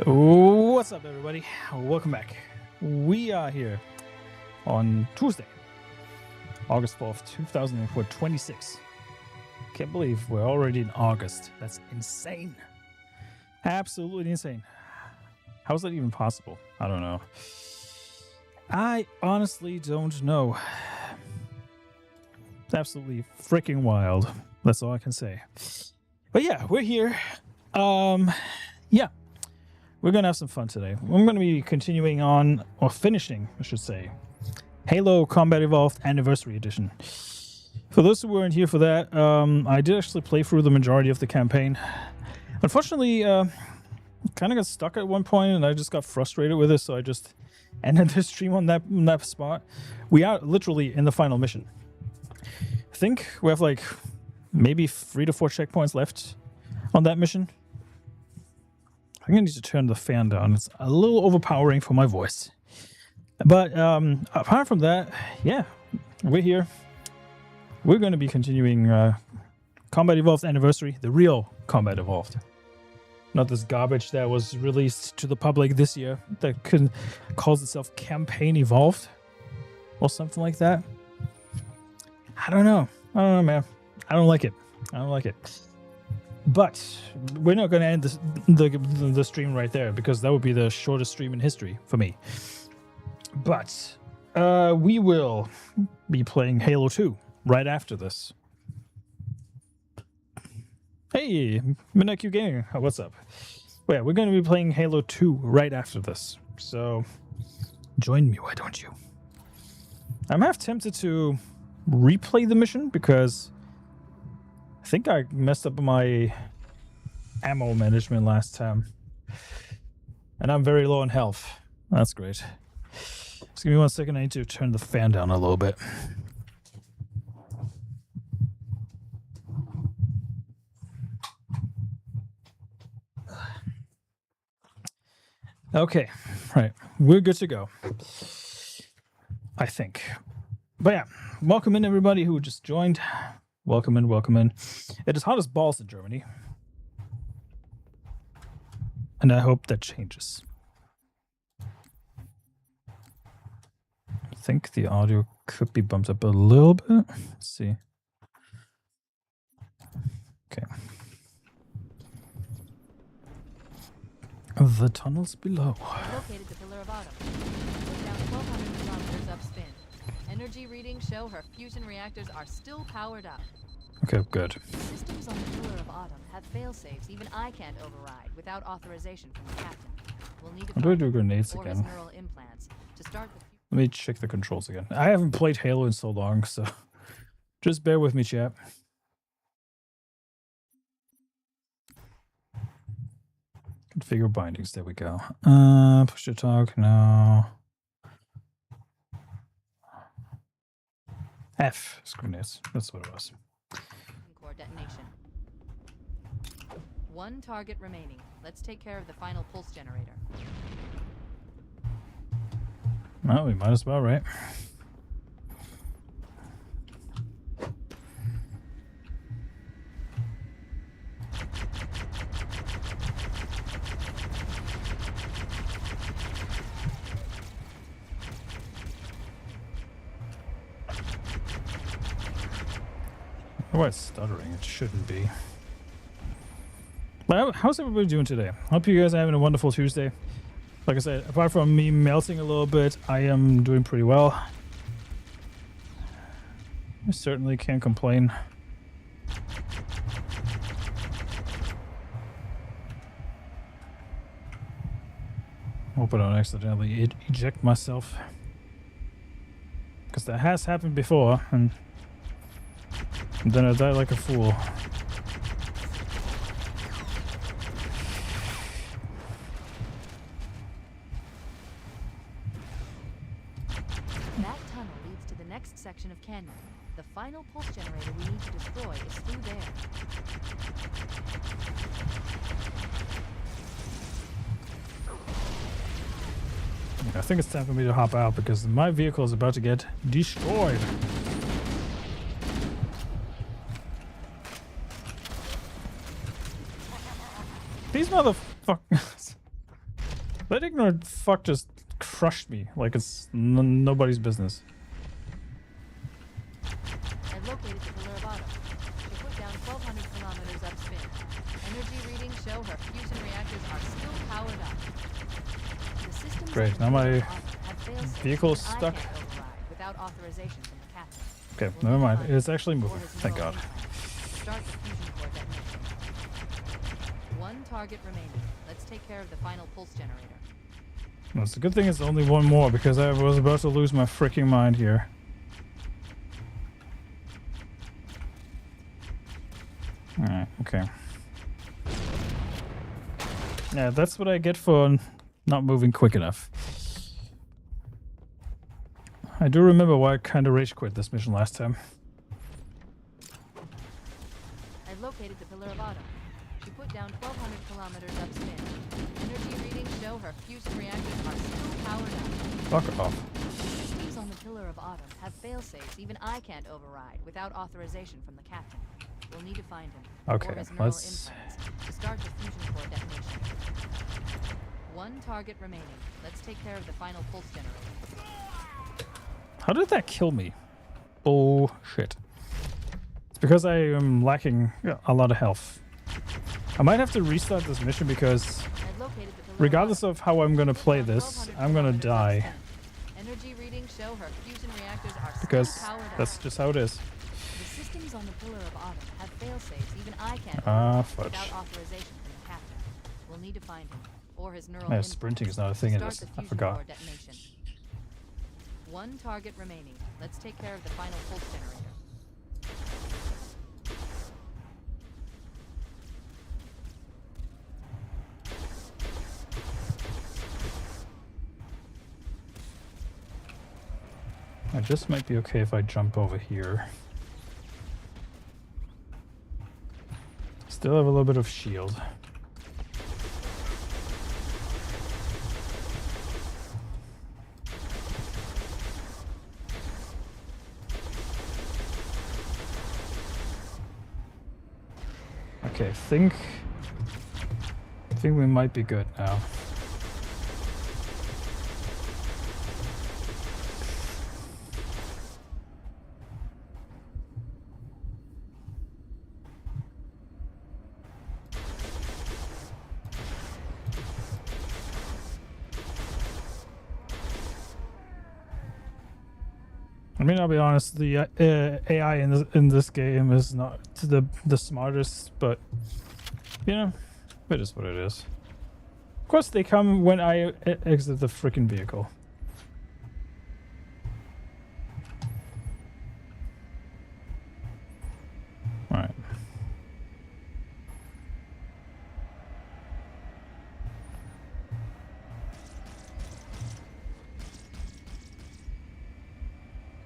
What's up, everybody? Welcome back. We are here on Tuesday, August 4th, 2026. Can't believe we're already in August. That's insane. Absolutely insane. How is that even possible? I don't know. I honestly don't know. It's absolutely freaking wild. That's all I can say. But yeah, we're here. Yeah. We're going to have some fun today. I'm going to be continuing on, or finishing, I should say, Halo Combat Evolved Anniversary Edition. For those who weren't here for that, I did actually play through the majority of the campaign. Unfortunately, kind of got stuck at one point, and I just got frustrated with it, so I just ended the stream on that spot. We are literally in the final mission. I think we have like maybe 3 to 4 checkpoints left on that mission. I'm going to need to turn the fan down. It's a little overpowering for my voice. But apart from that, yeah, we're here. We're going to be continuing Combat Evolved Anniversary, the real Combat Evolved. Not this garbage that was released to the public this year that calls itself Campaign Evolved or something like that. I don't know, man. I don't like it. But we're not going to end the stream right there, because that would be the shortest stream in history for me. But we will be playing Halo 2 right after this. Hey, Midnight Q Gaming, what's up? Well, yeah, we're going to be playing Halo 2 right after this. So join me, why don't you? I'm half tempted to replay the mission, because I think I messed up my ammo management last time. And I'm very low on health. That's great. Just give me 1 second. I need to turn the fan down a little bit. Okay. Right. We're good to go, I think. But yeah, welcome in everybody who just joined. Welcome in. It is hot as balls in Germany. And I hope that changes. I think the audio could be bumped up a little bit. Let's see. Okay. The tunnels below. Located the Pillar of Autumn. We're down 1,200 kilometers upspin. Energy readings show her fusion reactors are still powered up. Okay, good. Systems on the Pillar of Autumn have fail-safes even I can't override without authorization from the captain. We'll need to How do I do grenades again? neural implants to start the Let me check the controls again. I haven't played Halo in so long, so just bear with me, chat. Configure bindings. There we go. Push to talk. No. F. Grenades. That's what it was. core detonation. 1 target remaining. Let's take care of the final pulse generator. Well, we might as well, right? Why it's stuttering? It shouldn't be. But how's everybody doing today? Hope you guys are having a wonderful Tuesday. Like I said, apart from me melting a little bit, I am doing pretty well. I certainly can't complain. Hope I don't accidentally eject myself, because that has happened before, and then I die like a fool. That tunnel leads to the next section of canyon. The final pulse generator we need to destroy is through there. I think it's time for me to hop out, because my vehicle is about to get destroyed. These motherfuckers. That ignorant fuck just crushed me like it's nobody's business. I located the pillar of autumn. She put down 1,200 kilometers upspin. Energy readings show her fusion reactors are still powered up. The systems Great, of the now pillar my of autumn have failsafes vehicle is that I stuck. can't override without authorization from the captain. Okay, We'll never need to mind. find It's him actually or moving. his Thank neural God. implants. Start the fusion core detonation. One target remaining. Let's take care of the final pulse generator. No, it's a good thing it's only one more because I was about to lose my freaking mind here. Alright, okay. Yeah, that's what I get for not moving quick enough. I do remember why I kind of rage quit this mission last time. I've located the pillar of autumn. She put down 1,200 kilometers upspin. Energy readings show her fusion reactors are still powered up. Fuck off. The systems on the pillar of autumn have failsafes even I can't override without authorization from the captain. We'll need to find him Okay, or his neural let's- implants to start the fusion core detonation. One target remaining. Let's take care of the final pulse generator. How did that kill me? Bullshit. It's because I am lacking a lot of health. I might have to restart this mission because I've located the pillar regardless of of how I'm gonna play autumn. this, 1,200 I'm gonna kilometers die. upspin. Energy readings show her fusion reactors are Because still powered up. that's just how it is. The systems on the pillar of autumn have failsafes even I can't Ah, override fudge. without authorization from the captain. We'll need to find him or his neural Yeah, implants sprinting is not a to thing in start this. the I fusion forgot. core detonation. One target remaining. Let's take care of the final pulse generator. I just might be okay if I jump over here. Still have a little bit of shield. Okay, think we might be good now. I mean, I'll be honest. The AI in this game is not the smartest, but you know, it is what it is. Of course, they come when I exit the freaking vehicle. All right.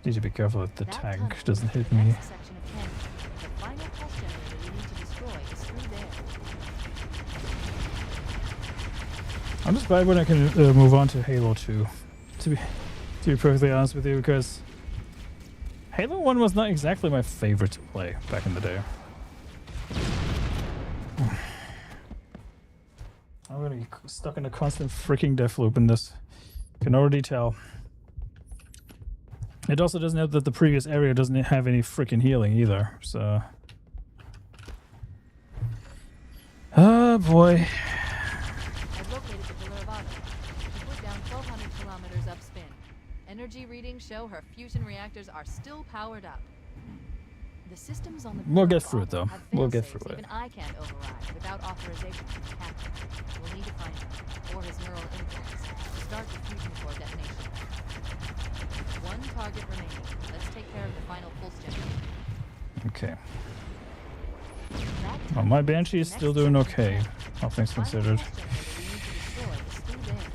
Need to be careful that the That tank tunnel doesn't is the hit me. next section of canyon. The final pulse generator we need to destroy is through there. I'm just glad when I can move on to Halo 2. To be perfectly honest with you, because Halo 1 was not exactly my favorite to play back in the day. I'm gonna be stuck in a constant freaking death loop in this. Can already tell. It also doesn't help that the previous area doesn't have any freaking healing either, so... Oh boy. I've located the pillar of autumn. She put down 1,200 kilometers upspin. Energy readings show her fusion reactors are still powered up. The systems on the We'll pillar get of through it, autumn though. have We'll get failsafes through it. even I can't override without authorization from the captain. We'll need to find him or his neural implants to start the fusion core detonation. One target remaining. Let's take care of the final pulse generator. Okay. That Well, my Banshee is still doing okay, all things final considered. pulse generator we need to destroy is through there.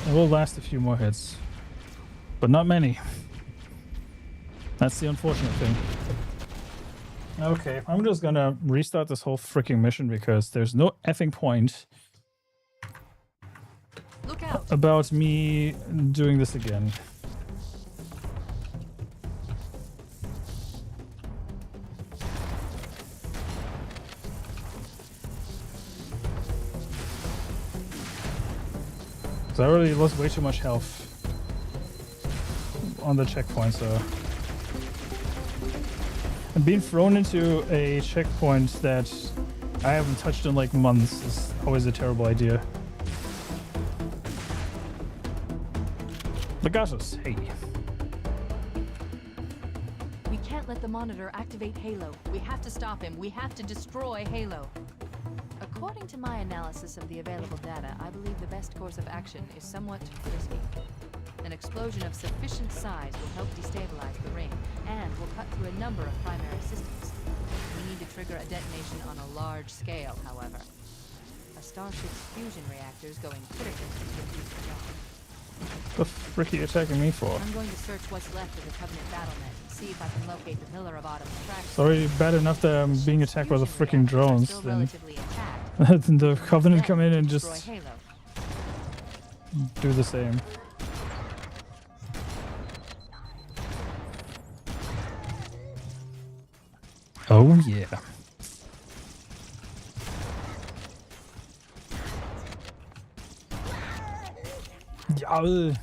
It will last a few more hits, but not many. That's the unfortunate thing. Okay, I'm just gonna restart this whole freaking mission because there's no effing point Look out! about me doing this again. I already lost way too much health on the checkpoint, so... And being thrown into a checkpoint that I haven't touched in like months is always a terrible idea. Legatus, hey. We can't let the monitor activate Halo. We have to stop him. We have to destroy Halo. According to my analysis of the available data, I believe the best course of action is somewhat risky. An explosion of sufficient size will help destabilize the ring, and will cut through a number of primary systems. We need to trigger a detonation on a large scale, however. A Starship's fusion reactors going critical would do the job. What the frick are you attacking me for? I'm going to search what's left of the Covenant BattleNet and see if I can locate the Pillar of Autumn's tracks. It's already bad enough that I'm being attacked by the freaking drones. Still Then relatively intact. the Covenant Then come in and destroy just Halo. do the same. Oh yeah. Yeah.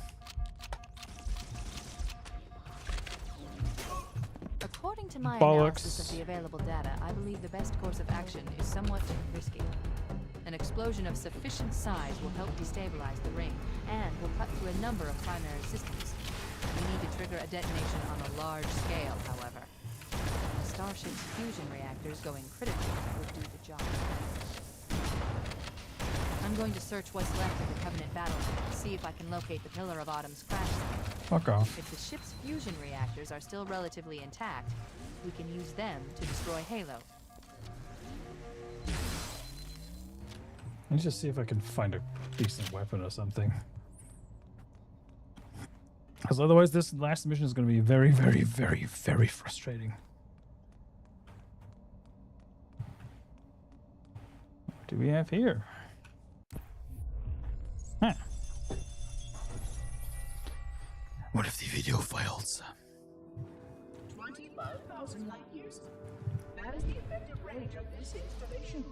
According to my Bollocks. analysis of the available data, I believe the best course of action is somewhat risky. An explosion of sufficient size will help destabilize the ring, and will cut through a number of primary systems. We need to trigger a detonation on a large scale, however. A Starship's fusion reactors going critical would do the job. I'm going to search what's left of the Covenant BattleNet to see if I can locate the Pillar of Autumn's crash site. Fuck off. If the ship's fusion reactors are still relatively intact, we can use them to destroy Halo. Let me just see if I can find a decent weapon or something. Because otherwise this last mission is going to be very, very, very, very frustrating. What do we have here? Huh. What if the video fails? 25,000 light years. That is the effective range of this installation.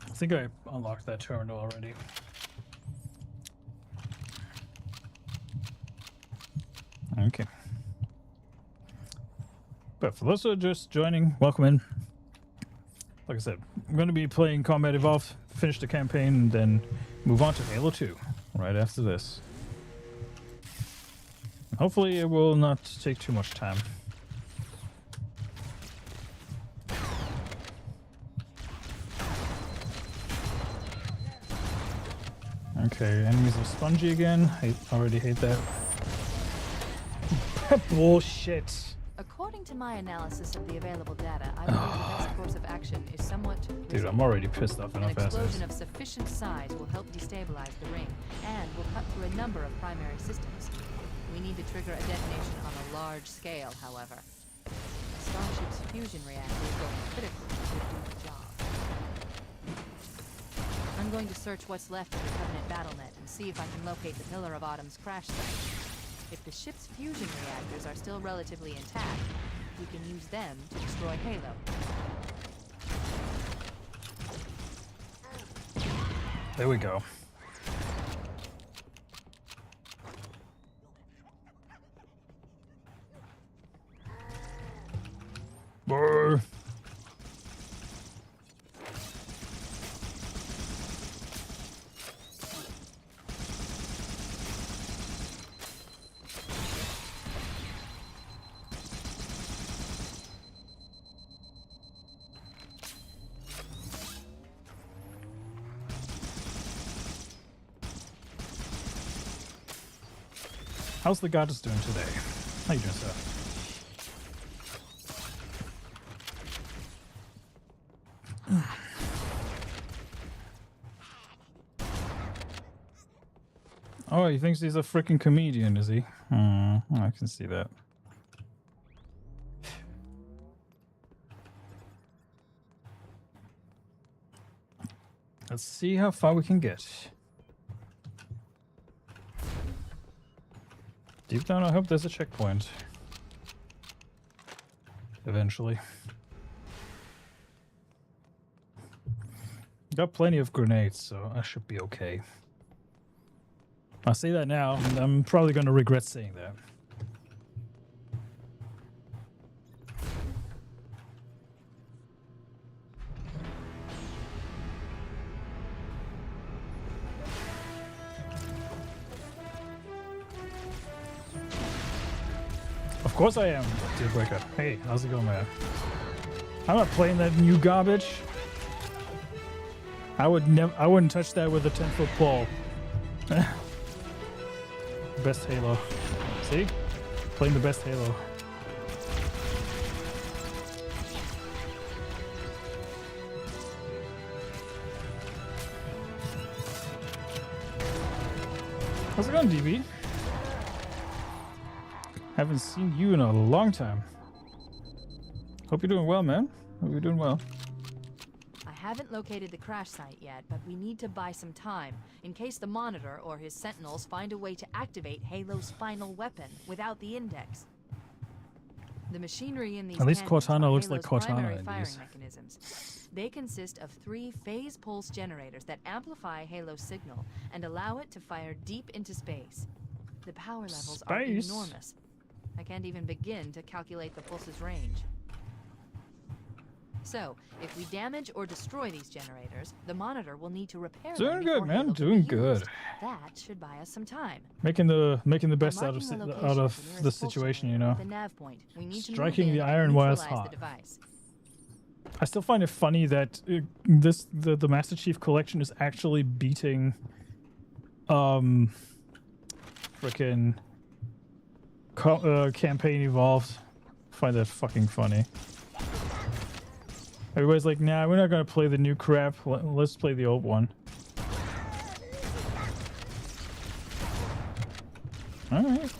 I think I unlocked that terminal already. Okay. But for those who are just joining, welcome in. Like I said, I'm going to be playing Combat Evolved, finish the campaign, and then move on to Halo 2 right after this. Hopefully it will not take too much time. Okay, enemies are spongy again. I already hate that. Bullshit. According to my analysis of the available data, I believe the best course of action is somewhat risky. Dude, I'm already pissed off An enough as explosion is. of sufficient size will help destabilize the ring, and will cut through a number of primary systems. We need to trigger a detonation on a large scale, however. A Starship's fusion reactors going critical would do the job. I'm going to search what's left of the Covenant BattleNet and see if I can locate the Pillar of Autumn's crash site. If the ship's fusion reactors are still relatively intact, we can use them to destroy Halo. There we go. Brr. How's the goddess doing today? How you doing, sir? Oh, he thinks he's a freaking comedian, is he? I can see that. Let's see how far we can get. Deep down, I hope there's a checkpoint. Eventually. Got plenty of grenades, so I should be okay. I'll say that now, and I'm probably going to regret saying that. Of course I am, Dealbreaker. Hey, how's it going, man? I'm not playing that new garbage. I wouldn't touch that with a 10-foot pole. Best Halo. See? Playing the best Halo. How's it going, DB? Haven't seen you in a long time. Hope you're doing well, man. Hope you're doing well. I haven't located the crash site yet, but we need to buy some time in case the Monitor or his Sentinels find a way to activate Halo's final weapon without the Index. The machinery in these At least cannons Cortana are looks like Halo's Cortana primary in firing these. mechanisms. They consist of 3 phase pulse generators that amplify Halo's signal and allow it to fire deep into space. The power levels are Space? enormous. I can't even begin to calculate the pulse's range. So, if we damage or destroy these generators, the Monitor will need to repair them. Doing good, before man. Halo can Doing be good. used. That should buy us some time. Making the best out I'm marking of the out location of the the nearest pulse situation, you generator know. at the nav point. We need to Striking move in the and iron while it's neutralize hot. the device. I still find it funny that the Master Chief Collection is actually beating frickin' Campaign Evolved. I find that fucking funny. Everybody's like, nah, we're not gonna play the new crap. Let's play the old one. Alright.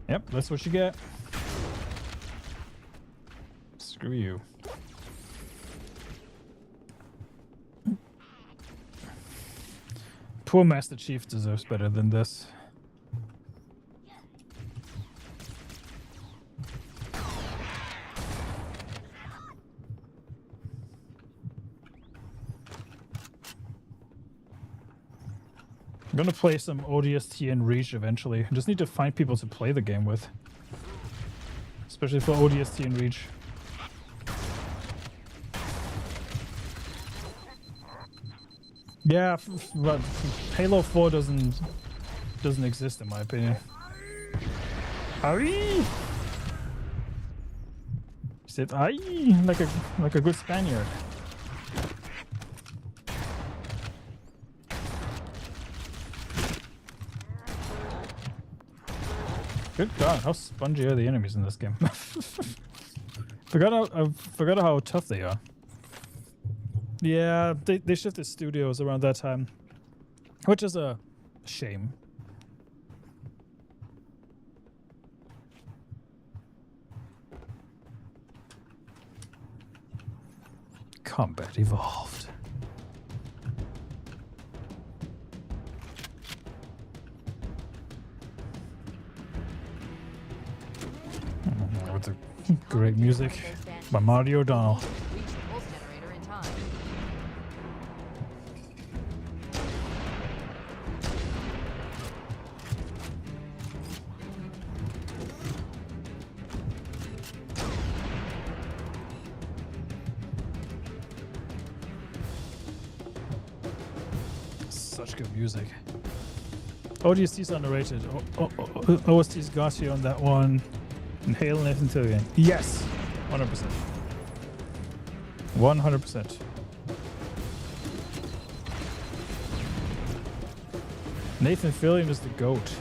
Yep, that's what you get. Screw you. Poor Master Chief deserves better than this. I'm gonna play some ODST and Reach eventually. I just need to find people to play the game with. Especially for ODST and Reach. Yeah, but Halo 4 doesn't exist in my opinion. Aye! Said aye like a good Spaniard. Good God, how spongy are the enemies in this game? I forgot how tough they are. Yeah, they shifted studios around that time, which is a shame. Combat Evolved. With the great music by Marty O'Donnell. Reach the pulse generator in time. Such good music. ODST's underrated. OST's got you on that one. And Hail Nathan Fillion. Yes! 100%. 100%. Nathan Fillion is the GOAT.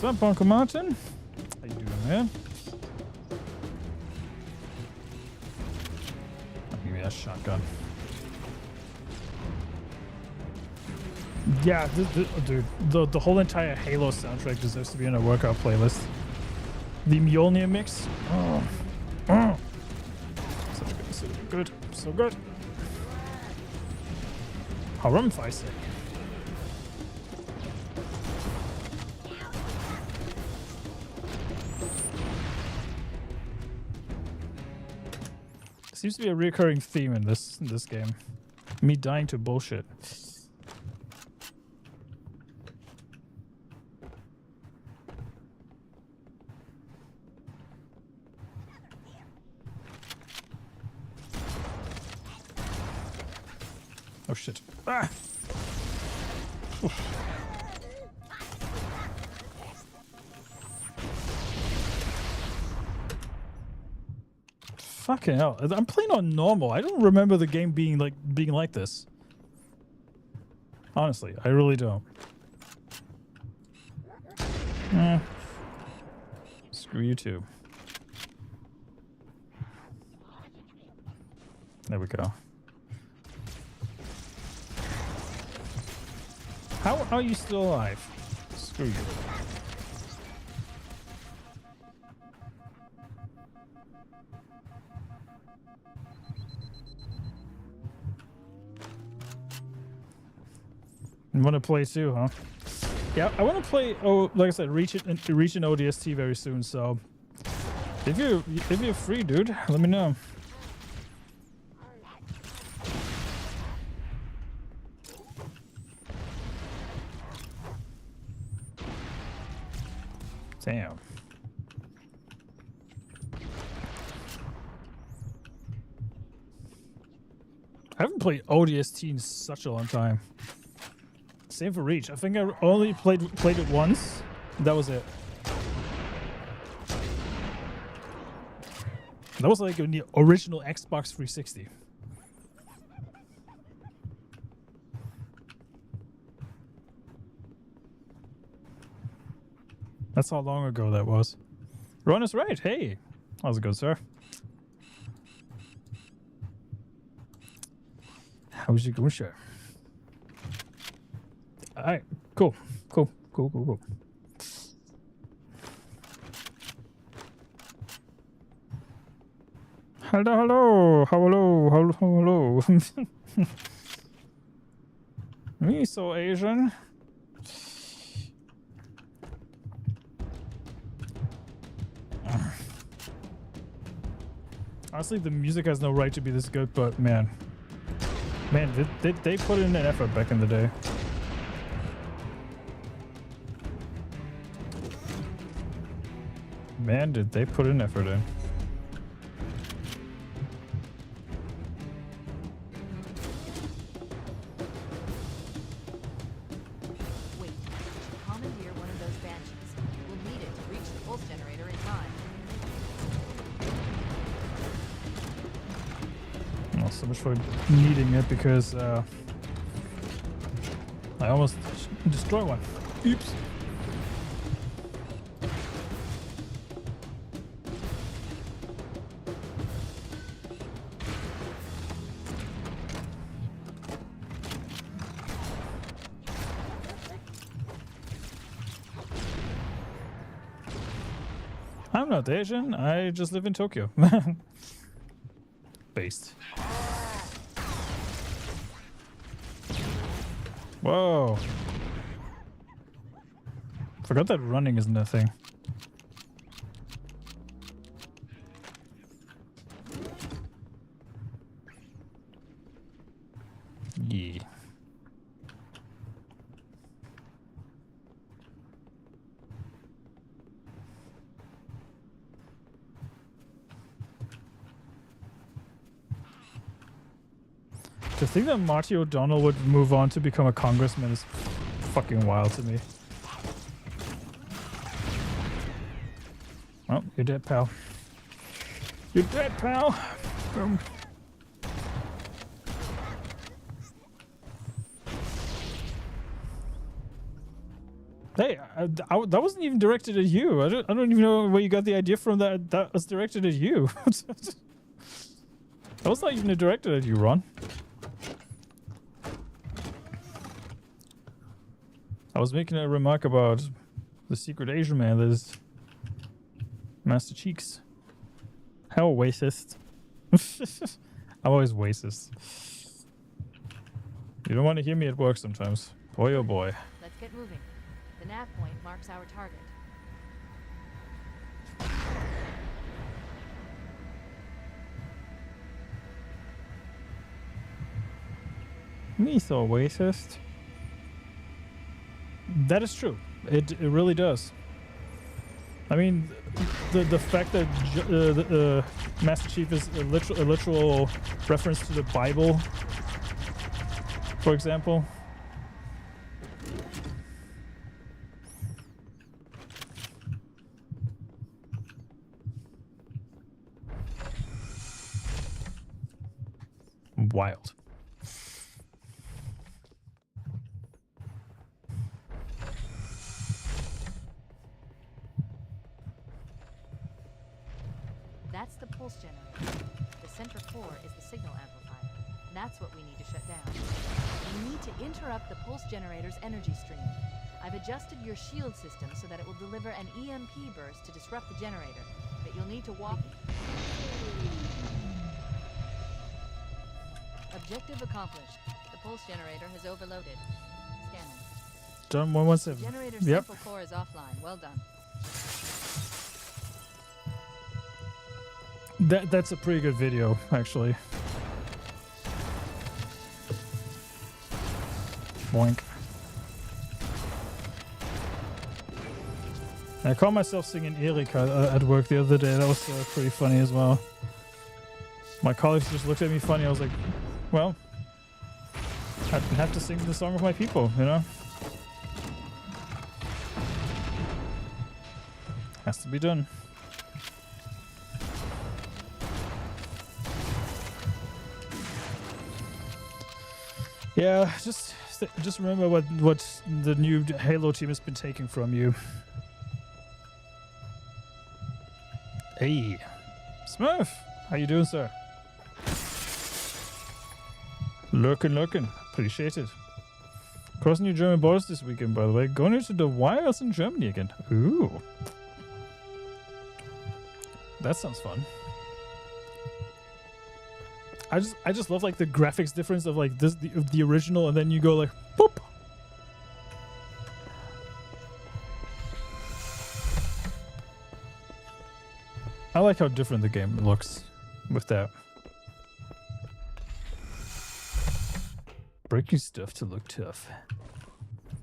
What's up, Uncle Martin? How you doing, man? I'll give me that shotgun. Yeah, dude, the whole entire Halo soundtrack deserves to be in a workout playlist. The Mjolnir mix. Oh. Oh. So good. So good. Harumpfeise. Seems to be a recurring theme in this game. Me dying to bullshit. Oh shit. Ah! Oof. Fucking hell. I'm playing on normal. I don't remember the game being like this. Honestly, I really don't. Screw you too. There we go. How are you still alive? Screw you. You want to play too, huh? Yeah, I want to play. Oh, like I said, reach an ODST very soon. So, if you're free, dude, let me know. Damn. I haven't played ODST in such a long time. Same for Reach. I think I only played it once. That was it. That was like in the original Xbox 360. That's how long ago that was. Ron is right. Hey, how's it going, sir? How's it going, sir? All right, cool. Hello. Me so Asian. Honestly, the music has no right to be this good, but man, they put in an effort back in the day. Man, did they put an effort in. Wait, commandeer one of those banshees. We'll need it to reach the pulse generator in time. Not so much for needing it because I almost destroyed one. Oops. I'm not Asian. I just live in Tokyo. Based. Whoa. Forgot that running isn't a thing. Yeah. To think that Marty O'Donnell would move on to become a congressman is fucking wild to me. Oh, you're dead, pal. You're dead, pal. Boom. Hey, that wasn't even directed at you. I don't even know where you got the idea from that. That was directed at you. That was not even directed at you, Ron. I was making a remark about the secret Asian man that is Master Cheeks. How racist. I'm always racist. You don't want to hear me at work sometimes. Boy, oh boy. Let's get moving. The nav point marks our target. Me so racist. That is true. It really does. I mean, the fact that Master Chief is a literal reference to the Bible, for example. Wild. That's the pulse generator. The center core is the signal amplifier. That's what we need to shut down. We need to interrupt the pulse generator's energy stream. I've adjusted your shield system so that it will deliver an EMP burst to disrupt the generator, but you'll need to walk... Objective accomplished. The pulse generator has overloaded. Scanning. Done 117. Generator's Yep. central core is offline. Well done. That's a pretty good video, actually. Boink. I caught myself singing Erika at work the other day. That was pretty funny as well. My colleagues just looked at me funny. I was like, well, I have to sing the song of my people, you know? Has to be done. Yeah, just remember what the new Halo team has been taking from you. Hey, Smurf, how you doing, sir? Lurking. Appreciate it. Crossing your German borders this weekend, by the way. Going into the wilds in Germany again. Ooh. That sounds fun. I just love like the graphics difference of like this the original, and then you go like boop. I like how different the game looks with that. Breaking stuff to look tough.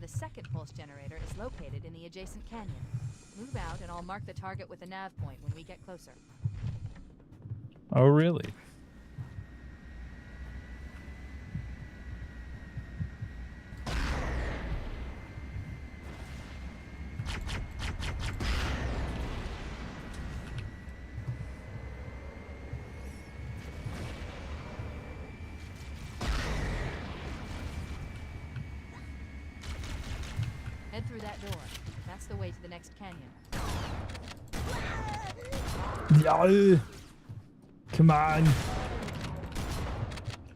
The second pulse generator is located in the adjacent canyon. Move out and I'll mark the target with a nav point when we get closer. Oh, really? Head through that door. That's the way to the next canyon. Yeah. Come on.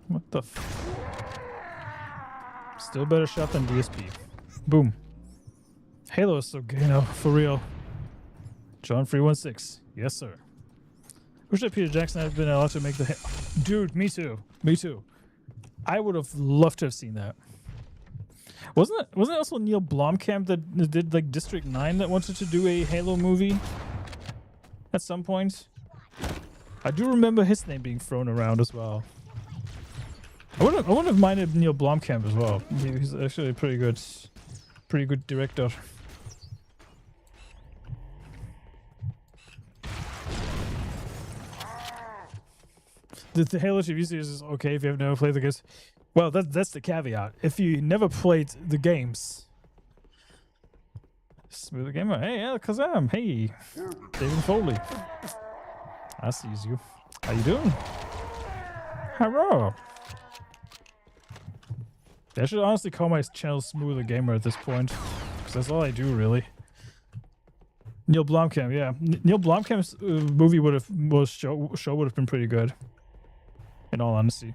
What the Still better shot than DSP. Boom. Halo is so good, you know, for real. John 316. Yes, sir. Wish that Peter Jackson had been allowed to make the... Dude, me too. Me too. I would have loved to have seen that. Wasn't it also Neil Blomkamp that did like District 9 that wanted to do a Halo movie at some point? I do remember his name being thrown around as well. I wouldn't have minded Neil Blomkamp as well. He's actually a pretty good director. The Halo TV series is okay if you have never played the games. Well, that's the caveat. If you never played the games, Smooth Gamer. Hey, yeah, Kazam. Hey, David Foley. I see you. How you doing? Hello. I should honestly call my channel Smooth Gamer at this point, because that's all I do really. Neil Blomkamp, yeah. Neil Blomkamp's movie show would have been pretty good. In all honesty.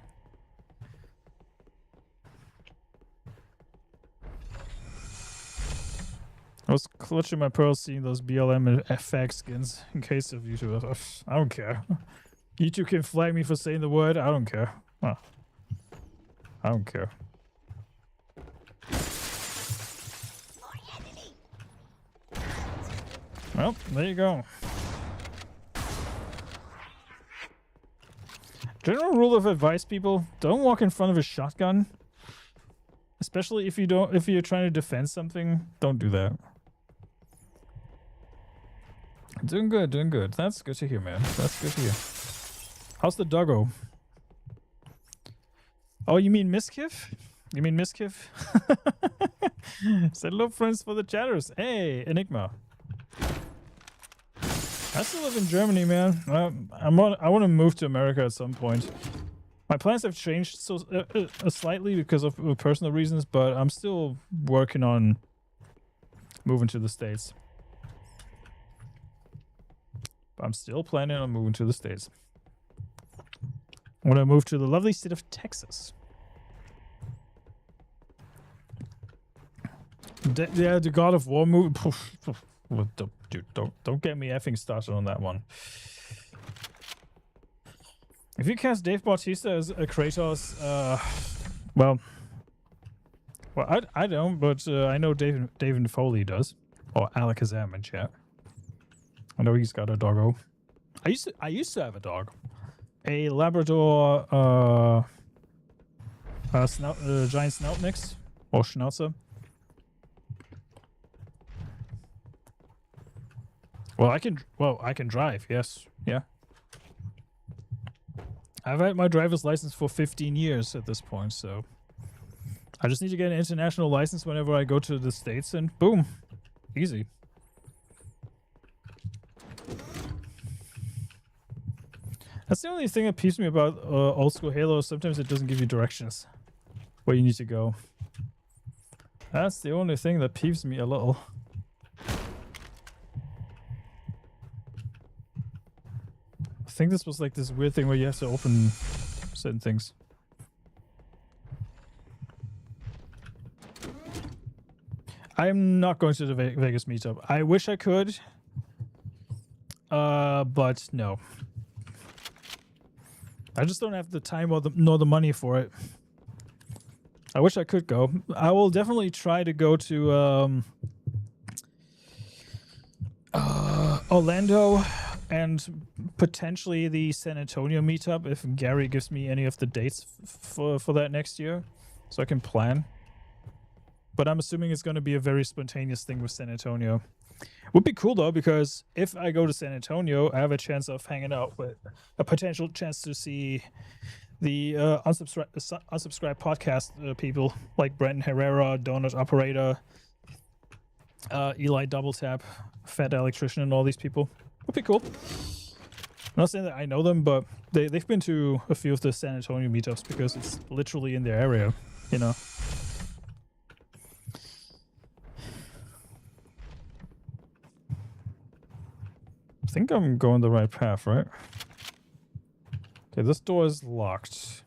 I was clutching my pearls seeing those BLM and FX skins in case of YouTube. I don't care. YouTube can flag me for saying the word. I don't care. Huh. I don't care. Well, there you go. General rule of advice, people: don't walk in front of a shotgun. Especially if you're trying to defend something, don't do that. Doing good, doing good. That's good to hear, man. That's good to hear. How's the doggo? Oh, you mean Miskiff? You mean Miskiff? Said hello, friends, for the chatters. Hey, Enigma. I still live in Germany, man. I want to move to America at some point. My plans have changed slightly because of personal reasons, but I'm still working on moving to the States. I'm still planning on moving to the States. I want to move to the lovely state of Texas. Yeah, the God of War movie. Dude, don't get me effing started on that one. If you cast Dave Bautista as a Kratos, well, I don't, but I know David Foley does, or Alakazam in chat. I know he's got a doggo. I used to have a dog, a Labrador, giant snout mix or Schnauzer. Well, I can drive. Yes, yeah. I've had my driver's license for 15 years at this point, so I just need to get an international license whenever I go to the States, and boom, easy. That's the only thing that peeves me about old school Halo. Sometimes it doesn't give you directions where you need to go. That's the only thing that peeves me a little. I think this was like this weird thing where you have to open certain things. I'm not going to the Vegas meetup. I wish I could, but no. I just don't have the time or nor the money for it. I wish I could go. I will definitely try to go to Orlando and potentially the San Antonio meetup if Gary gives me any of the dates for that next year, so I can plan. But I'm assuming it's going to be a very spontaneous thing with San Antonio. Would be cool though, because if I go to San Antonio, I have a chance of hanging out with a potential chance to see the unsubscribed podcast people like Brenton Herrera, Donut Operator, Eli Double Tap, Fat Electrician, and all these people. Would be cool. I'm not saying that I know them, but they've been to a few of the San Antonio meetups because it's literally in their area, you know. I think I'm going the right path, right? Okay, this door is locked.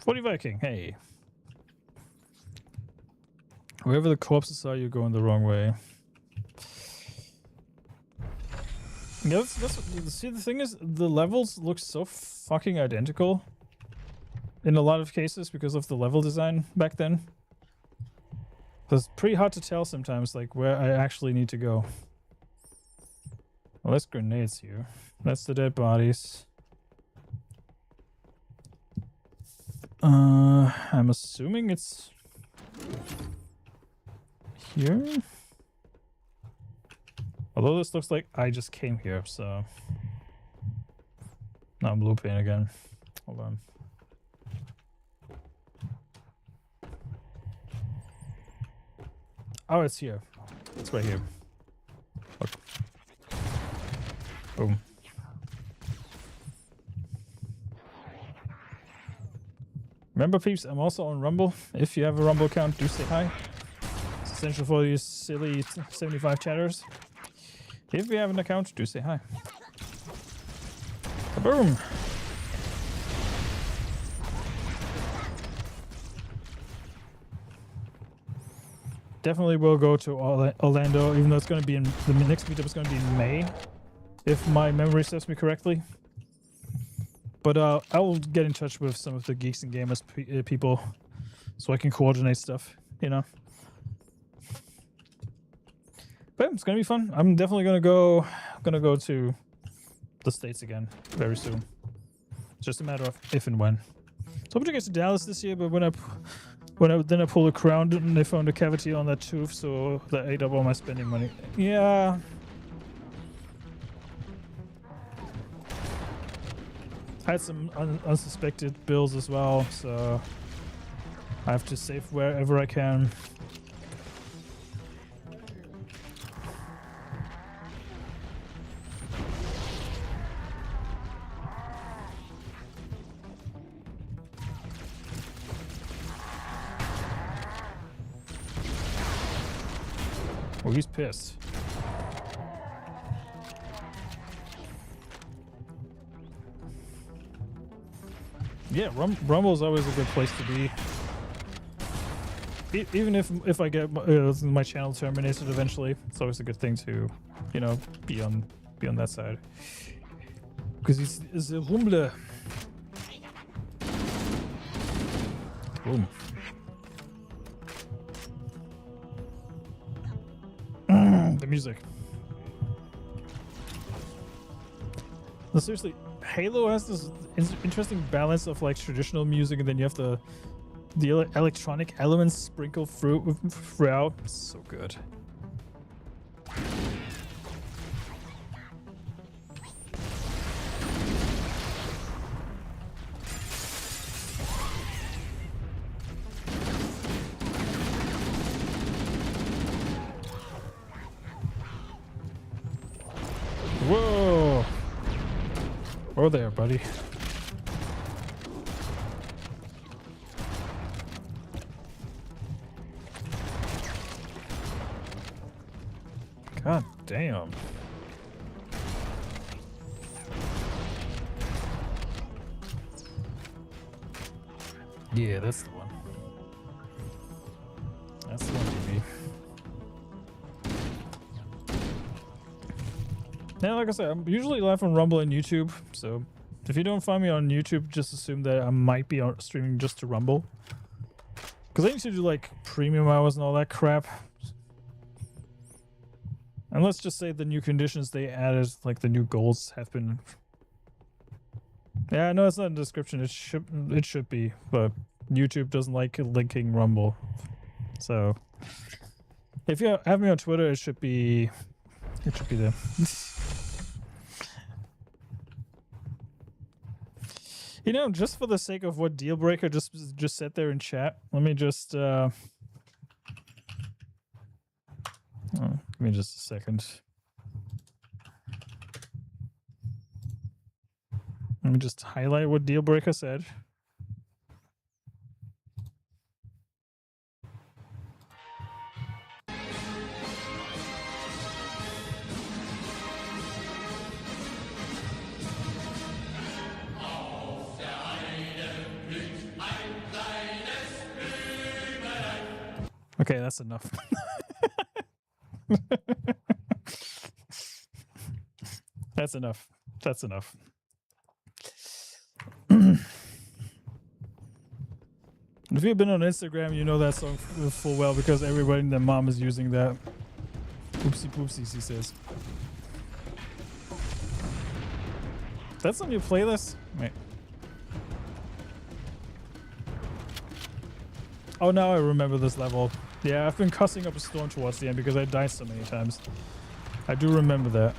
40 Viking, hey. Wherever the corpses are, you're going the wrong way. Yeah, see, the thing is, the levels look so fucking identical in a lot of cases because of the level design back then. So it's pretty hard to tell sometimes, like, where I actually need to go. Well, there's grenades here. That's the dead bodies. I'm assuming it's here. Although this looks like I just came here, so now I'm looping again. Hold on. Oh, it's here. It's right here. Look. Boom. Remember, peeps, I'm also on Rumble. If you have a Rumble account, do say hi. It's essential for these silly 75 chatters. If you have an account, do say hi. Kaboom! definitely will go to Orlando, even though it's going to be in the next meetup is going to be in May, if my memory serves me correctly. But I will get in touch with some of the Geeks and Gamers people so I can coordinate stuff, you know. But it's gonna be fun. I'm definitely gonna go to the States again very soon. It's just a matter of if and when. So hoping to get to Dallas this year, but when I pull the crown and they found a cavity on that tooth, so that ate up all my spending money. Yeah. I had some unsuspected bills as well, so I have to save wherever I can. Oh, he's pissed. Yeah, Rumble is always a good place to be. Even if I get my channel terminated eventually, it's always a good thing to, you know, be on that side. Because it's a Rumble. Boom. The music. No, seriously, Halo has this interesting balance of like traditional music, and then you have the electronic elements sprinkled throughout. It's so good. Whoa! Oh there, buddy. God damn. Yeah, that's the one. That's the one for me. Now, like I said, I'm usually live on Rumble and YouTube, so if you don't find me on YouTube, just assume that I might be streaming just to Rumble. Because I used to do like premium hours and all that crap. And let's just say the new conditions they added, like the new goals, have been... Yeah, no, it's not in the description. It should be, but YouTube doesn't like linking Rumble. So if you have me on Twitter, it should be there. You know, just for the sake of what Dealbreaker just said there in chat, let me just give me just a second. Let me just highlight what Dealbreaker said. Okay, that's enough. That's enough. That's enough. If you've been on Instagram, you know that song full well because everybody and their mom is using that. Oopsie poopsies, he says. That's on your playlist? Wait. Oh, now I remember this level. Yeah, I've been cussing up a storm towards the end because I died so many times. I do remember that.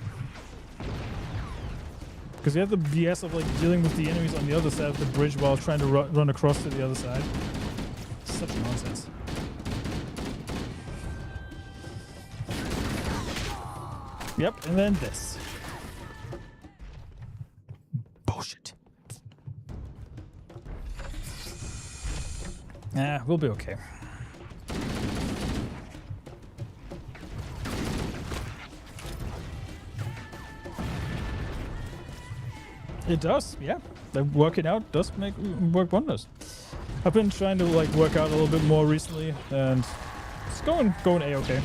Because you have the BS of like dealing with the enemies on the other side of the bridge while trying to run across to the other side. Such nonsense. Yep, and then this. Bullshit. We'll be okay. It does, yeah. Working out does work wonders. I've been trying to like work out a little bit more recently, and It's going A-okay.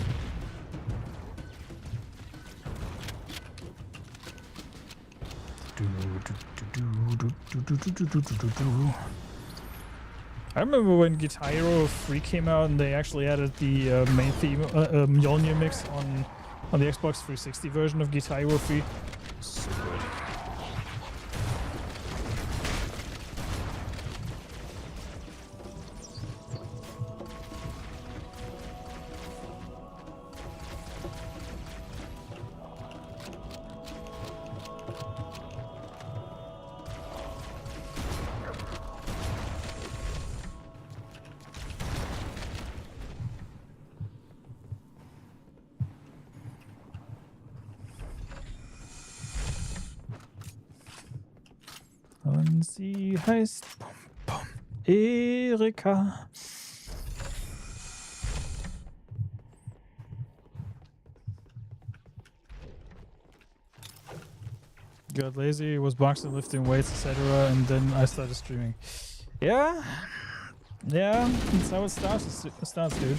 I remember when Guitar Hero 3 came out and they actually added the main theme Mjolnir mix on the Xbox 360 version of Guitar Hero 3. So good. Und sie heißt Erika. Got lazy, was boxing, lifting weights, etc. And then I started streaming. Yeah, that's how it starts, dude.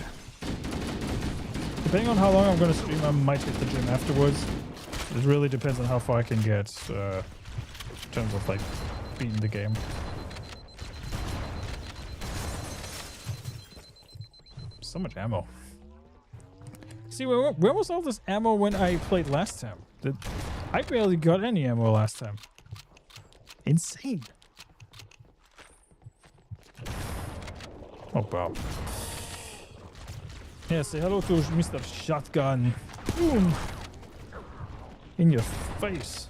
Depending on how long I'm gonna stream, I might hit the gym afterwards. It really depends on how far I can get in terms of like beating the game. So much ammo. See, where was all this ammo when I played last time? I barely got any ammo last time. Insane. Oh wow. Yeah, say hello to Mr. Shotgun. Boom! In your face.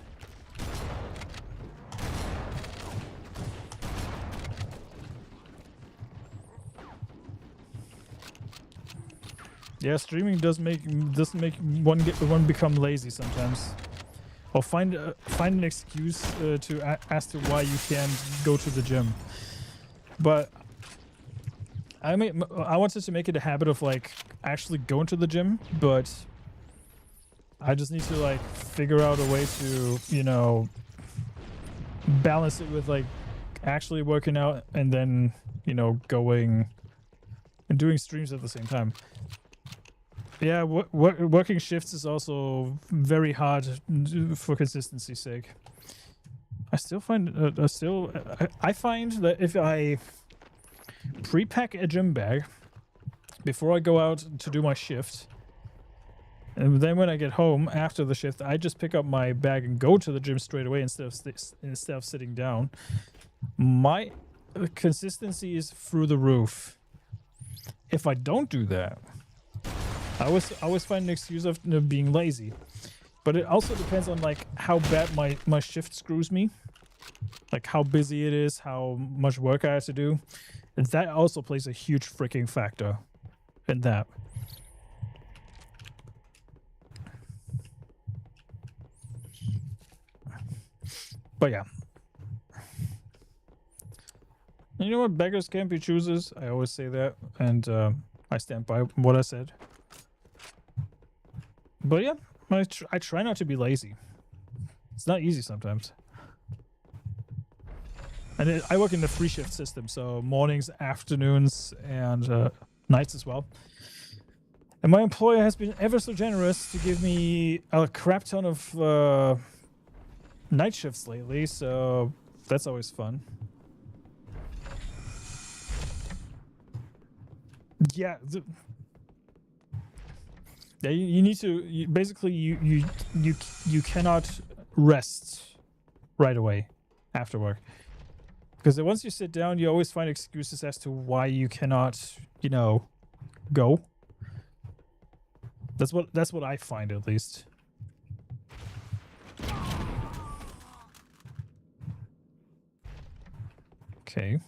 Yeah, streaming doesn't make one become lazy sometimes, or find an excuse as to why you can't go to the gym. But I wanted to make it a habit of like actually going to the gym, but I just need to like figure out a way to, you know, balance it with like actually working out and then, you know, going and doing streams at the same time. Yeah, working shifts is also very hard for consistency's sake. I still find I find that if I pre-pack a gym bag before I go out to do my shift, and then when I get home after the shift, I just pick up my bag and go to the gym straight away instead of sitting down. My consistency is through the roof. If I don't do that, I always find an excuse of being lazy. But it also depends on like how bad my shift screws me, like how busy it is, how much work I have to do. And that also plays a huge freaking factor in that. But yeah. You know what? Beggars can't be choosers. I always say that, and I stand by what I said. But yeah, I try not to be lazy. It's not easy sometimes. And I work in the free shift system, so mornings, afternoons, and nights as well. And my employer has been ever so generous to give me a crap ton of night shifts lately, so that's always fun. Yeah. Yeah, you need to basically you cannot rest right away after work, because once you sit down, you always find excuses as to why you cannot, you know, go. That's what I find, at least. Okay.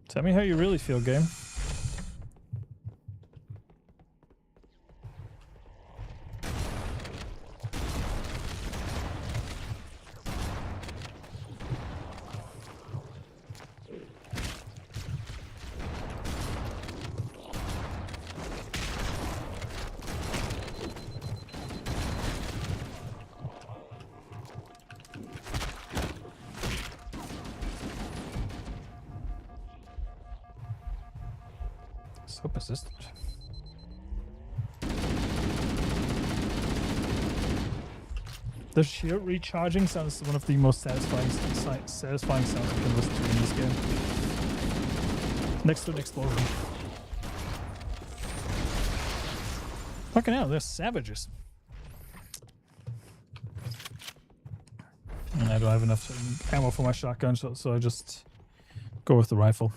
Tell me how you really feel, game. So persistent. The sheer recharging sounds one of the most satisfying sounds you can listen to in this game. Next to an explosion. Fucking hell, they're savages. And I don't have enough ammo for my shotgun, so I just go with the rifle.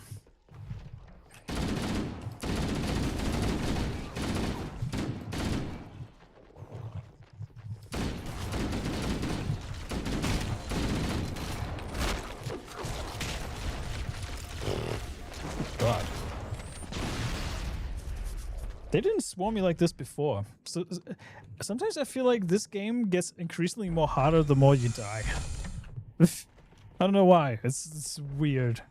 God. They didn't swarm me like this before. So sometimes I feel like this game gets increasingly more harder the more you die. I don't know why. It's weird.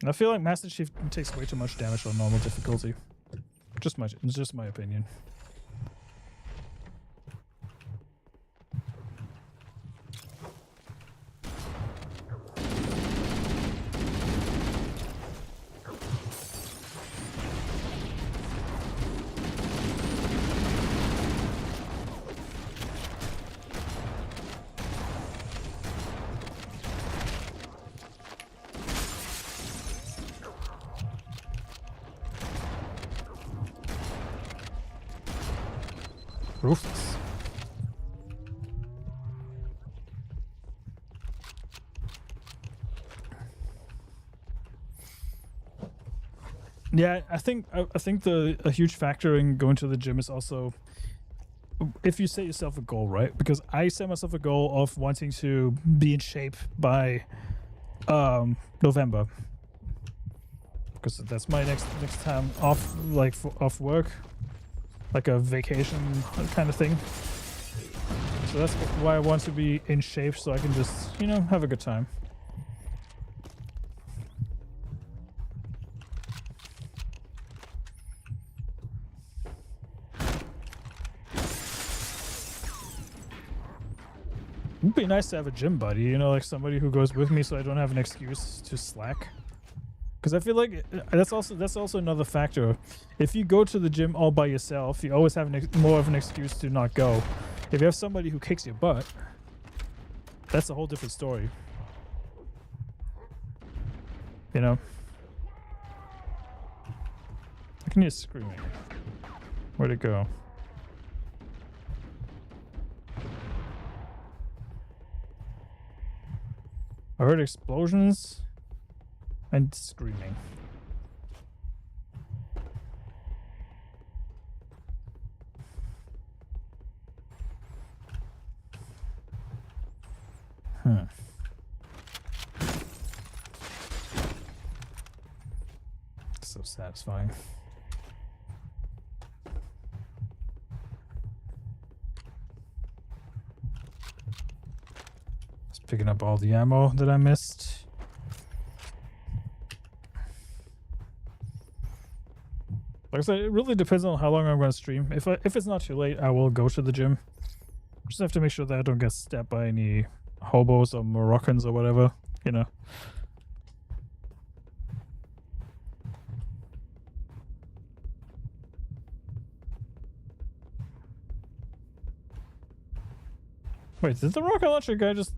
I feel like Master Chief takes way too much damage on normal difficulty. It's just my opinion. Ruthless. Yeah, I think a huge factor in going to the gym is also if you set yourself a goal, right? Because I set myself a goal of wanting to be in shape by November, because that's my next time off, like off work. Like a vacation kind of thing. So that's why I want to be in shape, so I can just, you know, have a good time. It'd be nice to have a gym buddy, you know, like somebody who goes with me so I don't have an excuse to slack. Because I feel like that's also another factor. If you go to the gym all by yourself, you always have more of an excuse to not go. If you have somebody who kicks your butt, that's a whole different story. You know? I can hear screaming. Where'd it go? I heard explosions and screaming. So satisfying. Just picking up all the ammo that I missed. Like I said, it really depends on how long I'm going to stream. If it's not too late, I will go to the gym. Just have to make sure that I don't get stabbed by any hobos or Moroccans or whatever, you know. Wait, did the rocket launcher guy just...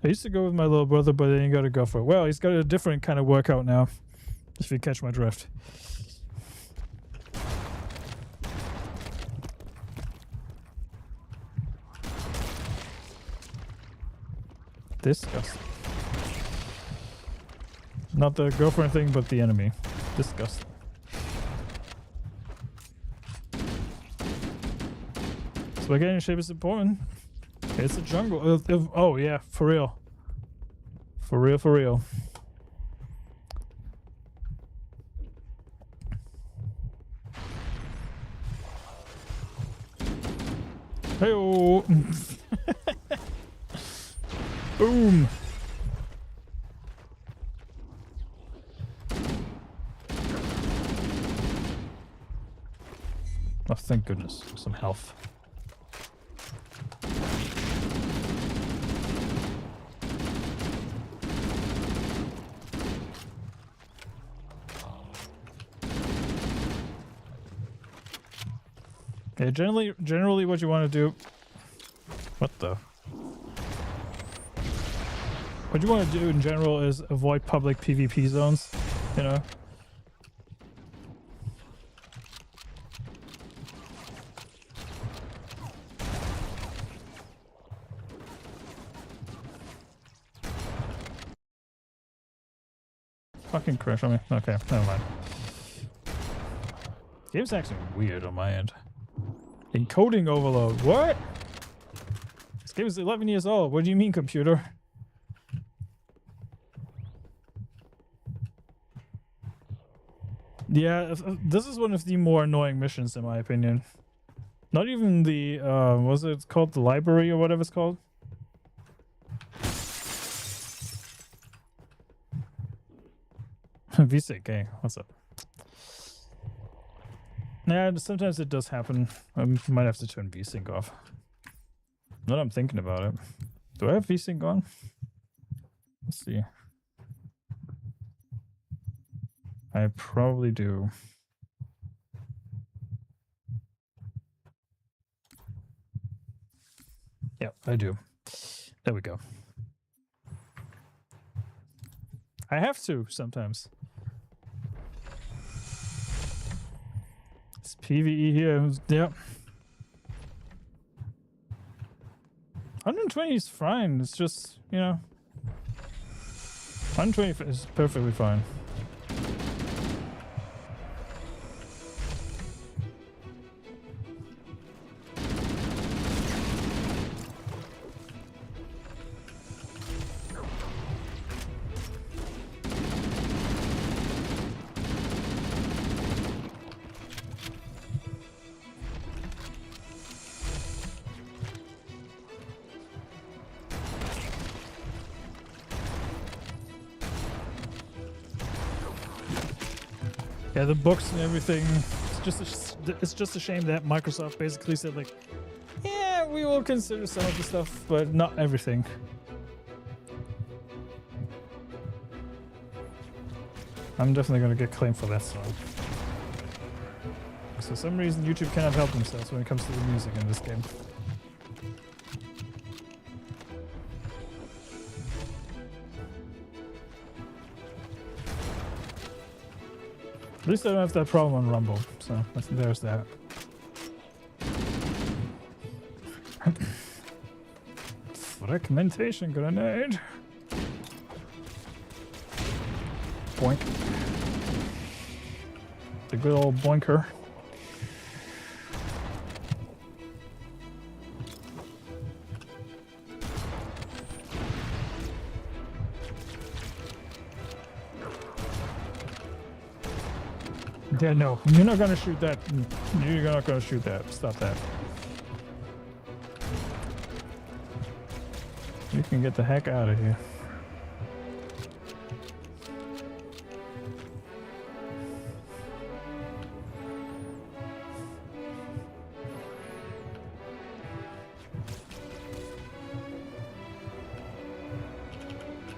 I used to go with my little brother, but then he got a go for it. Well, he's got a different kind of workout now, if you catch my drift. Disgusting. Not the girlfriend thing, but the enemy. Disgusting. So getting in shape is important. It's a jungle. Oh yeah, for real. For real, for real. Hey-oh. Boom. Oh, thank goodness. Some health. Yeah, generally what you want to do... What the... What you want to do in general is avoid public PvP zones, you know? Fucking crash on me. Okay, never mind. Game's actually weird on my end. Encoding overload. What? This game is 11 years old. What do you mean, computer? Yeah, this is one of the more annoying missions in my opinion. Not even the, was it called the library or whatever it's called? VSync, hey, what's up? Yeah, sometimes it does happen. I might have to turn VSync off. Now that I'm thinking about it. Do I have VSync on? Let's see. I probably do. Yep, I do. There we go. I have to sometimes. It's PvE here. Yep. 120 is fine. It's just, you know. 120 is perfectly fine. Yeah, the books and everything. It's just a shame that Microsoft basically said like, yeah, we will consider some of the stuff, but not everything. I'm definitely gonna get claimed for that song. So for some reason YouTube cannot help themselves when it comes to the music in this game. At least I don't have that problem on Rumble, so there's that. Fragmentation grenade. Boink. The good old boinker. Yeah, no, you're not gonna shoot that. You're not gonna shoot that. Stop that. You can get the heck out of here.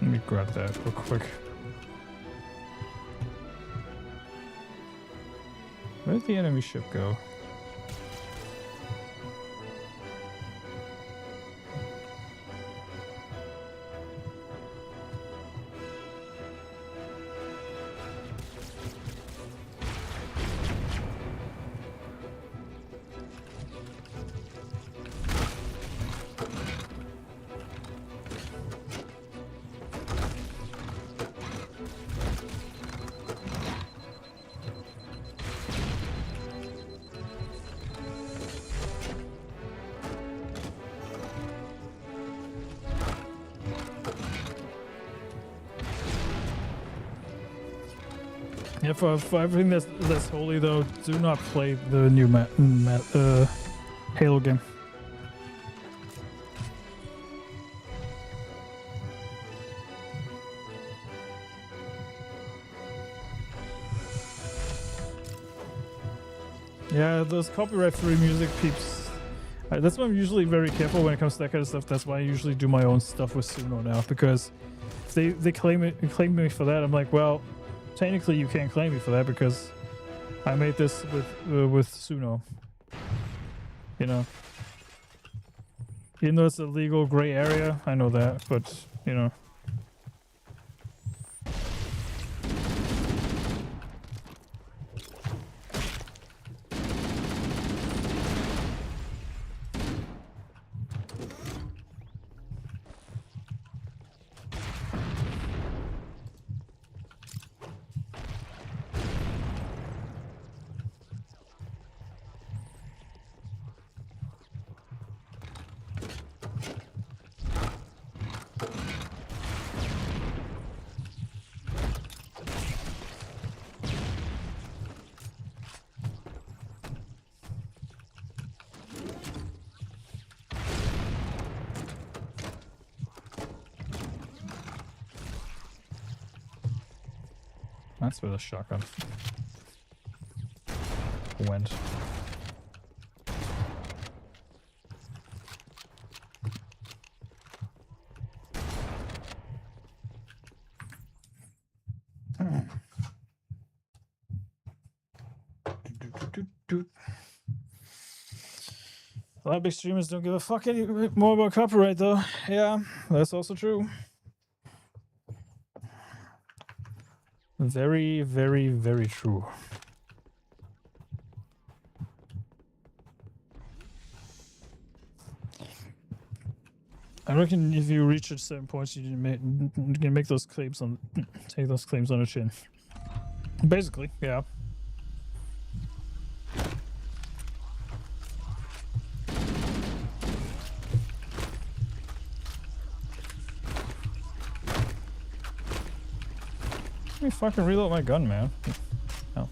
Let me grab that real quick. Where'd the enemy ship go? Yeah, for everything that's holy though, do not play the new Halo game. Yeah, those copyright-free music peeps. That's why I'm usually very careful when it comes to that kind of stuff. That's why I usually do my own stuff with Suno now, because if they claim me for that, I'm like, well, technically you can't claim me for that because I made this with Suno. You know, even though it's a legal gray area, I know that, but you know. That's where the shotgun went. A lot of big streamers don't give a fuck any more about copyright, though. Yeah, that's also true. Very, very, very true. I reckon if you reach at certain points, you can make those claims on, take those claims on the chin. Basically, yeah. Let me fucking reload my gun, man. Oh.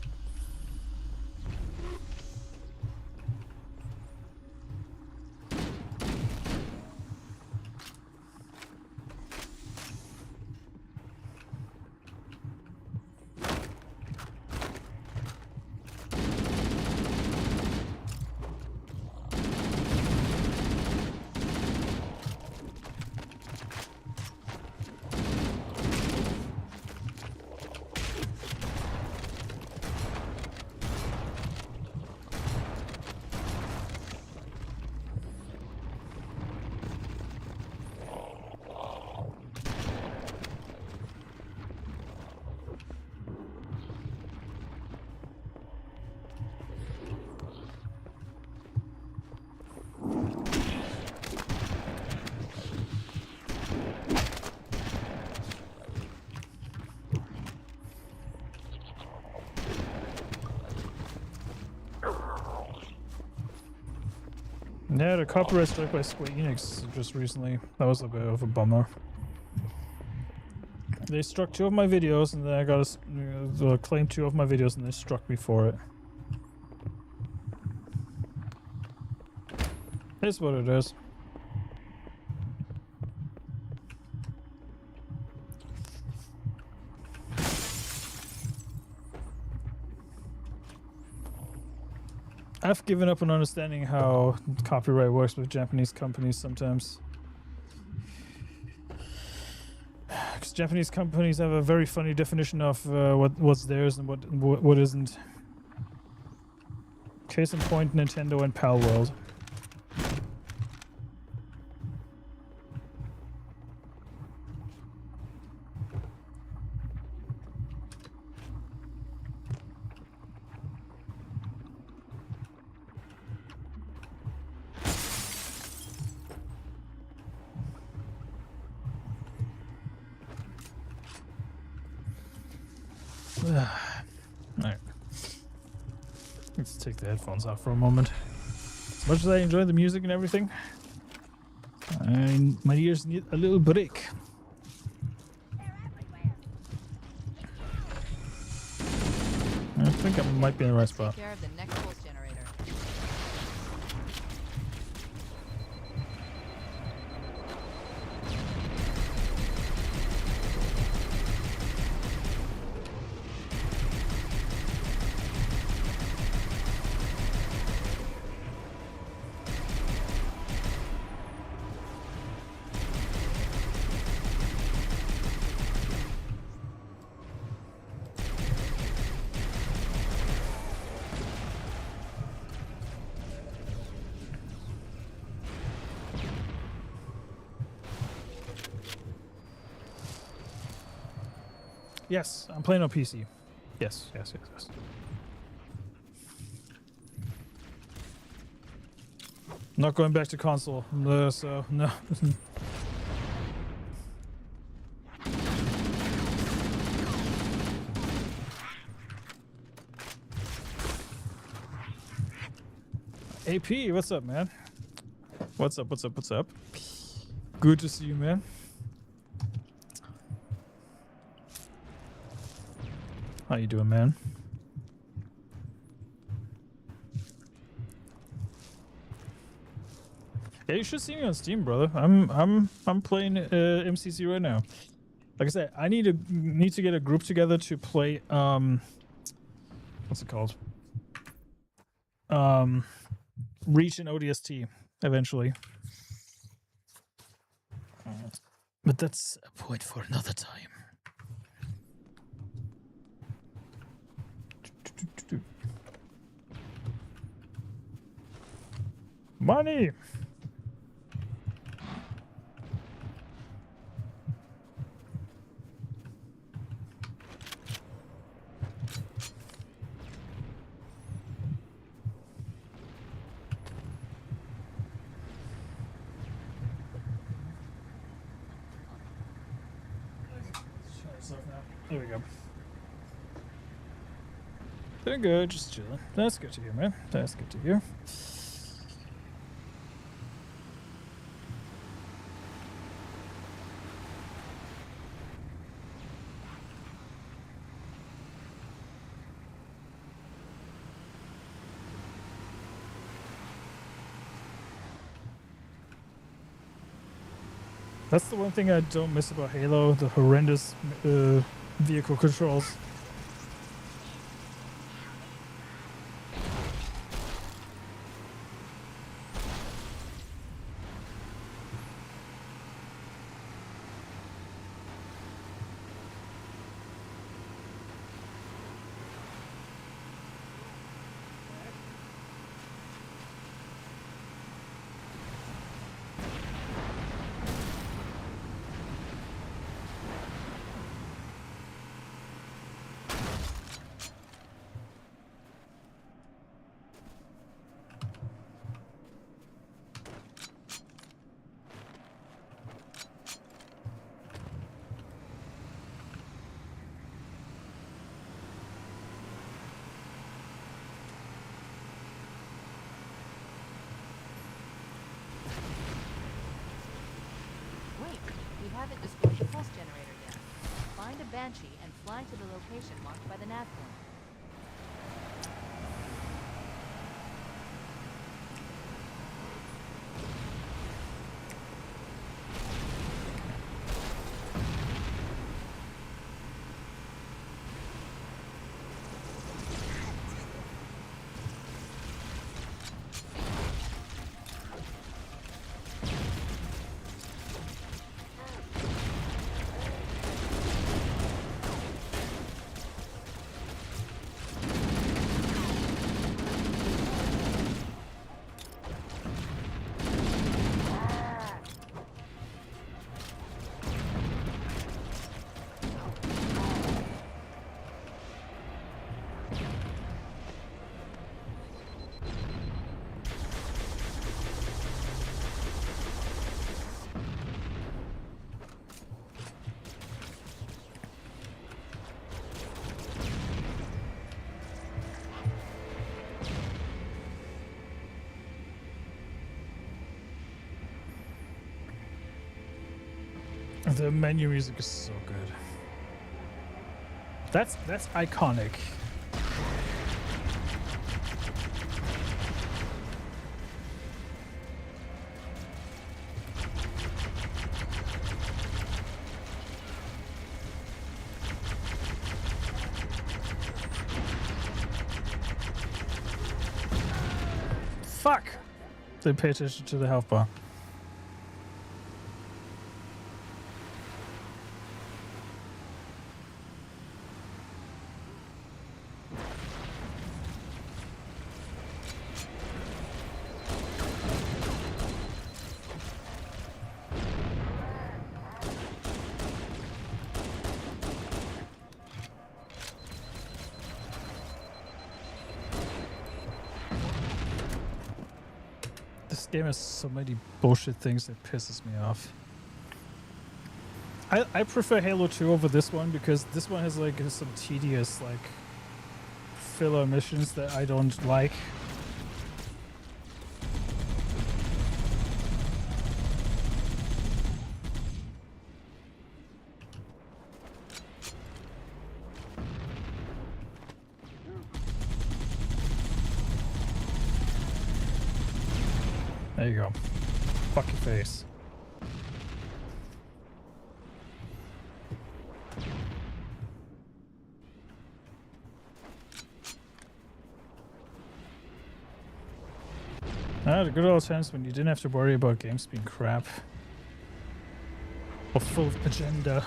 Yeah, the copyright strike by Square Enix just recently. That was a bit of a bummer. They struck 2 of my videos, and then I got a claim 2 of my videos, and they struck me for it. It's what it is. I've given up on understanding how copyright works with Japanese companies sometimes. Because Japanese companies have a very funny definition of what's theirs and what isn't. Case in point, Nintendo and Palworld. Alright. Let's take the headphones off for a moment. As much as I enjoy the music and everything, my ears need a little break. I think I might be in the right spot. Take care of the next pulse generator. Yes, I'm playing on PC. Yes, yes, yes, yes. Not going back to console. No, so no. AP, what's up, man? What's up? What's up? What's up? Good to see you, man. How you doing, man? Yeah, you should see me on Steam, brother. I'm playing MCC right now. Like I said, I need to get a group together to play what's it called? Reach and ODST eventually. But that's a point for another time. Money. There we go. Doing good, just chilling. That's good to hear, man. That's good to hear. That's the one thing I don't miss about Halo, the horrendous vehicle controls. Wait, we haven't destroyed the pulse generator yet. Find a Banshee and fly to the location marked by the nav point. The menu music is so good. That's iconic. Fuck! They pay attention to the health bar. game has so many bullshit things that pisses me off. I prefer Halo 2 over this one because this one has like some tedious like filler missions that I don't like. There you go. Fuck your face. The good old times when you didn't have to worry about games being crap. Or full of agenda.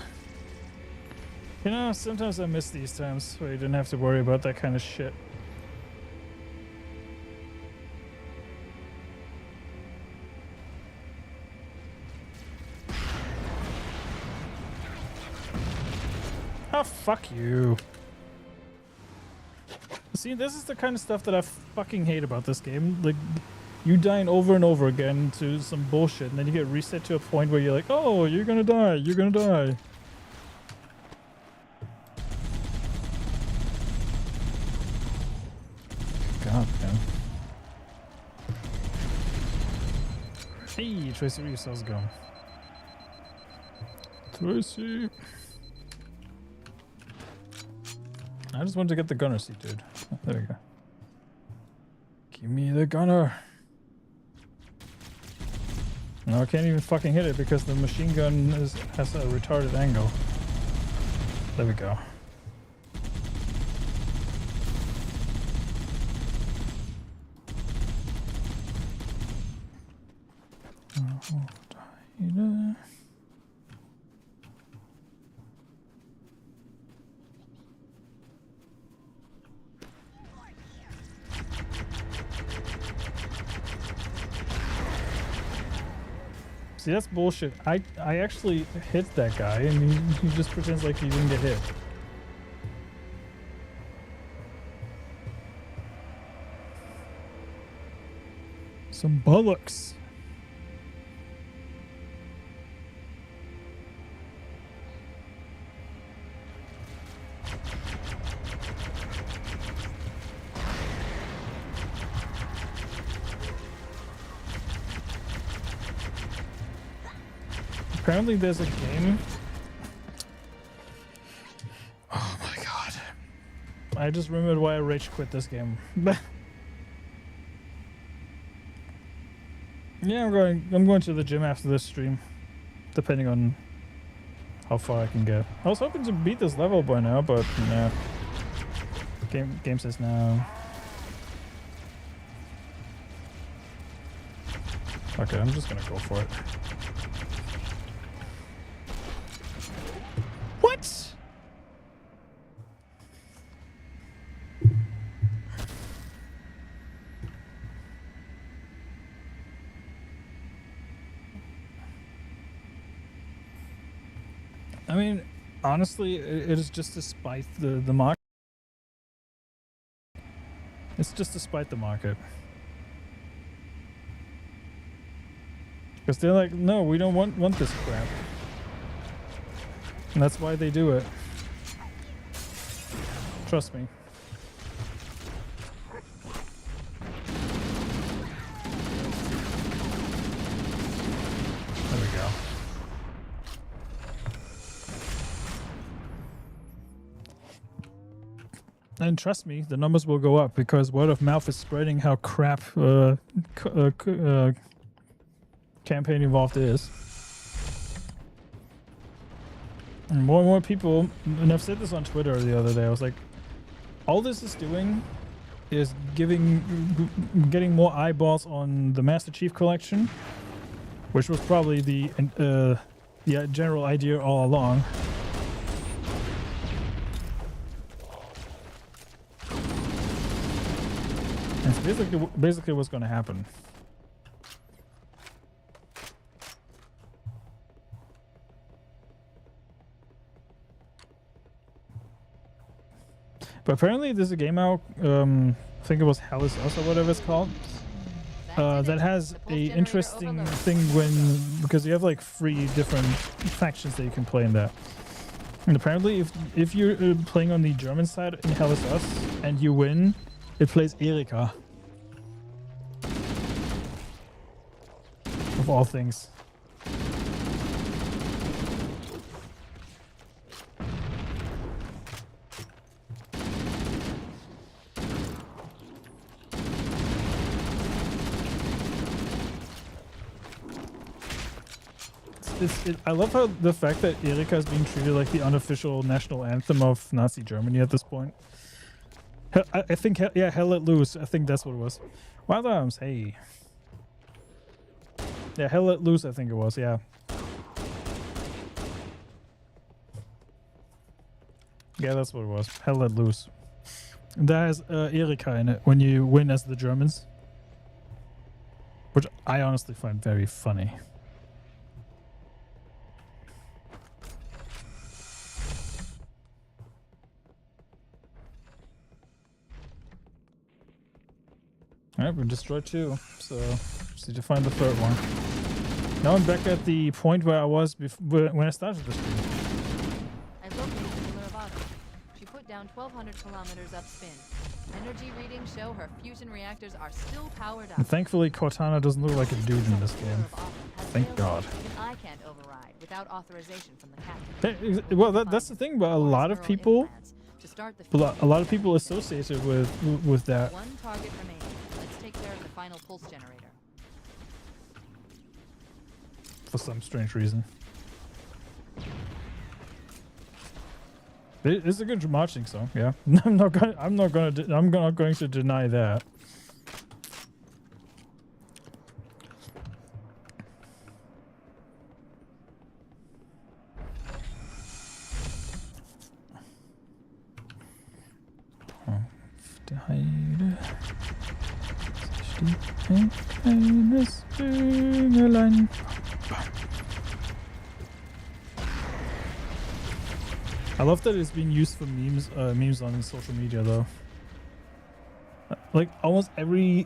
You know, sometimes I miss these times where you didn't have to worry about that kind of shit. Oh, fuck you. See, this is the kind of stuff that I fucking hate about this game. Like, you dying over and over again to some bullshit, and then you get reset to a point where you're like, oh, you're gonna die, you're gonna die. God, man. Hey, Tracy Reeves, how's it going? Tracy. I just wanted to get the gunner seat, dude. Oh, there we go. Give me the gunner. No, I can't even fucking hit it because the machine gun has a retarded angle. There we go. See, that's bullshit. I actually hit that guy and he just pretends like he didn't get hit. Some bollocks. Apparently there's a game. Oh my god. I just remembered why I rage quit this game. Yeah, I'm going to the gym after this stream. Depending on how far I can get. I was hoping to beat this level by now, but no. Game says no. Okay, I'm just gonna go for it. What? I mean, honestly, it is just to spite the market. It's just to spite the market. Because they're like, no, we don't want this crap. And that's why they do it. Trust me. There we go. And trust me, the numbers will go up because word of mouth is spreading how crap campaign involved is. And more people, and I've said this on Twitter the other day, I was like, all this is doing is getting more eyeballs on the Master Chief Collection, which was probably the general idea all along. And it's basically what's going to happen. But apparently there's a game out, I think it was Hell Is Us or whatever it's called, that has a interesting thing because you have like 3 different factions that you can play in that. And apparently, if you're playing on the German side in Hell is Us and you win, it plays Erika. Of all things. I love how the fact that Erika is being treated like the unofficial national anthem of Nazi Germany at this point. I think, yeah, Hell Let Loose. I think that's what it was. Wild Arms, hey. Yeah, Hell Let Loose, I think it was, yeah. Yeah, that's what it was. Hell Let Loose. And that has Erika in it when you win as the Germans. Which I honestly find very funny. Alright, we destroyed 2, so just need to find the 3rd one. Now I'm back at the point where I was when I started the stream. I located the Pillar of Autumn. She put down 1,200 kilometers upspin. Energy readings show her fusion reactors are still powered up. And thankfully, Cortana doesn't look like a dude in this game. Thank God. Even I can't override without authorization from the captain. Well, that's the thing, but a lot of people associated with that. One target remaining. Let's take care of the final pulse generator. For some strange reason. It's a good marching song, yeah. I'm not going to deny that. I love that it's being used for memes on social media though. Like almost every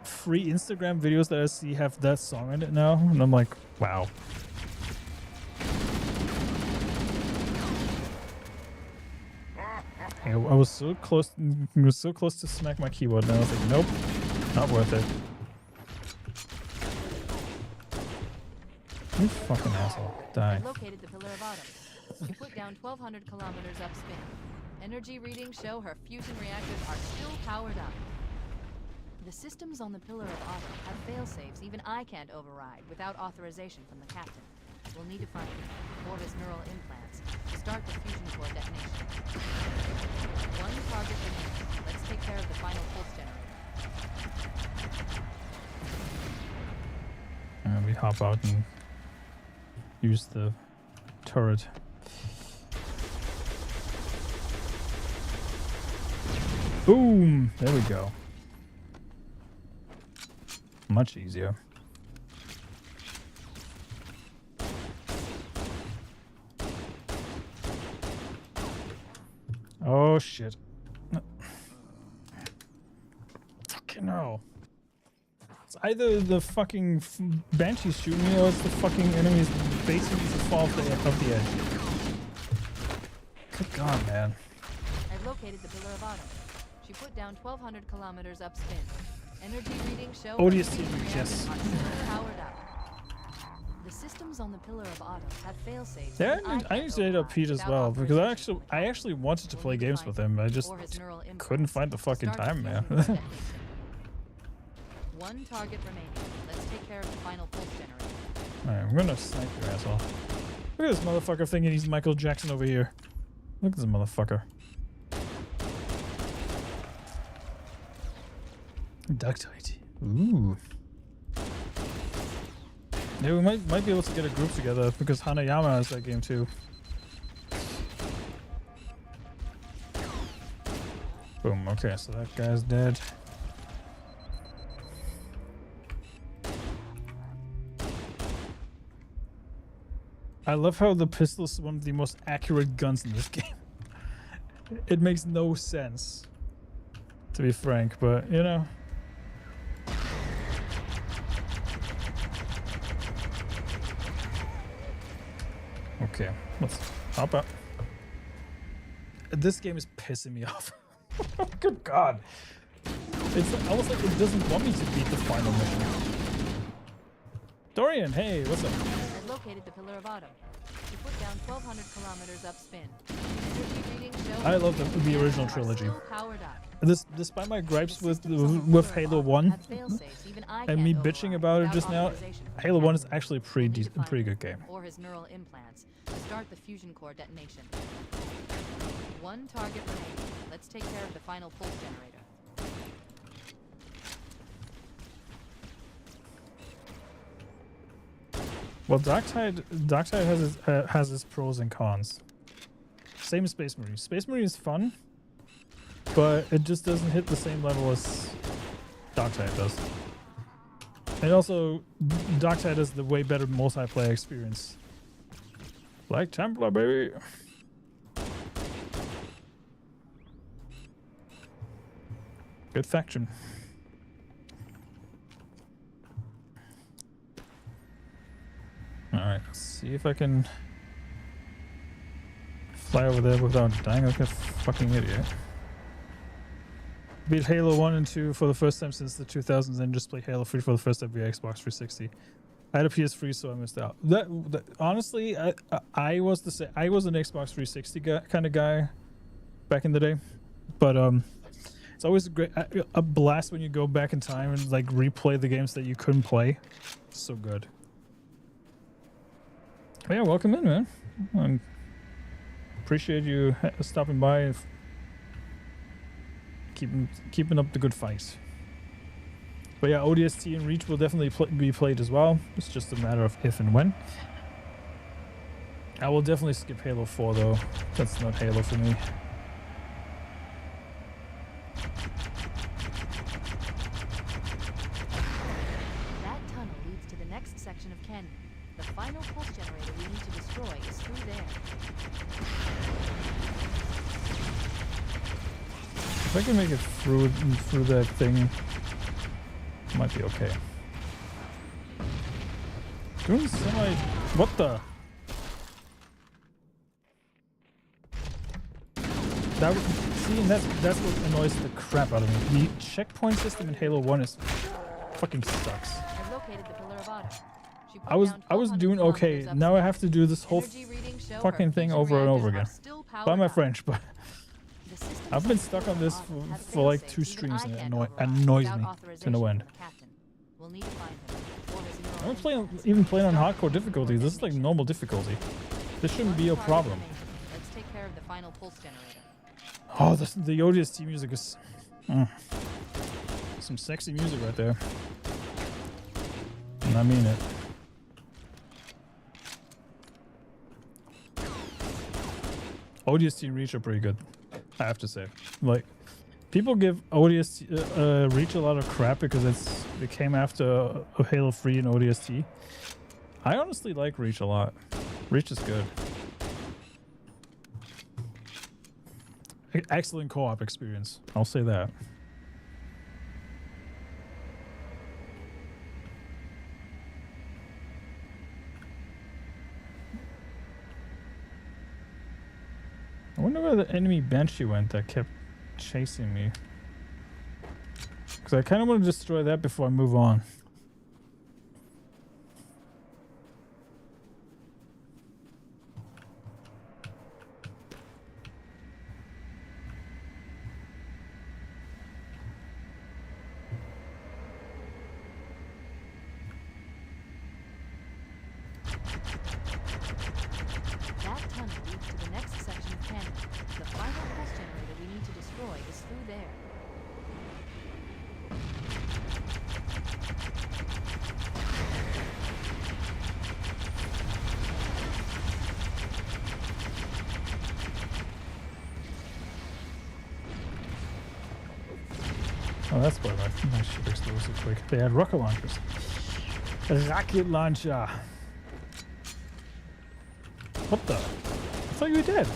free Instagram videos that I see have that song in it now, and I'm like, wow. I was so close to smack my keyboard, and I was like, nope, not worth it. You fucking asshole. Die. Located the Pillar of Autumn. She put down 1,200 kilometers upspin. Energy readings show her fusion reactors are still powered up. The systems on the Pillar of Autumn have fail-safes even I can't override without authorization from the captain. We'll need to find him, or his neural implants, to start the fusion core detonation. One target remaining. Let's take care of the final pulse generator. We hop out and use the turret. Boom! There we go. Much easier. Oh shit. Fucking hell. It's either the fucking banshees shooting me or it's the fucking enemies basically to fall off the edge. Good god, man. I've located the Pillar of Autumn. She put down 1,200 kilometers upspin. Energy readings show yes. are still powered up. The systems on the Pillar of Autumn have fail-safes. Yeah, I need to hit up Pete as well because I actually wanted to play games with him. I just couldn't find the fucking time, man. One target remaining. Let's take care of the final pulse generator. Alright, I'm gonna snipe your asshole. Look at this motherfucker thinking he's Michael Jackson over here. Look at this motherfucker. Ductite. Ooh. Yeah, we might be able to get a group together because Hanayama has that game too. Boom. Okay, so that guy's dead. I love how the pistol is one of the most accurate guns in this game. It makes no sense, to be frank, but you know. Okay, let's hop up. This game is pissing me off. Good God. It's almost like it doesn't want me to beat the final mission. Dorian, hey, what's up? I've located the Pillar of Autumn. You put down 1,200 kilometers upspin. Energy readings show I love the you original are trilogy. still powered up. Despite my gripes The with systems on the with Pillar of Halo Autumn 1 have fail-safes even I and me can't bitching override about it without just now, authorization from Halo 1 is Captain. actually a We'll need to find pretty him, good game. or his neural implants to start the fusion core detonation. One target remaining. Let's take care of the final pulse generator. Well, Darktide has its pros and cons. Same as Space Marine. Space Marine is fun, but it just doesn't hit the same level as Darktide does. And also, Darktide has the way better multiplayer experience. Like Templar, baby. Good faction. Alright, let's see if I can fly over there without dying like a fucking idiot. Beat Halo 1 and 2 for the first time since the 2000s and just play Halo 3 for the first time via Xbox 360. I had a PS3, so I missed out. That honestly, I was an Xbox 360 kind of guy back in the day, but it's always a blast when you go back in time and like replay the games that you couldn't play. So good. But yeah, welcome in, man. Appreciate you stopping by and keeping up the good fight. But yeah, ODST and Reach will definitely be played as well. It's just a matter of if and when. I will definitely skip Halo 4 though. That's not Halo for me. That tunnel leads to the next section of canyon. The final pulse generator we need to destroy is through there. If I can make it through that thing, might be okay. Doing semi. What the? See, and that's what annoys the crap out of me. The checkpoint system in Halo 1 is fucking sucks. I've located the Pillar of Autumn. She put I was down doing 1,200 okay. kilometers Now I upstream. have to do this whole Energy readings show fucking her thing fusion over and over reactors again. are still powered By my up. French, but The systems I've been on stuck the on this Pillar of Autumn have for like 2 fail-safes streams even and I it can't annoys override me without to no authorization end. from the captain. We'll need to find him, or his neural I'm playing, implants even to playing on start hardcore the fusion difficulty. core This is like detonation. normal difficulty. This shouldn't be a One target problem. remaining. Let's take care of the final pulse generator. Oh, the ODST music is some sexy music right there. And I mean it. ODST and Reach are pretty good, I have to say. Like, people give ODST Reach a lot of crap because it came after Halo 3 and ODST. I honestly like Reach a lot. Reach is good. Excellent co-op experience. I'll say that. I wonder where the enemy Banshee went that kept chasing me. Because I kind of want to destroy that before I move on. That tunnel leads to the next section of canyon. The final pulse generator we need to destroy is through there. Oh, that's why my ship exploded so quick. They had rocket launchers. A rocket launcher. What the? I thought you were dead.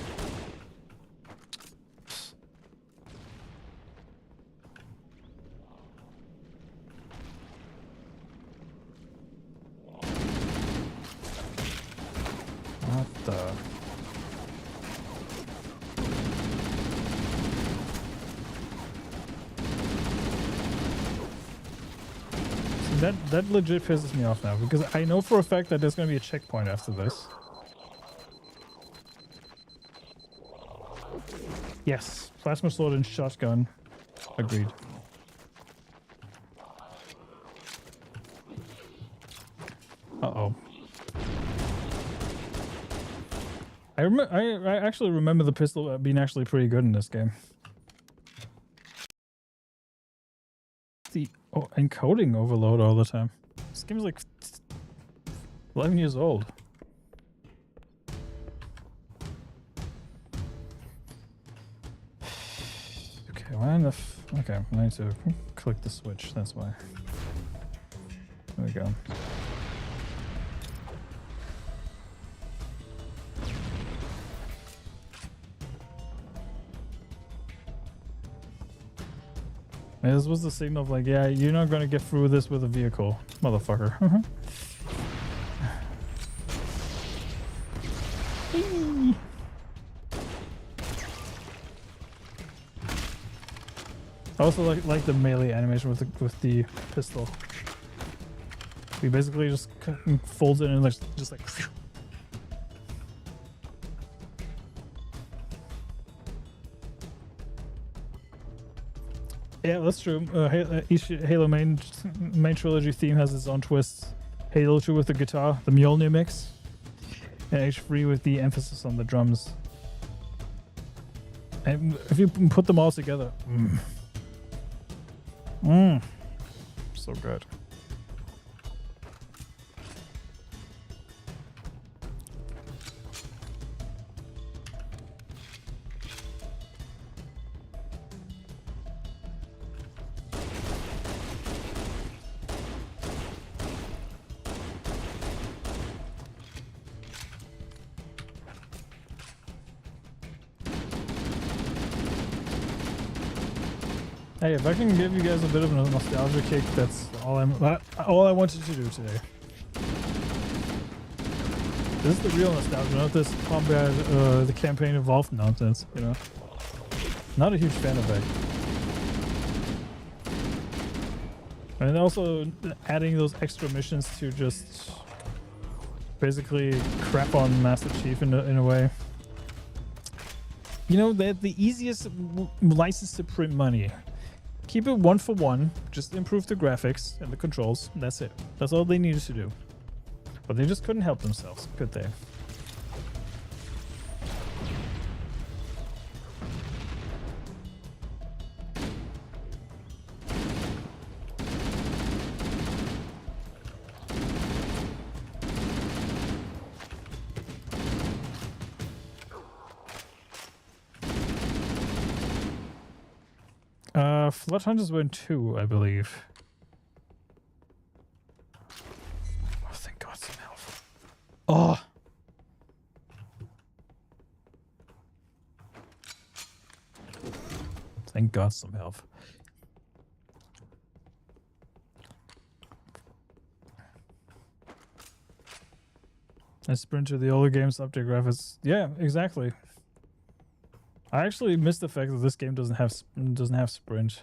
What the? See, that legit pisses me off now because I know for a fact that there's gonna be a checkpoint after this. Yes, plasma sword and shotgun. Agreed. Uh-oh. I actually remember the pistol being actually pretty good in this game. The encoding overload all the time. This game's like 11 years old. Okay, why in the okay, I need to click the switch, that's why. There we go. And this was the signal of like, yeah, you're not gonna get through this with a vehicle, motherfucker. I also like the melee animation with the pistol. We basically just folds it and like just like. Yeah, that's true. Each Halo main trilogy theme has its own twists. Halo 2 with the guitar, the Mjolnir mix, and H3 with the emphasis on the drums. And if you put them all together, so good. Hey, if I can give you guys a bit of a nostalgia kick, that's all I wanted to do today. This is the real nostalgia, not this combat, the campaign involved nonsense, you know. Not a huge fan of that. And also adding those extra missions to just basically crap on Master Chief in a way. You know, they're the easiest license to print money. Keep it 1-for-1, just improve the graphics and the controls, and that's it. That's all they needed to do. But they just couldn't help themselves, could they? Flood Hunters were in 2, I believe. Oh, thank God, some health. Oh! Thank God, some health. I sprint to the older game's update graphics. Yeah, exactly. I actually missed the fact that this game doesn't have sprint.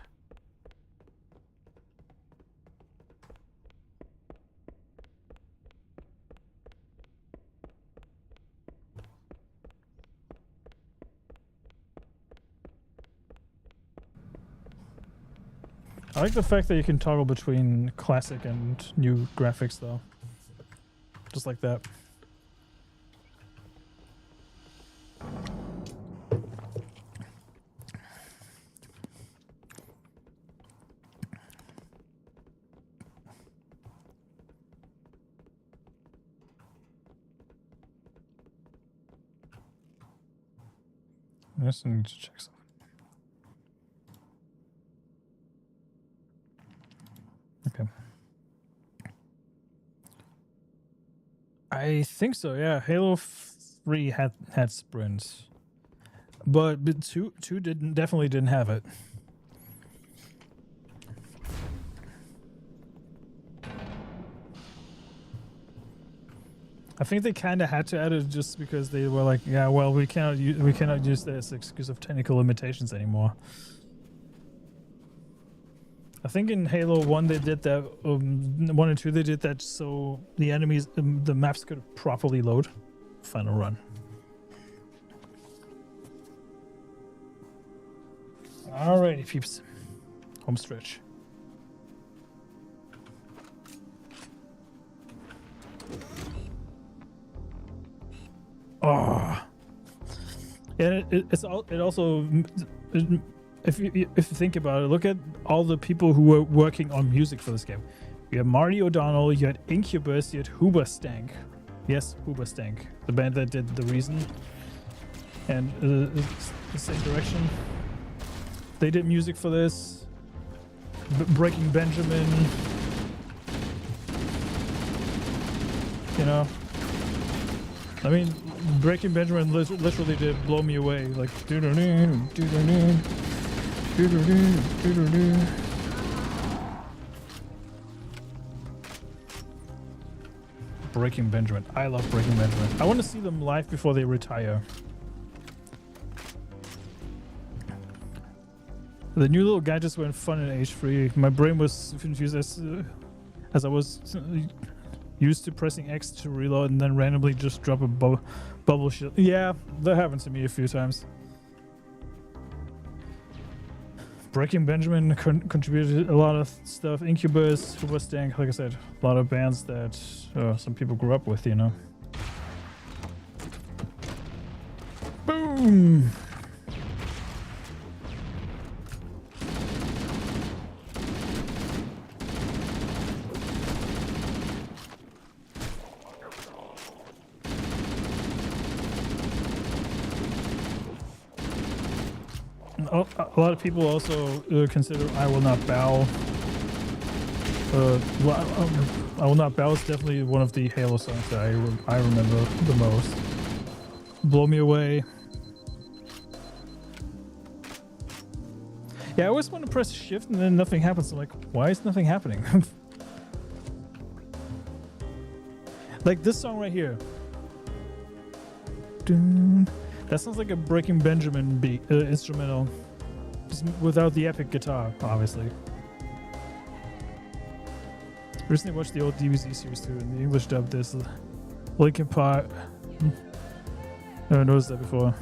I like the fact that you can toggle between classic and new graphics though. Just like that. I just need to check something. Okay. I think so, yeah. Halo 3 had sprints. But 2 definitely didn't have it. I think they kind of had to add it just because they were like, yeah, well, we cannot use that as excuse of technical limitations anymore. I think in Halo 1 they did that, 1 and 2 they did that so the enemies, the maps could properly load. Final run. Alrighty, peeps. Home stretch. Oh. And it also, if you think about it, look at all the people who were working on music for this game. You had Marty O'Donnell, you had Incubus, you had Hoobastank. Yes, Hoobastank, the band that did The Reason and the same direction. They did music for this. Breaking Benjamin. You know, I mean, Breaking Benjamin literally did Blow Me Away, like doo-doo-doo, doo-doo-doo, doo-doo-doo, doo-doo-doo. Breaking Benjamin. I love Breaking Benjamin. I want to see them live before they retire. The new little gadgets were fun and age-free. My brain was confused as I was used to pressing X to reload and then randomly just drop a bubble shield. Yeah, that happened to me a few times. Breaking Benjamin contributed a lot of stuff. Incubus, Hoobastank, like I said, a lot of bands that some people grew up with, you know. Boom! A lot of people also consider I Will Not Bow. I Will Not Bow is definitely one of the Halo songs that I remember the most. Blow Me Away. Yeah, I always want to press shift and then nothing happens. I'm like, why is nothing happening? Like this song right here. That sounds like a Breaking Benjamin beat, instrumental. Just without the epic guitar, obviously. Recently watched the old DBZ series too, and the English dub this. Linkin Park. Never noticed that before.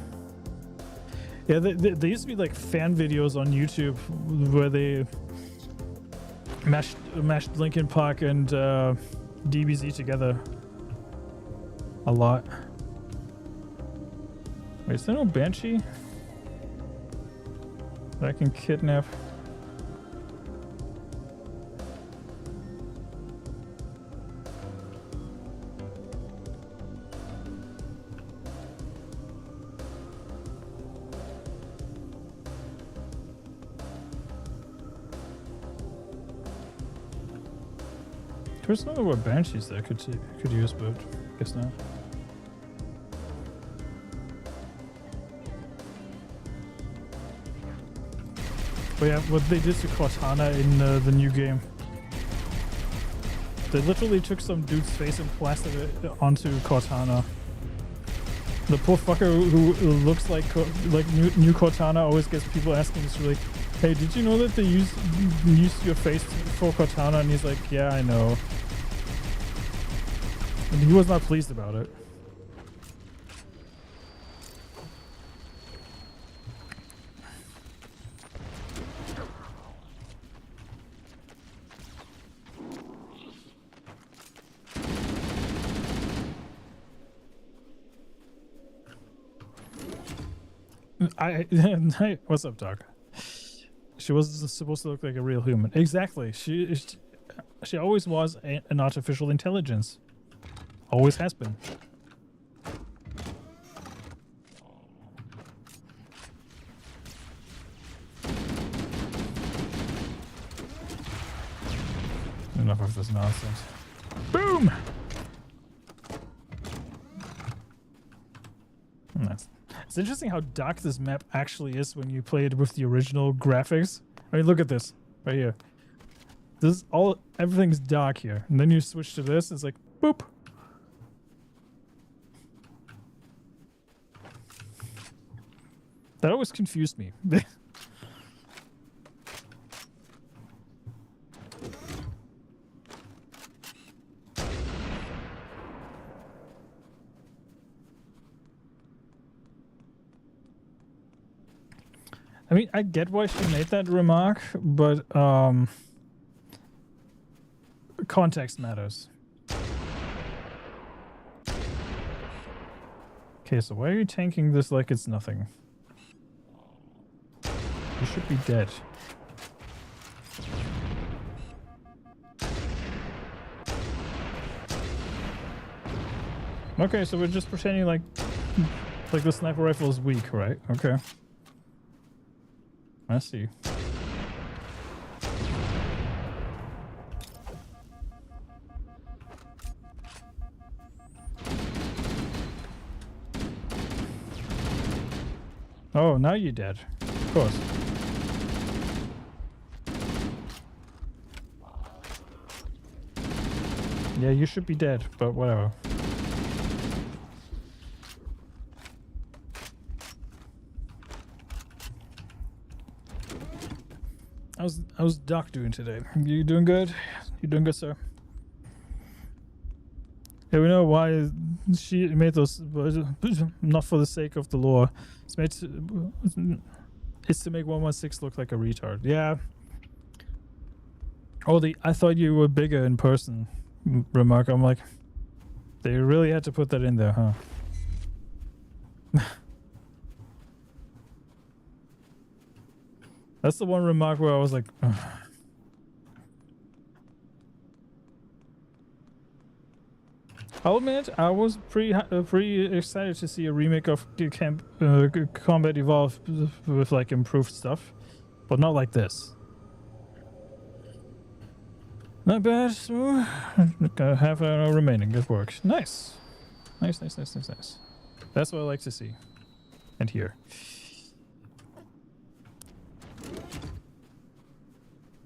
Yeah, there used to be like fan videos on YouTube where they mashed Linkin Park and DBZ together a lot. Wait, is there no Banshee that I can kidnap? There's no more Banshees that I could use, but I guess not. But yeah, what they did to Cortana in the new game. They literally took some dude's face and plastered it onto Cortana. The poor fucker who looks like new Cortana always gets people asking this like, hey, did you know that they used your face for Cortana? And he's like, yeah, I know. And he was not pleased about it. What's up, Doc? She was supposed to look like a real human. Exactly. She always was an artificial intelligence. Always has been. Enough of this nonsense. Boom! Nice. It's interesting how dark this map actually is when you play it with the original graphics. I mean, look at this right here. Everything's dark here, and then you switch to this. It's like boop. That always confused me. I mean, I get why she made that remark, but context matters. Okay, so why are you tanking this like it's nothing? You should be dead. Okay, so we're just pretending like the sniper rifle is weak, right? Okay. I see. Oh, now you're dead. Of course. Yeah, you should be dead, but whatever. How's Doc doing today? You doing good? You doing good, sir? Yeah, we know why she made those. Not for the sake of the lore. It's made it's to make 116 look like a retard. Yeah. Oh, I thought you were bigger in person. Remark. I'm like, they really had to put that in there, huh? That's the one remark where I was like, ugh. I'll admit, I was pretty excited to see a remake of Combat Evolved with like improved stuff, but not like this. Not bad. So, got half an hour remaining. Good work. Nice. Nice. That's what I like to see and hear.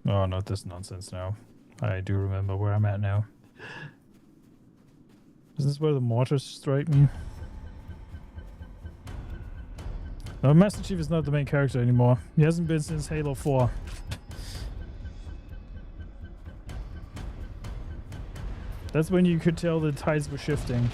Oh, not this nonsense now. I do remember where I'm at now. Is this where the mortars strike me? No, Master Chief is not the main character anymore. He hasn't been since Halo 4. That's when you could tell the tides were shifting.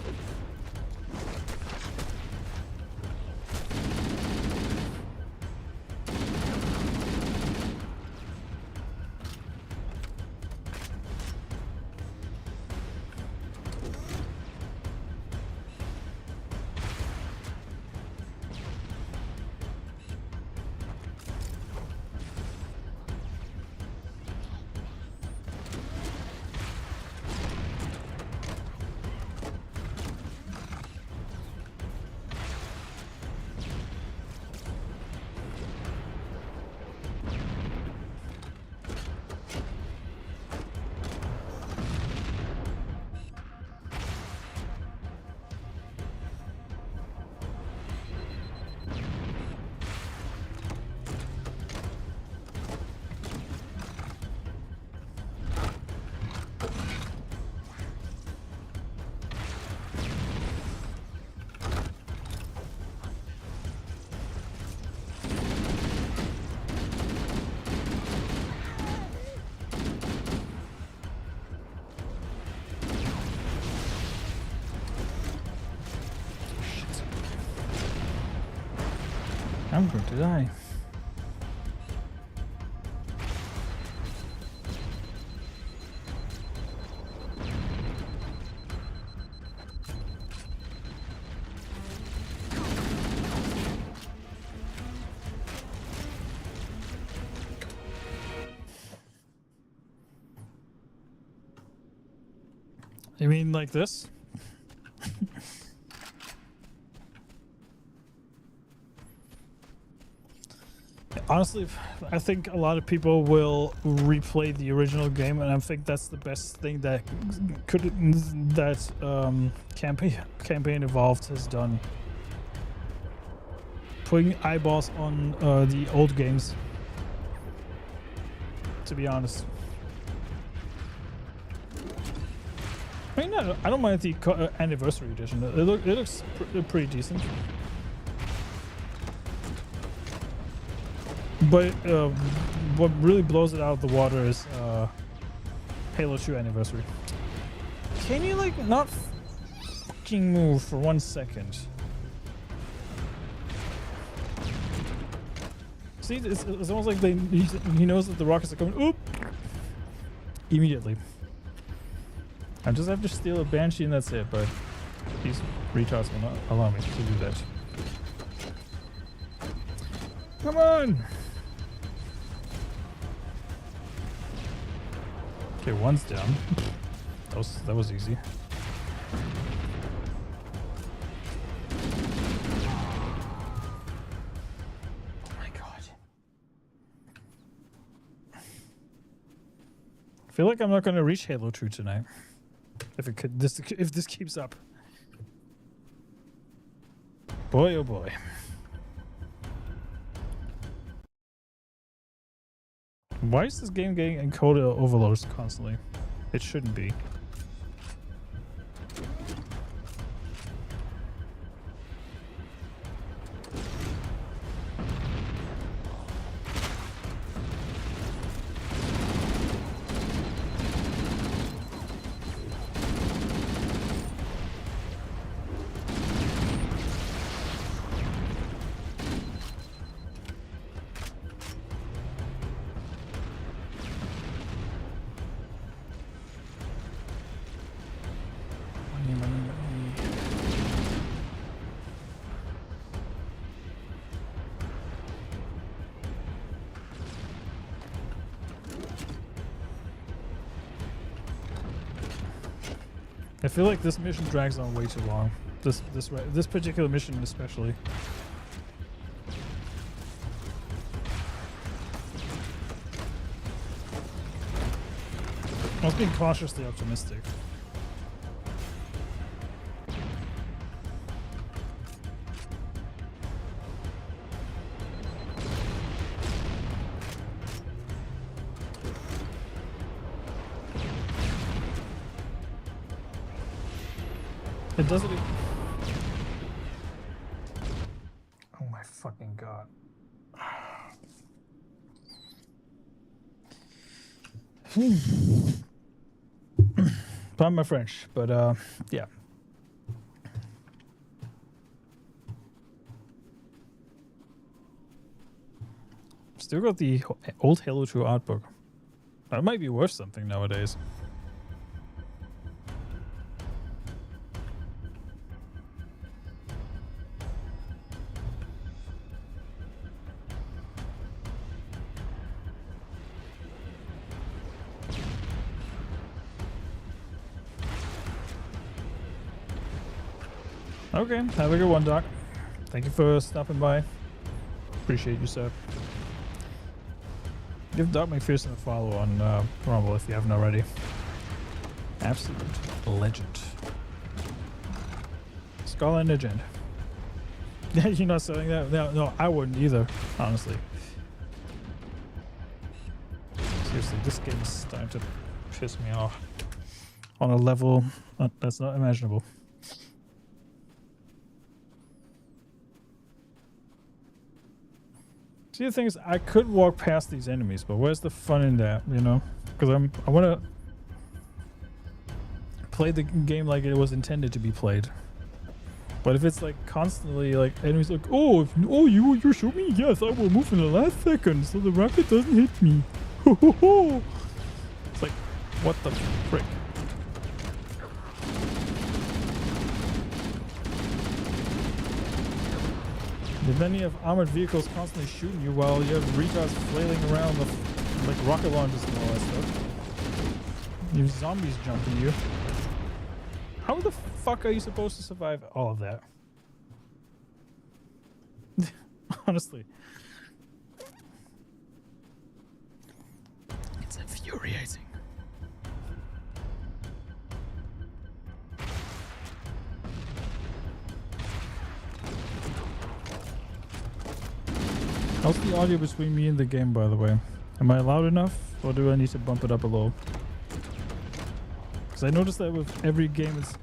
I'm going to die. You mean like this? Honestly, I think a lot of people will replay the original game, and I think that's the best thing that campaign Evolved has done. Putting eyeballs on the old games. To be honest, I mean, I don't mind the anniversary edition. It looks pretty decent. But what really blows it out of the water is Halo 2 Anniversary. Can you like not fucking move for 1 second? See, it's almost like he knows that the rockets are coming. Oop! Immediately. I just have to steal a Banshee and that's it, but these retards will not allow me to do that. Come on! Okay, one's down. That was easy. Oh my god. I feel like I'm not gonna reach Halo 2 tonight. If this keeps up. Boy, oh boy. Why is this game getting encoded overloads constantly? It shouldn't be. I feel like this mission drags on way too long. This particular mission especially. I was being cautiously optimistic. It doesn't. Oh my fucking god. Pardon my French, but yeah. Still got the old Halo 2 art book. That might be worth something nowadays. Okay, have a good one, Doc. Thank you for stopping by. Appreciate you, sir. Give Doc McPherson a follow on Rumble if you haven't already. Absolute legend. Skull and Legend. You're not selling that? No, I wouldn't either, honestly. Seriously, this game is starting to piss me off on a level that's not imaginable. See, the thing is, I could walk past these enemies, but where's the fun in that, you know? Because I want to play the game like it was intended to be played. But if it's like constantly like enemies like, you shoot me? Yes, I will move in the last second so the rocket doesn't hit me. It's like, what the frick? And then you have armored vehicles constantly shooting you while you have retards flailing around with like rocket launchers and all that stuff. You have zombies jumping you. How the fuck are you supposed to survive all of that? Honestly. It's infuriating. How's the audio between me and the game, by the way? Am I loud enough, or do I need to bump it up a little? Because I noticed that with every game it's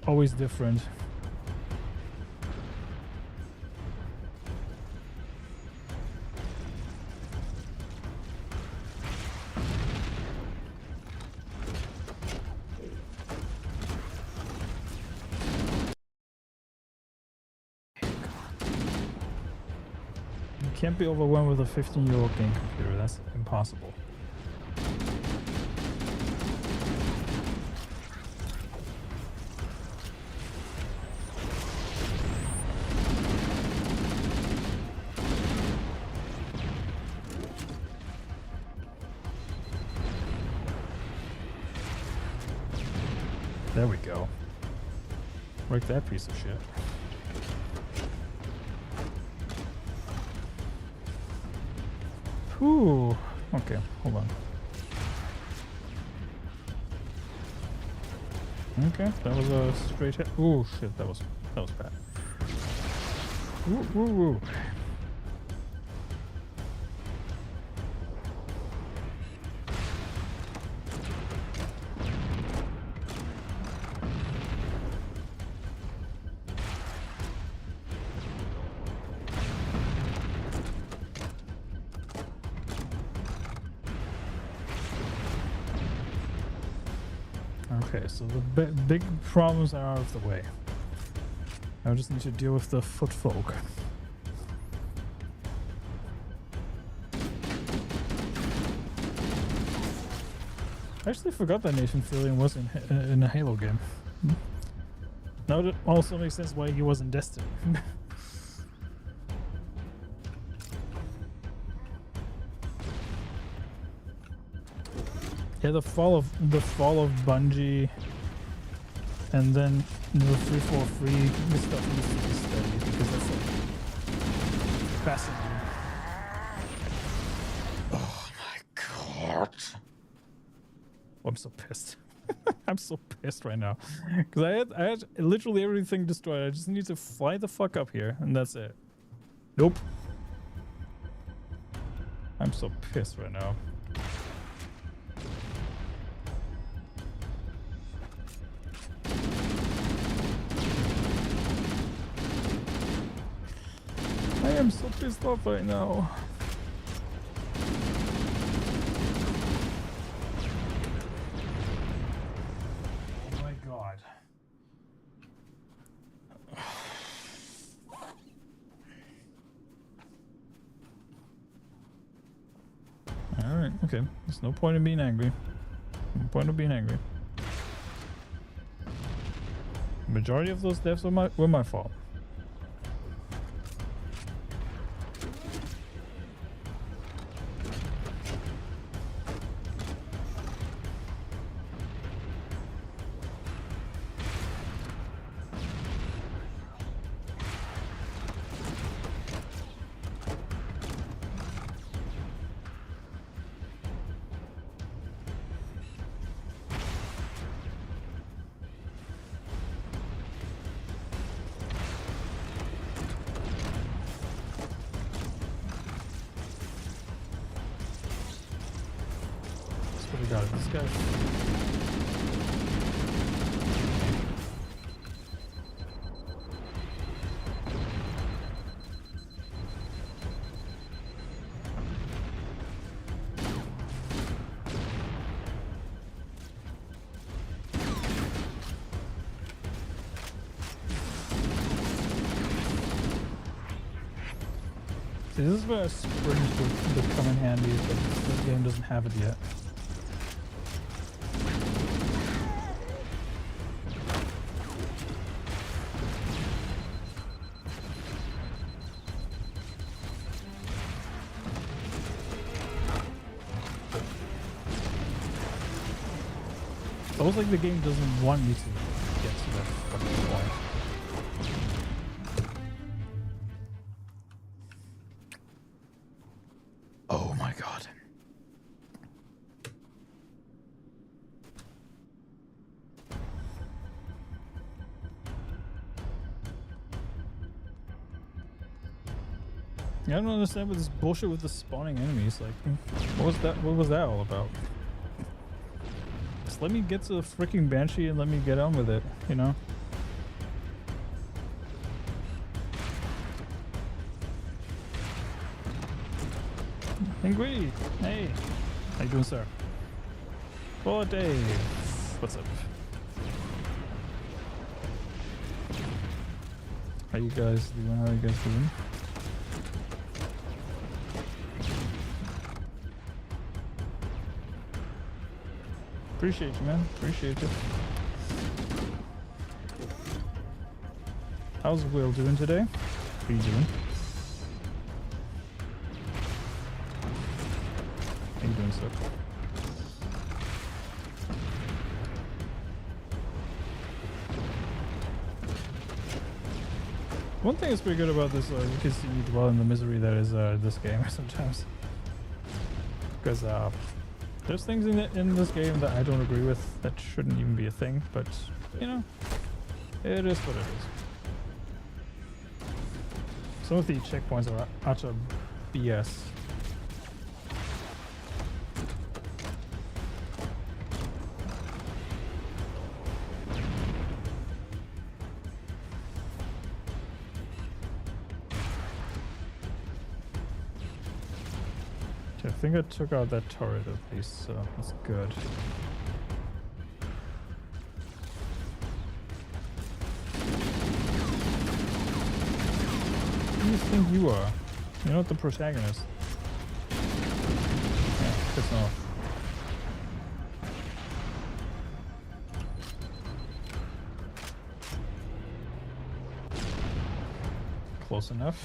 always different. can't be overwhelmed with a 15-year-old game computer. That's impossible. There we go. Break that piece of shit. Whew. Okay, hold on. Okay, that was a straight hit. Ooh, shit, that was bad. Ooh, ooh, ooh. Okay, so the big problems are out of the way. I just need to deal with the foot folk. I actually forgot that Nathan Fillion was in a Halo game. Now it also makes sense why he was in Destiny. Yeah, the fall of Bungie, and then the 343 stuff needs to be studied because that's like fascinating. Oh my god! Oh, I'm so pissed. I'm so pissed right now because I had literally everything destroyed. I just need to fly the fuck up here, and that's it. Nope. I'm so pissed right now. I am so pissed off right now. Oh my god. Alright, okay. There's no point in being angry. No point in being angry. The majority of those deaths were my fault. We got it. This guy. See, this is where sprint would come in handy, but this game doesn't have it yet. It's almost like the game doesn't want me to get to that fucking point. Oh my god. Yeah, I don't understand what this bullshit with the spawning enemies. Like, what was that? What was that all about? Just let me get to the freaking Banshee and let me get on with it, you know? Angry! Hey! How you doing, sir? Oh, Dave! What's up? How you guys doing? How you guys doing? Appreciate you, man. Appreciate you. How's Will doing today? How you doing? How you doing, sir? One thing that's pretty good about this, you can see me dwell in the misery that is this game sometimes. Because there's things in this game that I don't agree with that shouldn't even be a thing, but, you know, it is what it is. Some of the checkpoints are utter BS. I think I took out that turret at least, so that's good. Who do you think you are? You're not the protagonist. Yeah, piss off. Close enough.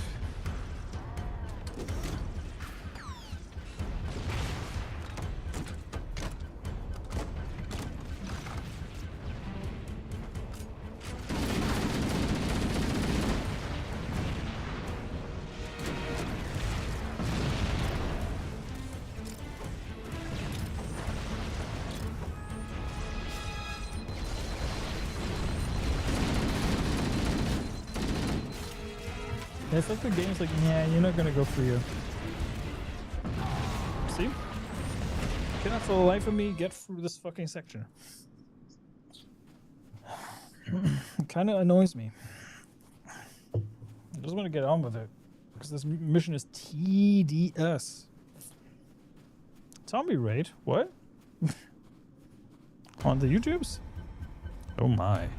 It's like the game's like, yeah, you're not gonna go for you. See? Cannot for the life of me get through this fucking section. It kinda annoys me. I just want to get on with it. Because this mission is tedious. Zombie raid? What? On the YouTubes? Oh my.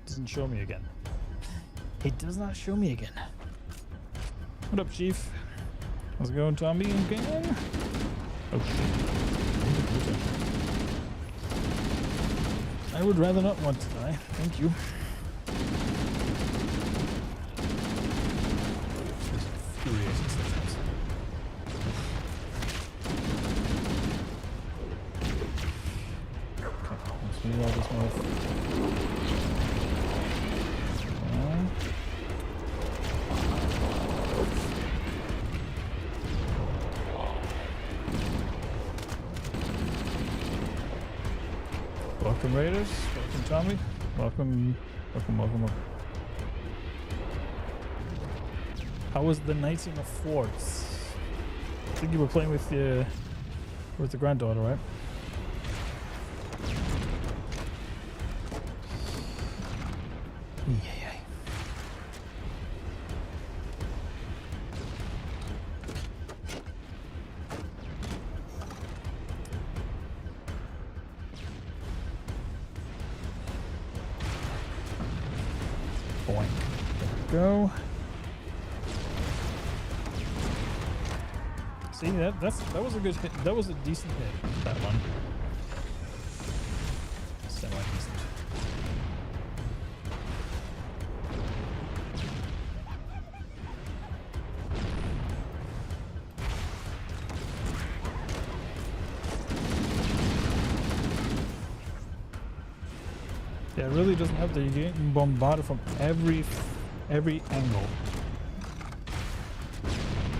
Doesn't show me again. It does not show me again. What up, Chief? How's it going, Tommy again? Oh shit. I would rather not want to die. Thank you. It's infuriating sometimes. Okay, let's move all this move. Welcome Raiders, welcome Tommy, welcome. How was the Knighting of Forts? I think you were playing with the granddaughter, right? Yeah. Boink. There we go. See, that was a good hit. That was a decent hit, that one. Semi-decent. Yeah, it really doesn't help that you're getting bombarded from every angle.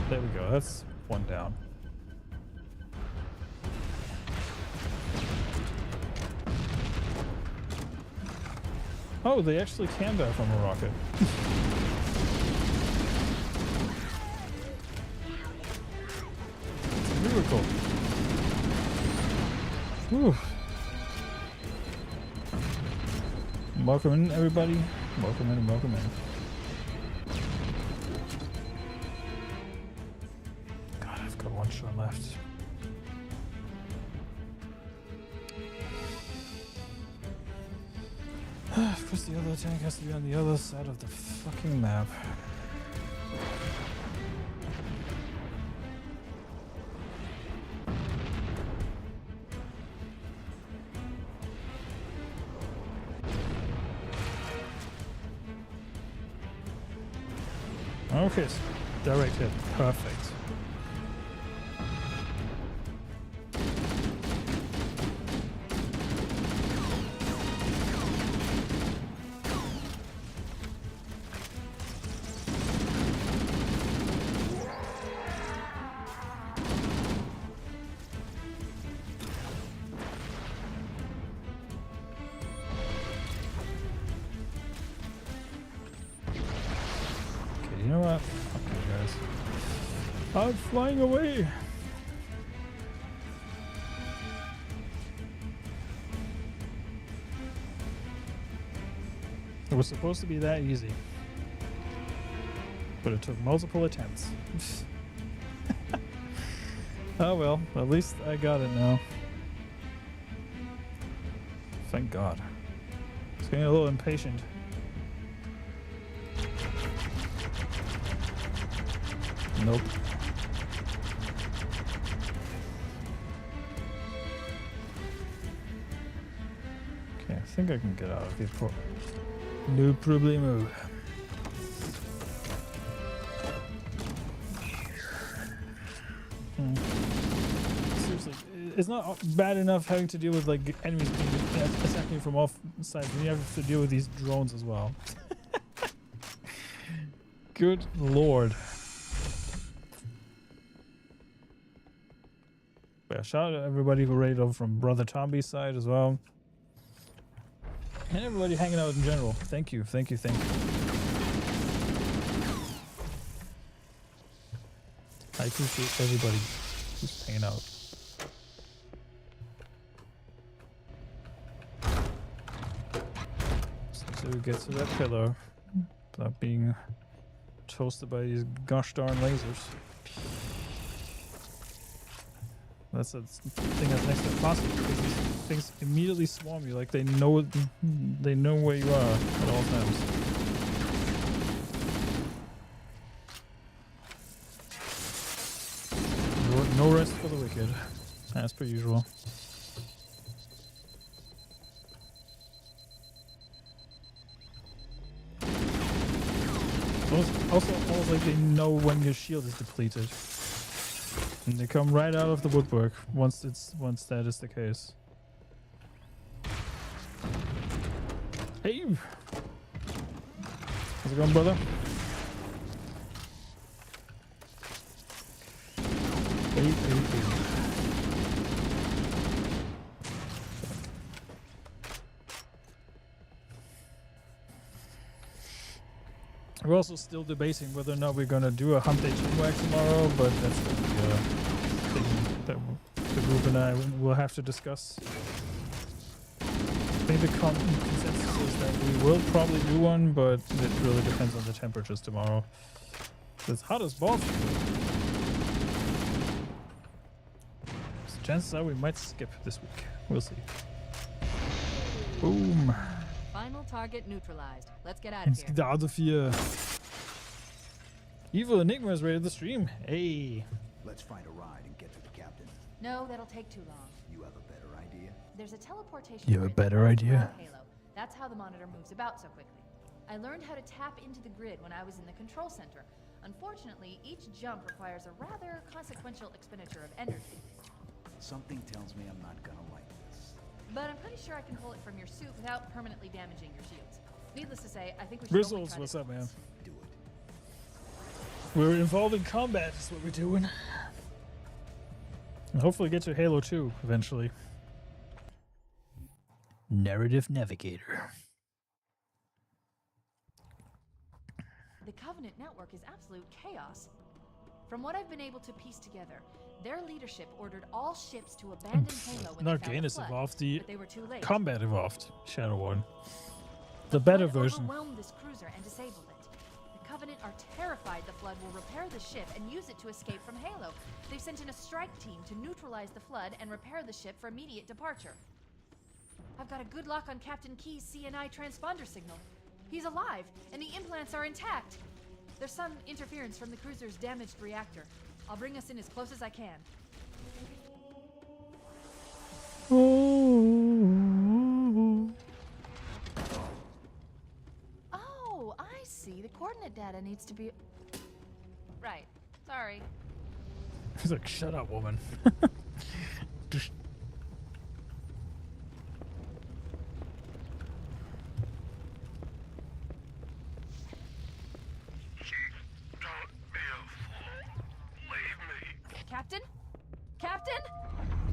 There we go, that's one down. Oh, they actually can die from a rocket. It's a miracle. Whew. Welcome in, everybody. Welcome in, welcome in. God, I've got one shot left. Of course, the other tank has to be on the other side of the fucking map. Okay, direct hit. Perfect. Okay, you know what? Fuck you guys. I'm flying away. It was supposed to be that easy, but it took multiple attempts. Oh well, at least I got it now. Thank God. It's getting a little impatient. Nope. Okay, I think I can get out of here. No problemo. Seriously, it's not bad enough having to deal with like enemies being attacking from off sides. You have to deal with these drones as well. Good lord. Yeah, shout out to everybody who raided over from Brother Tomby's side as well. And everybody hanging out in general. Thank you, thank you, thank you. I appreciate everybody who's hanging out. So we get to that pillar without being toasted by these gosh darn lasers. That's a thing that's next to impossible because these things immediately swarm you, like they know where you are at all times. No rest for the wicked, as per usual. Also, almost like they know when your shield is depleted. And they come right out of the woodwork once that is the case. Hey! How's it going, brother? Hey. We're also still debating whether or not we're gonna do a Hump Day Chinwag tomorrow, but that's gonna be a thing that the group and I will have to discuss. I think the consensus is that we will probably do one, but it really depends on the temperatures tomorrow. It's hot as balls. So chances are we might skip this week. We'll see. Boom. Final target neutralized. Let's get out of Let's here. get out of here. Evil Enigma has raided the stream. Hey. Let's find a ride and get to the captain. No, that'll take too long. You have a better idea? There's a teleportation. You have a grid that better runs idea? around Halo. That's how the monitor moves about so quickly. I learned how to tap into the grid when I was in the control center. Unfortunately, each jump requires a rather consequential expenditure of energy. Something tells me I'm not gonna like this. But I'm pretty sure I can pull it from your suit without permanently damaging your shields. Needless to say, I think we should only Grizzles, try what's this up, man? once. Do it. We're involved in combat, is what we're doing. And hopefully get to Halo 2 eventually. Narrative Navigator. The Covenant network is absolute chaos. From what I've been able to piece together, their leadership ordered all ships to abandon Halo when they found the Narganis flood, evolved, the but they were too late. combat evolved. Shadow Warden. The better Flood version. overwhelmed this cruiser and disabled it. The Covenant are terrified the Flood will repair the ship and use it to escape from Halo. They've sent in a strike team to neutralize the Flood and repair the ship for immediate departure. I've got a good lock on Captain Key's CNI transponder signal. He's alive, and the implants are intact. There's some interference from the cruiser's damaged reactor. I'll bring us in as close as I can. Oh, I see. The coordinate data needs to be... Right. Sorry. He's like, shut up, woman. Just- Don't be a fool. Leave me. Captain? Captain?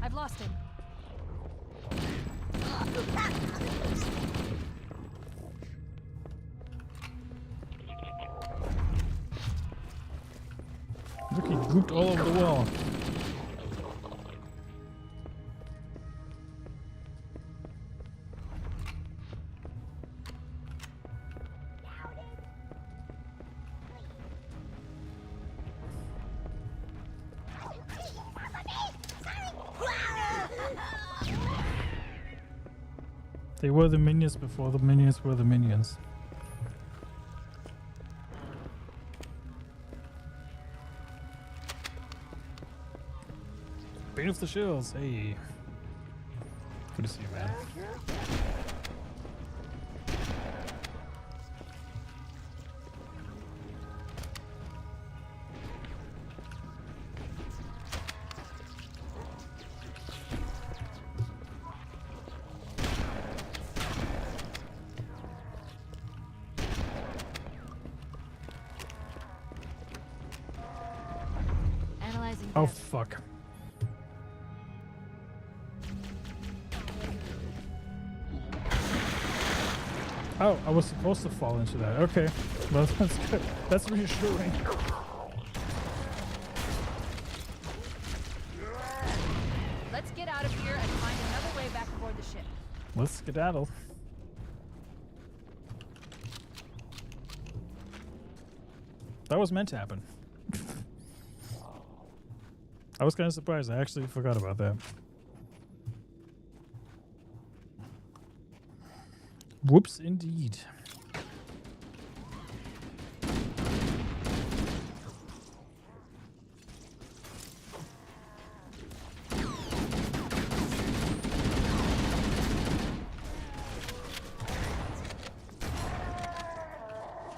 I've lost him. Look, he gooped all over the wall. They were the minions before the minions were the minions. Bane of the Shields, hey. Good to see you, man. Analyzing Oh, depth. fuck. Oh, I was supposed to fall into that. Okay. Well, that's good. That's reassuring. Let's get out of here and find another way back aboard the ship. Let's skedaddle. That was meant to happen. I was kind of surprised. I actually forgot about that. Whoops, indeed.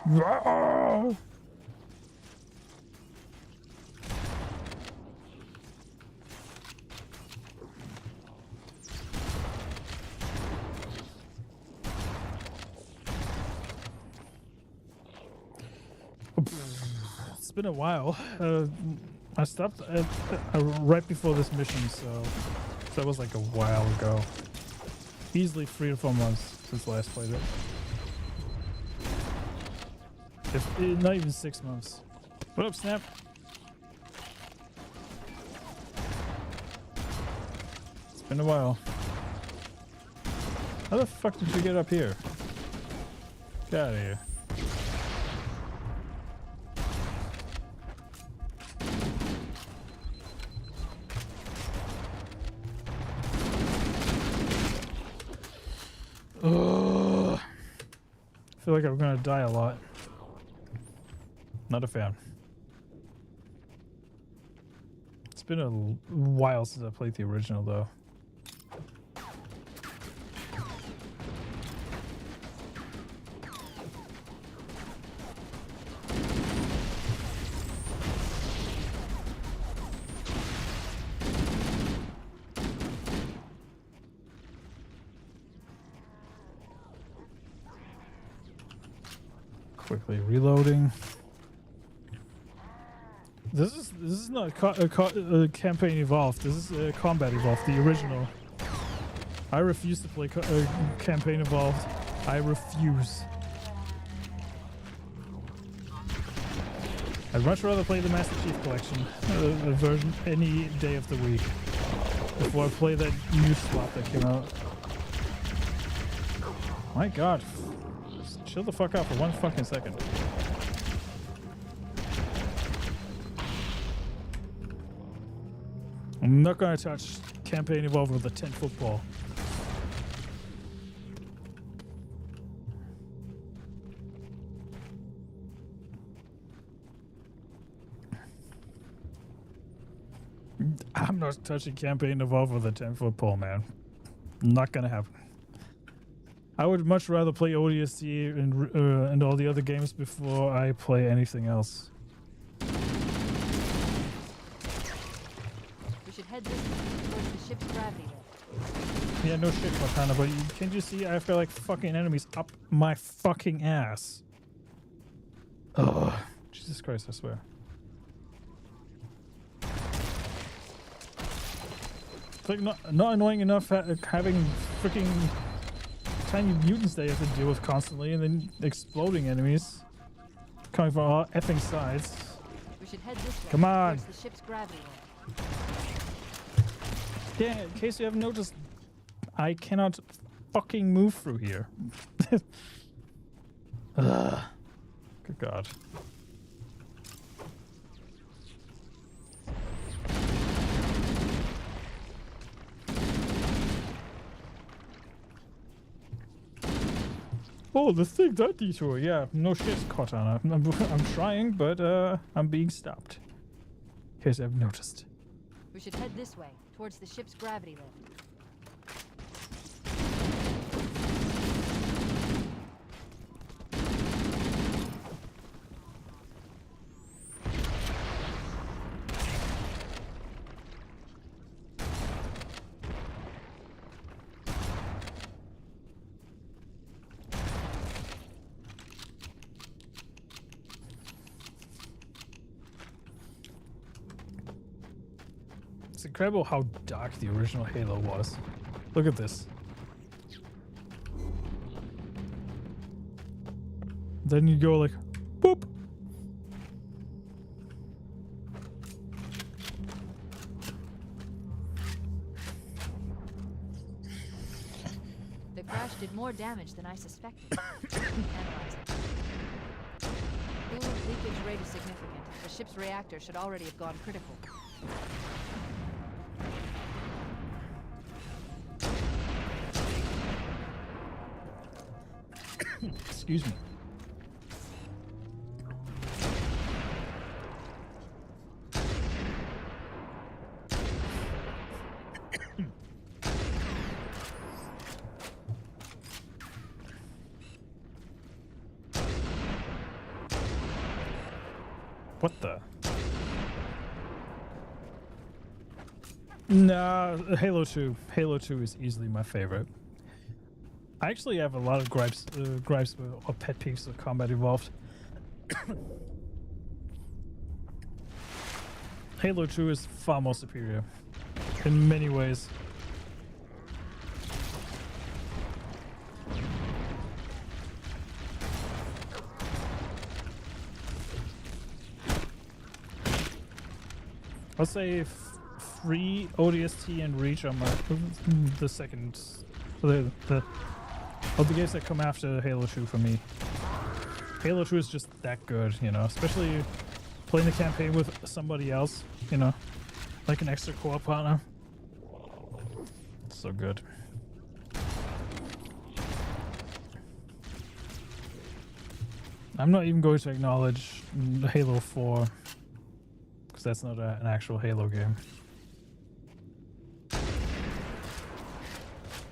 Ah! It's been a while. I stopped right before this mission, so that was like a while ago. Easily 3 to 4 months since last played it. Not even 6 months. What up, Snap? It's been a while. How the fuck did you get up here? Get out of here. Ugh. I feel like I'm gonna die a lot. Not a fan. It's been a while since I played the original, though. Quickly reloading. This is not a campaign evolved. This is combat evolved, the original. I refuse to play campaign evolved. I refuse. I'd much rather play the Master Chief Collection version any day of the week before I play that new swap that came out. My God. Just chill the fuck out for 1 fucking second. I'm not gonna touch campaign evolved with a 10-foot ball. I'm not touching campaign evolved with a 10-foot pole, man. Not gonna happen. I would much rather play ODST and all the other games before I play anything else. head this way towards the ship's gravity lift. Yeah, no shit, Cortana, but can't you see I've got like fucking enemies up my fucking ass? Ugh. Jesus Christ, I swear. It's like not annoying enough having freaking tiny mutants they have to deal with constantly, and then exploding enemies coming from all effing sides. We should head this way Come on. towards the ship's gravity lift. Yeah, in case you haven't noticed, I cannot fucking move through here. Ugh. Good God. Oh, the thing, that detour. Yeah, no shit, Cortana. I'm trying, but I'm being stopped. In case you haven't noticed. We should head this way towards the ship's gravity lift. It's incredible how dark the original Halo was. Look at this. Then you go like, boop. The crash did more damage than I suspected. Analyzing. Coolant leakage rate is significant. The ship's reactor should already have gone critical. Excuse me. What the? Nah, Halo 2. Halo 2 is easily my favorite. I actually have a lot of gripes or pet peeves with Combat Evolved. Halo 2 is far more superior in many ways. I'll say free ODST and Reach are the second, of the games that come after Halo 2 for me. Halo 2 is just that good, you know, especially playing the campaign with somebody else, you know, like an extra co-op partner. It's so good. I'm not even going to acknowledge Halo 4, because that's not an actual Halo game.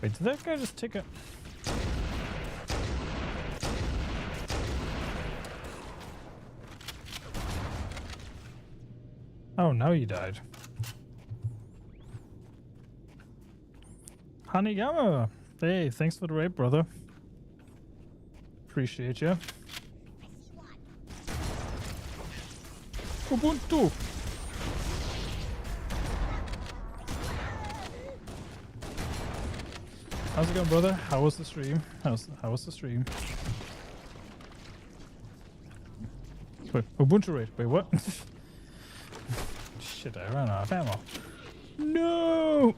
Wait, did that guy just take a... Oh, now you died. Hanigama! Hey, thanks for the raid, brother. Appreciate you. Ubuntu! How's it going, brother? How was the stream? How was the stream? Wait, Ubuntu raid. Wait, what? Shit, I ran out of ammo. No!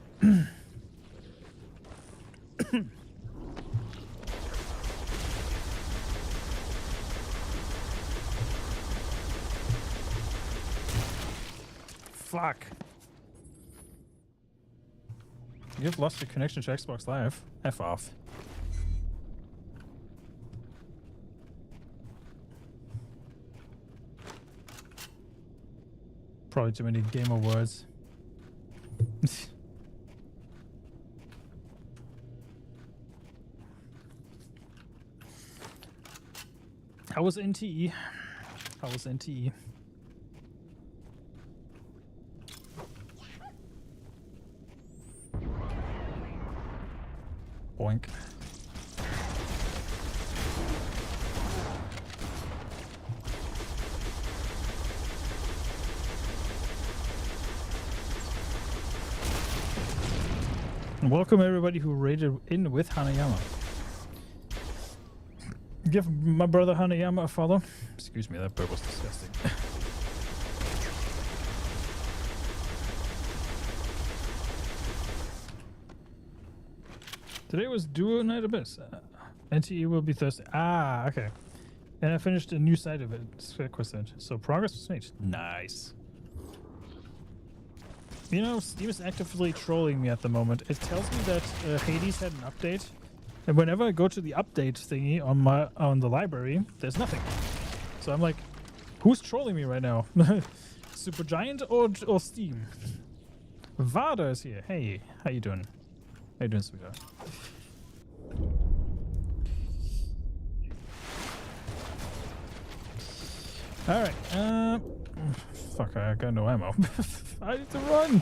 Fuck. You've lost your connection to Xbox Live. F off. Probably too many gamer words. How was NTE? How was NTE? Boink. Welcome everybody who raided in with Hanayama. Give my brother Hanayama a follow. Excuse me, that bird was disgusting. Today was Duo Night Abyss. NTE will be Thursday. Ah, okay. And I finished a new side of it. So progress was made. Nice. You know, Steam is actively trolling me at the moment. It tells me that Hades had an update, and whenever I go to the update thingy on the library, there's nothing. So I'm like, who's trolling me right now? Supergiant or Steam? Vada is here. Hey, how you doing? How you doing, sweetheart? All right. Fuck, I got no ammo. I need to run.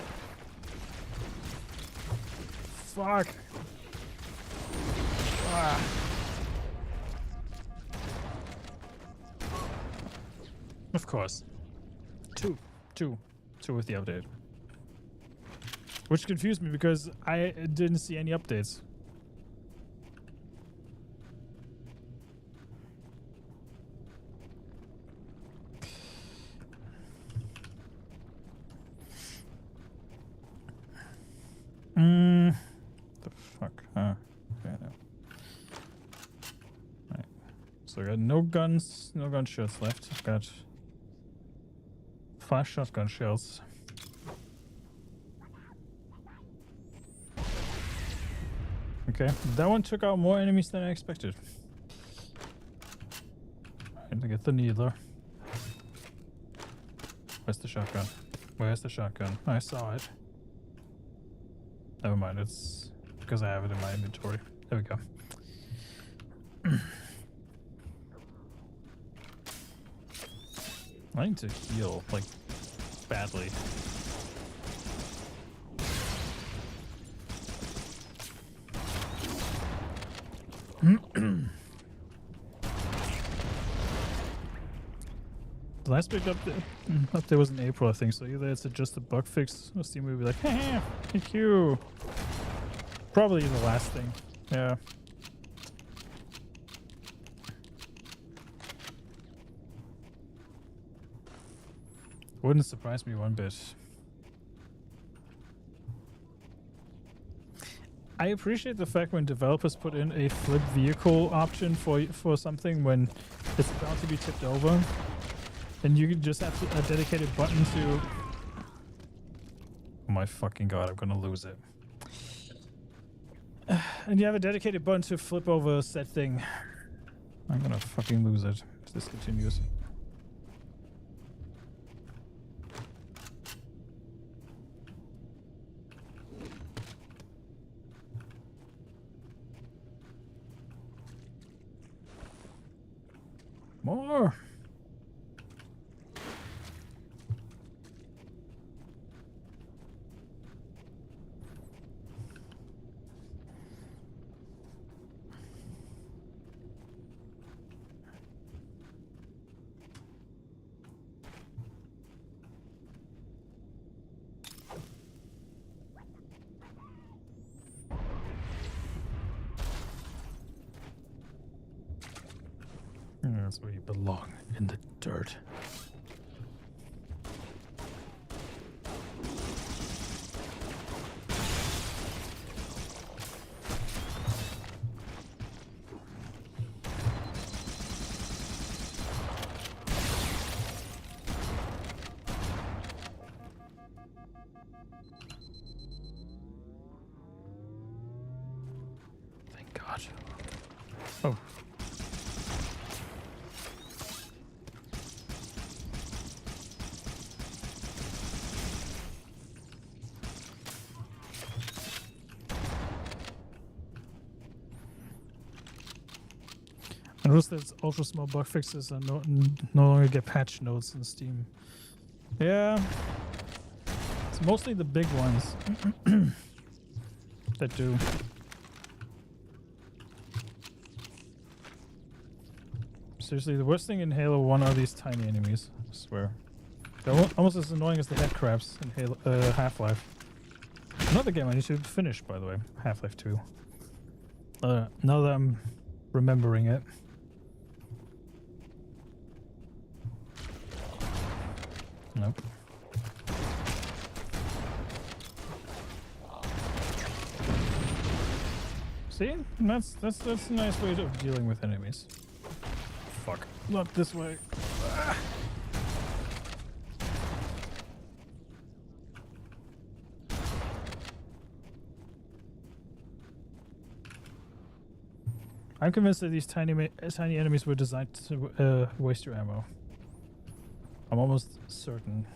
Fuck. Ah. Of course. Two with the update. Which confused me because I didn't see any updates. The fuck, huh? Okay, no. Right. So I got no guns, no gun shells left. I've got 5 shotgun shells. Okay, that one took out more enemies than I expected. I to get the needler. Where's the shotgun? Where's the shotgun? I saw it. Never mind, it's because I have it in my inventory. There we go. I need to heal, like, badly. The last big update was in April, I think, so either it's just a bug fix or Steam will be like, hey, thank you. Probably the last thing. Yeah. Wouldn't surprise me one bit. I appreciate the fact when developers put in a flip vehicle option for something when it's about to be tipped over. And you just have a dedicated button to... Oh my fucking god, I'm gonna lose it. And you have a dedicated button to flip over said thing. I'm gonna fucking lose it if this continues. More! That's where you belong, in the dirt. Thank God. Oh. I noticed that ultra small bug fixes and no longer get patch notes in Steam. Yeah, it's mostly the big ones that do. Seriously, the worst thing in Halo 1 are these tiny enemies. I swear. They're almost as annoying as the head crabs in Halo, Half-Life. Another game I need to finish, by the way. Half-Life 2. Now that I'm remembering it. Nope. See? That's a nice way of dealing with enemies. Fuck. Not this way. Ah. I'm convinced that these tiny enemies were designed to waste your ammo. I'm almost certain.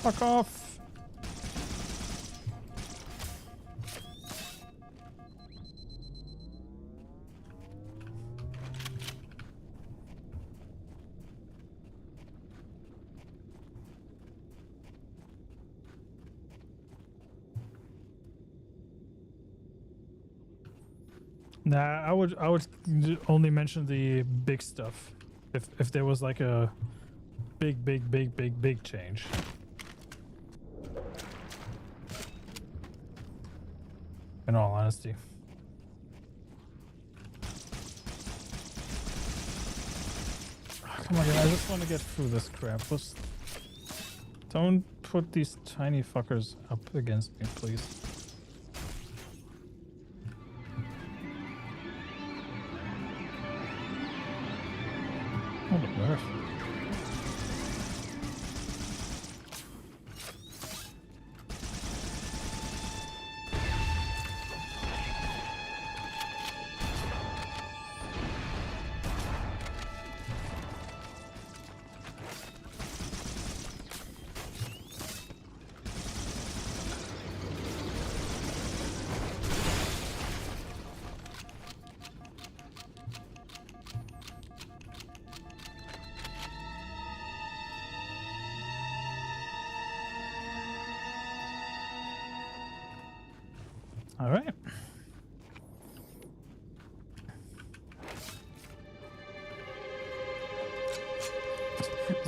Fuck off! Nah, I would only mention the big stuff if there was like a big change. In all honesty. Come on, I just want to get through this crap. Don't put these tiny fuckers up against me, please. What on earth? All right.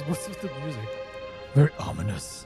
What's with the music? Very ominous.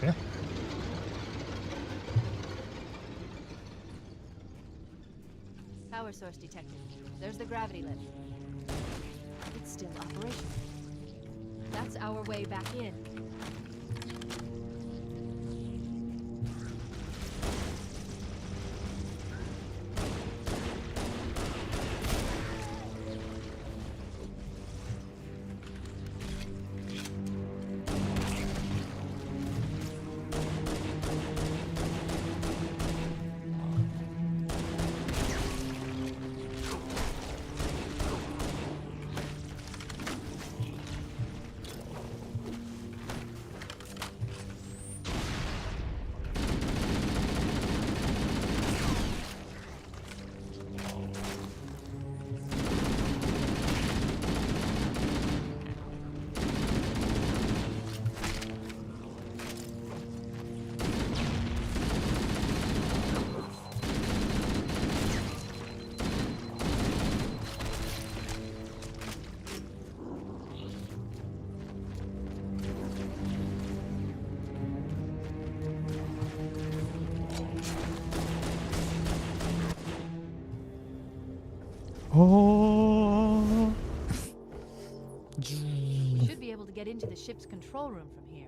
Okay. Power source detected. There's the gravity lift. It's still operational. That's our way back in. Oh. We should be able to get into the ship's control room from here.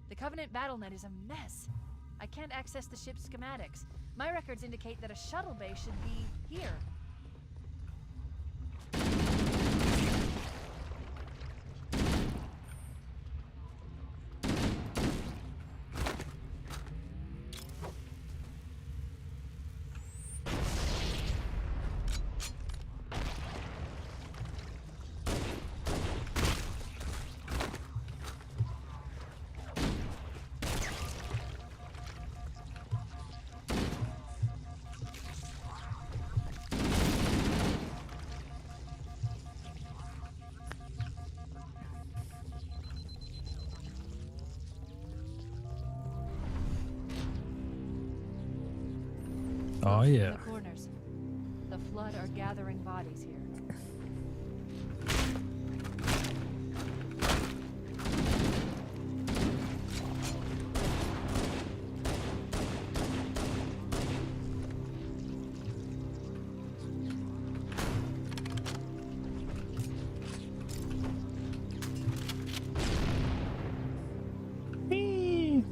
The Covenant BattleNet is a mess. I can't access the ship's schematics. My records indicate that a shuttle bay should be here. Oh In yeah. the corners. The Flood are gathering bodies here. Whee!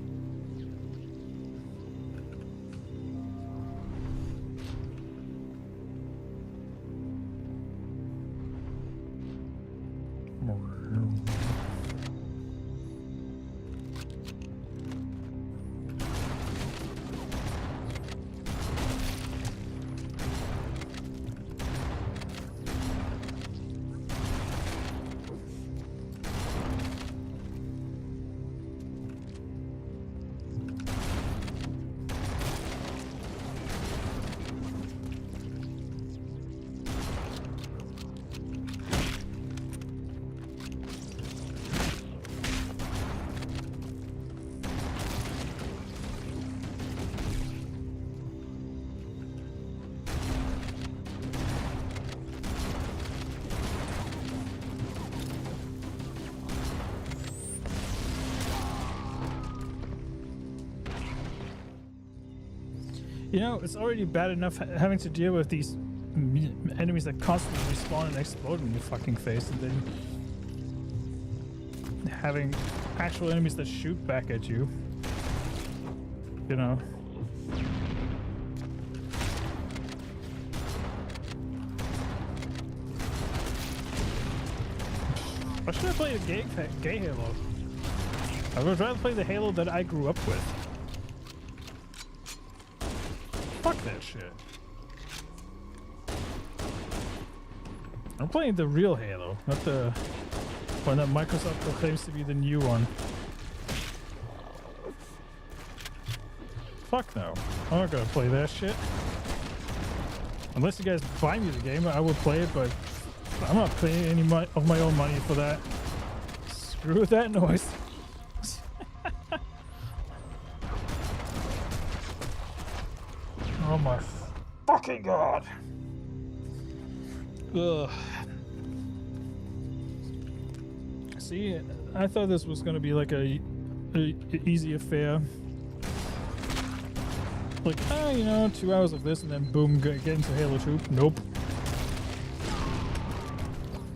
You know, it's already bad enough having to deal with these enemies that constantly respawn and explode in your fucking face, and then having actual enemies that shoot back at you. You know. Why should I play a gay Halo? I would rather play the Halo that I grew up with. Fuck that shit. I'm playing the real Halo, not the one that Microsoft proclaims to be the new one. Fuck no. I'm not gonna play that shit. Unless you guys buy me the game, I will play it, but I'm not paying any of my own money for that. Screw that noise. Oh my fucking god. Ugh. See, I thought this was gonna be like a easy affair. Like, you know, 2 hours of this and then boom, get into Halo 2. Nope.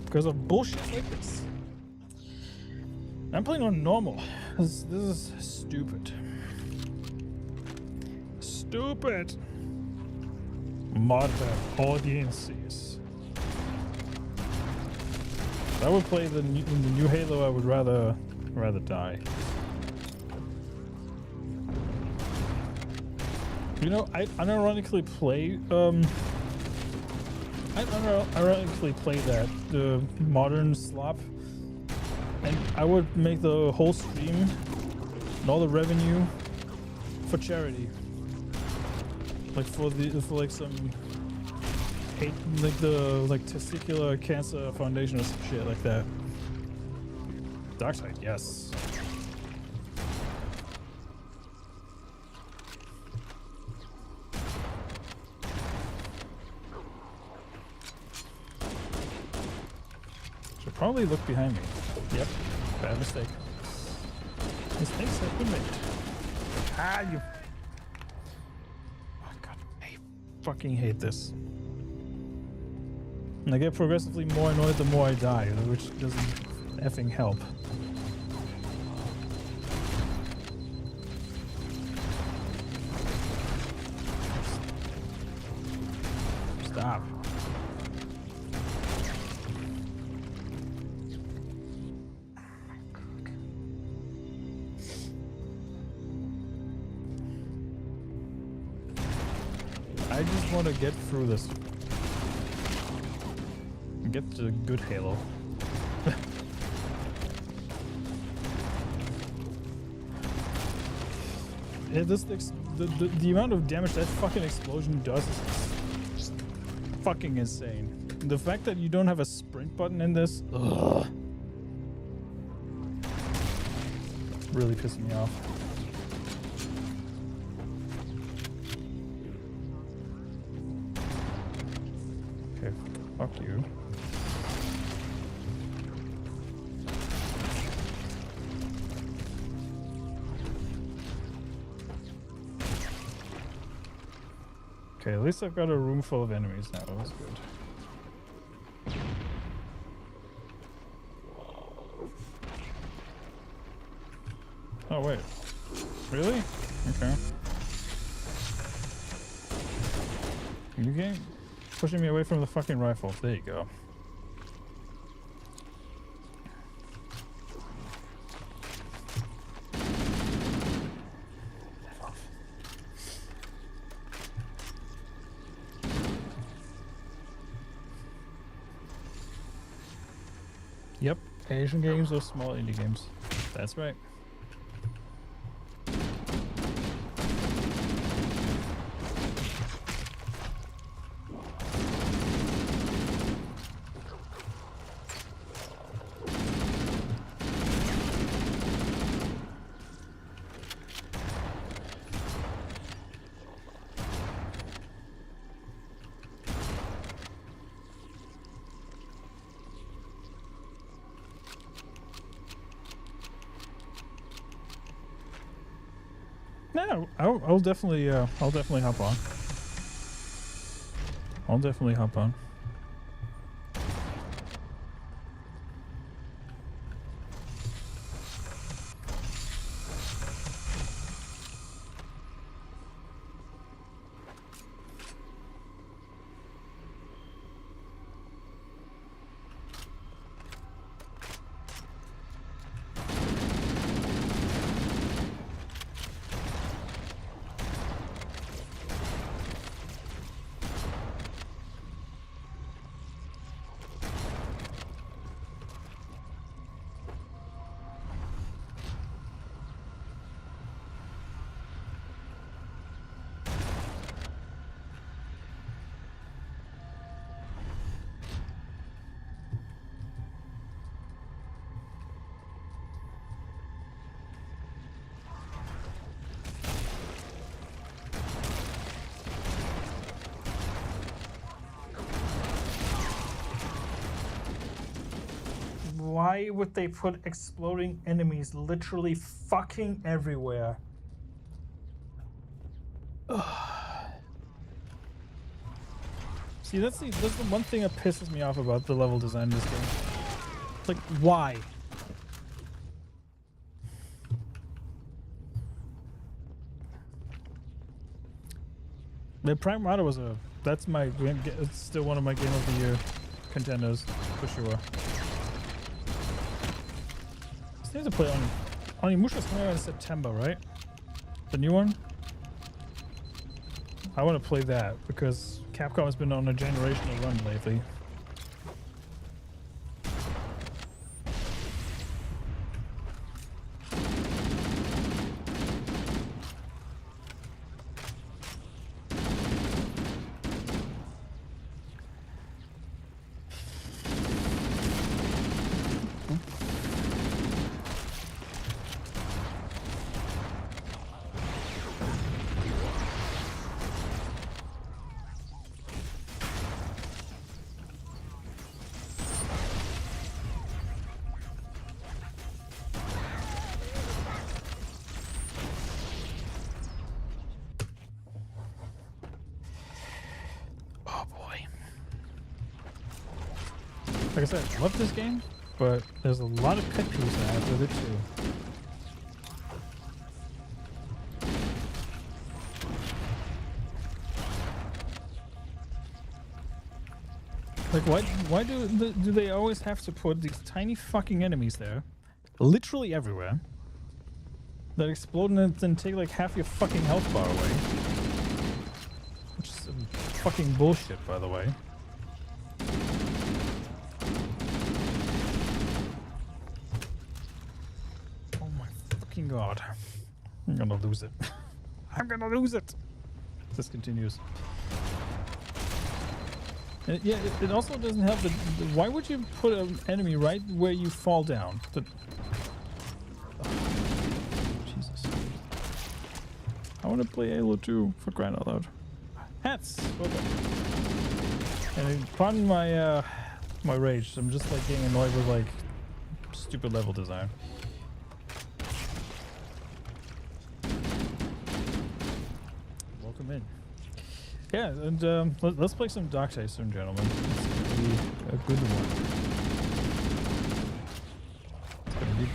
Because of bullshit like this. I'm playing on normal. This is stupid. Stupid. Mother audiences. If I would play in the new Halo, I would rather die. You know, I unironically play the modern slop, and I would make the whole stream and all the revenue for charity. Like for like some hate, like testicular cancer foundation or some shit like that. Darkside, yes. probably look behind me. Yep, bad mistake. Mistakes have been made. Ah, you. Oh god, I fucking hate this. And I get progressively more annoyed the more I die, which doesn't effing help. Stop. I just want to get through this. Get the good Halo. Yeah, the amount of damage that fucking explosion does is just fucking insane. The fact that you don't have a sprint button in this, ugh, really pissing me off. Okay, fuck you. Okay, at least I've got a room full of enemies now. That's good. Oh, wait. Really? Okay. You game pushing me away from the fucking rifle. There you go. Yep, Asian games or small indie games. That's right. No, I'll definitely hop on. I'll definitely hop on. Why would they put exploding enemies literally fucking everywhere? See, that's the one thing that pisses me off about the level design in this game. It's like, why? The Prime Rata was that's my, it's still one of my Game of the Year contenders, for sure. I need to play Onimusha's coming out in September, right? The new one? I want to play that because Capcom has been on a generational run lately. Like I said, I love this game, but there's a lot of pet peeves I have with it too. Like, why do they always have to put these tiny fucking enemies there, literally everywhere, that explode and then take like half your fucking health bar away? Which is some fucking bullshit, by the way. Oh my fucking god. I'm gonna lose it. I'm gonna lose it! This continues. Yeah, it also doesn't help that. Why would you put an enemy right where you fall down? Jesus. I want to play Halo 2 for crying out loud. Hats! Welcome. And pardon my my rage. I'm just like getting annoyed with like stupid level design. Welcome in. Yeah, and let's play some Dark Tide soon, gentlemen. It's gonna be a good one. It's gonna be good.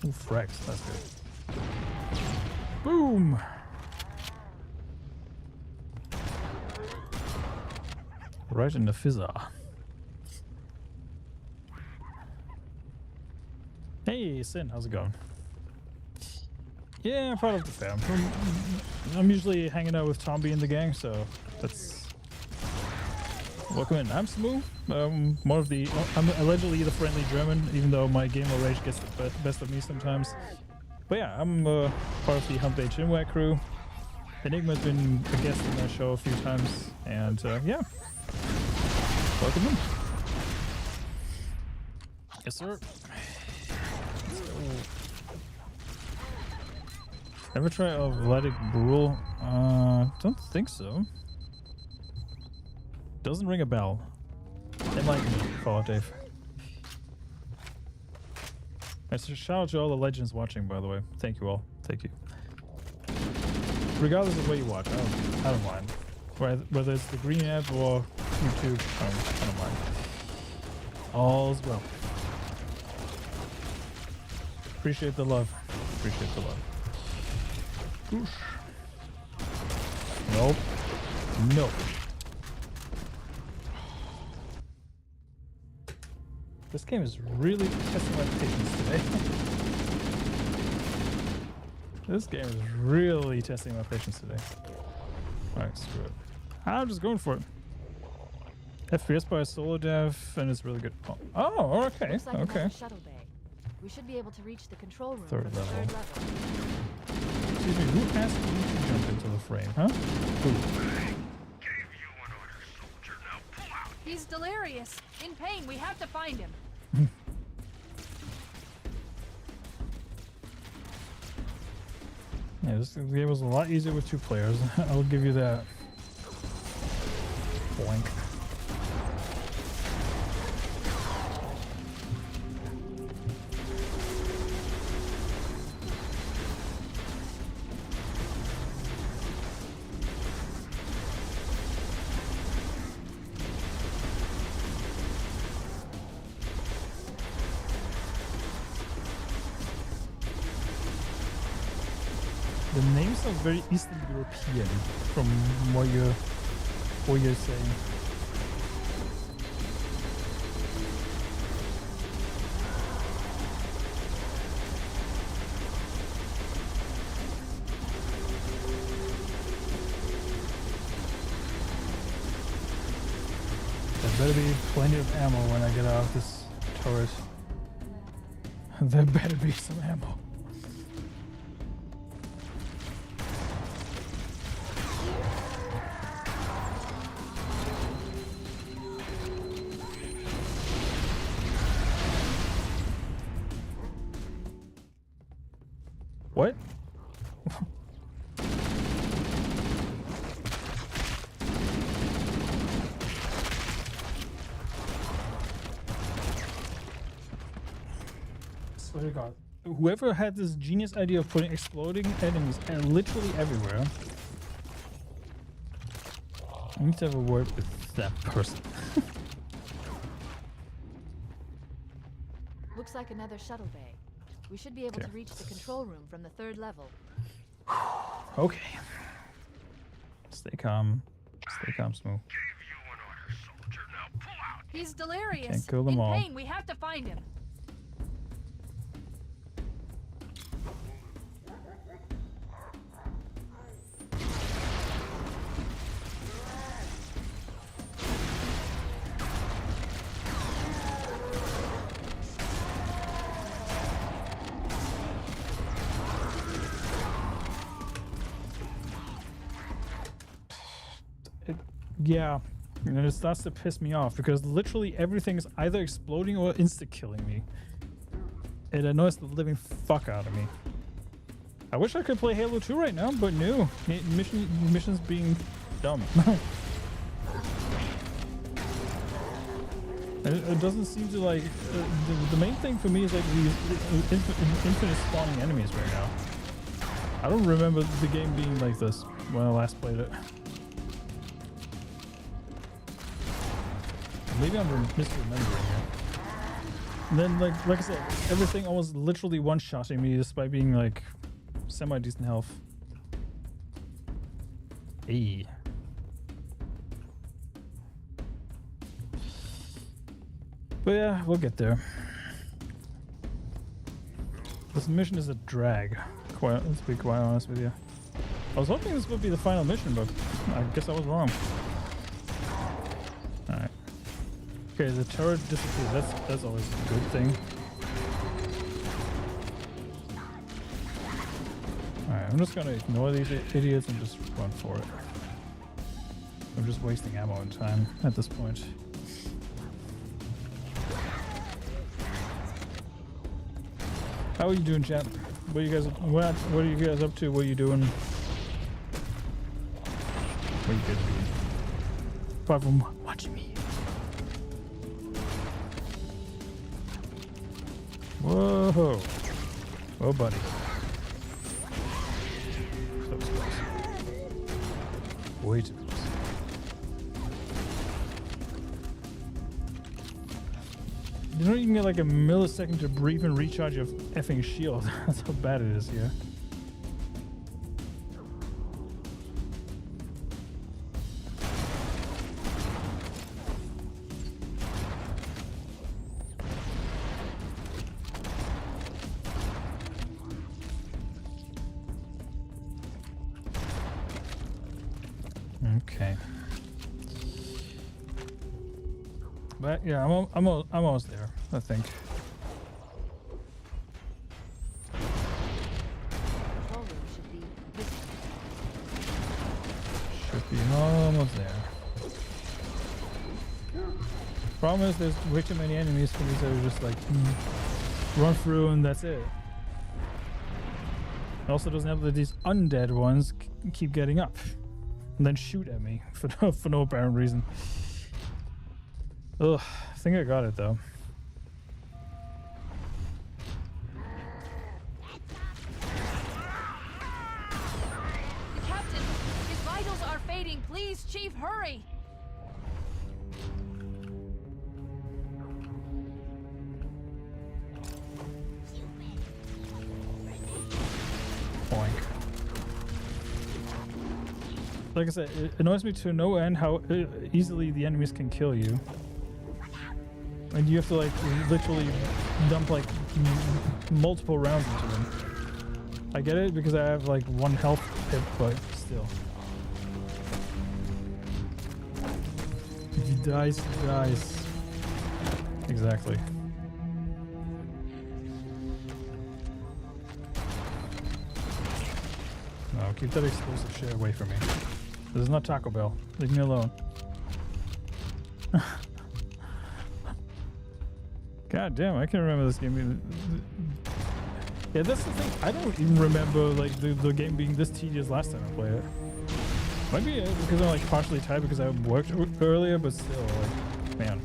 Ooh, frags, that's good. Boom! Right in the fizzer. Hey, Sin, how's it going? Yeah, I'm part of the fam. I'm usually hanging out with Tomby and the gang, so that's... Welcome in. I'm Samu. More of the... I'm allegedly the friendly German, even though my gamer rage gets the best of me sometimes. But yeah, I'm part of the Humpage Inware crew. Enigma's been a guest on our show a few times, and yeah. Welcome in. Yes, sir. Ever try Vladic Brule? Don't think so. Doesn't ring a bell. Enlighten me, Fallout Dave. Shout out to all the legends watching, by the way. Thank you all. Thank you. Regardless of where you watch, I don't mind. Whether it's the Green app or YouTube, I don't mind. All's well. Appreciate the love. Appreciate the love. Oof. Nope. Nope. This game is really testing my patience today. This game is really testing my patience today. Alright, screw it. I'm just going for it. FPS by a solo dev, and it's really good. Oh, okay. Looks like Okay. another shuttle bay. We should be able to reach the control room Third from the level. third level. Excuse me, who asked you to jump into the frame, huh? Who? Gave you an order, soldier. Now pull out. He's delirious. In pain. We have to find him. Yeah, this game was a lot easier with 2 players. I'll give you that. Boink. The names are very Eastern European from what you're saying. There better be plenty of ammo when I get out of this turret. There better be some ammo. What? Swear to God. Whoever had this genius idea of putting exploding enemies and literally everywhere I need to have a word with that person. Looks like another shuttle bay. We should be able to reach the control room from the 3rd level. Okay. Stay calm. Stay calm, Smooth. Gave you an order, soldier. Now pull out. He's delirious. Can't kill them In all. pain. We have to find him. Yeah. And it starts to piss me off because literally everything is either exploding or insta-killing me. It annoys the living fuck out of me. I wish I could play Halo 2 right now, but no. Missions being dumb. And it doesn't seem to like... the main thing for me is like these infinite spawning enemies right now. I don't remember the game being like this when I last played it. Maybe I'm misremembering it. And then, like I said, everything almost literally one-shotting me despite being like semi-decent health. Hey. But yeah, we'll get there. This mission is a drag. Let's be quite honest with you. I was hoping this would be the final mission, but I guess I was wrong. Alright. Okay, the turret disappeared. That's always a good thing. Alright, I'm just gonna ignore these idiots and just run for it. I'm just wasting ammo and time at this point. How are you doing, chat? What are you guys up to? What are you doing? What are you guys doing? Apart from watching me. Whoa. Oh, buddy. That was close. Way too close. You know, you can get like a millisecond to breathe and recharge your effing shield. That's how bad it is here. Okay. But yeah, I'm almost there, I think. Control room should be this Should be almost there. Problem is, there's way too many enemies for me to just like run through and that's it. It also doesn't help that these undead ones keep getting up and then shoot at me for no apparent reason. Ugh, I think I got it though. Captain, his vitals are fading. Please, Chief, hurry. Boink. Like I said, it annoys me to no end how easily the enemies can kill you. And you have to like literally dump like multiple rounds into them. I get it because I have like 1 health hit, but still. If he dies, he dies. Exactly. No, keep that explosive shit away from me. This is not Taco Bell. Leave me alone. God damn, I can remember this game. Yeah, that's the thing. I don't even remember like the game being this tedious last time I played it. Might be because I'm like partially tired because I worked earlier, but still, like, man.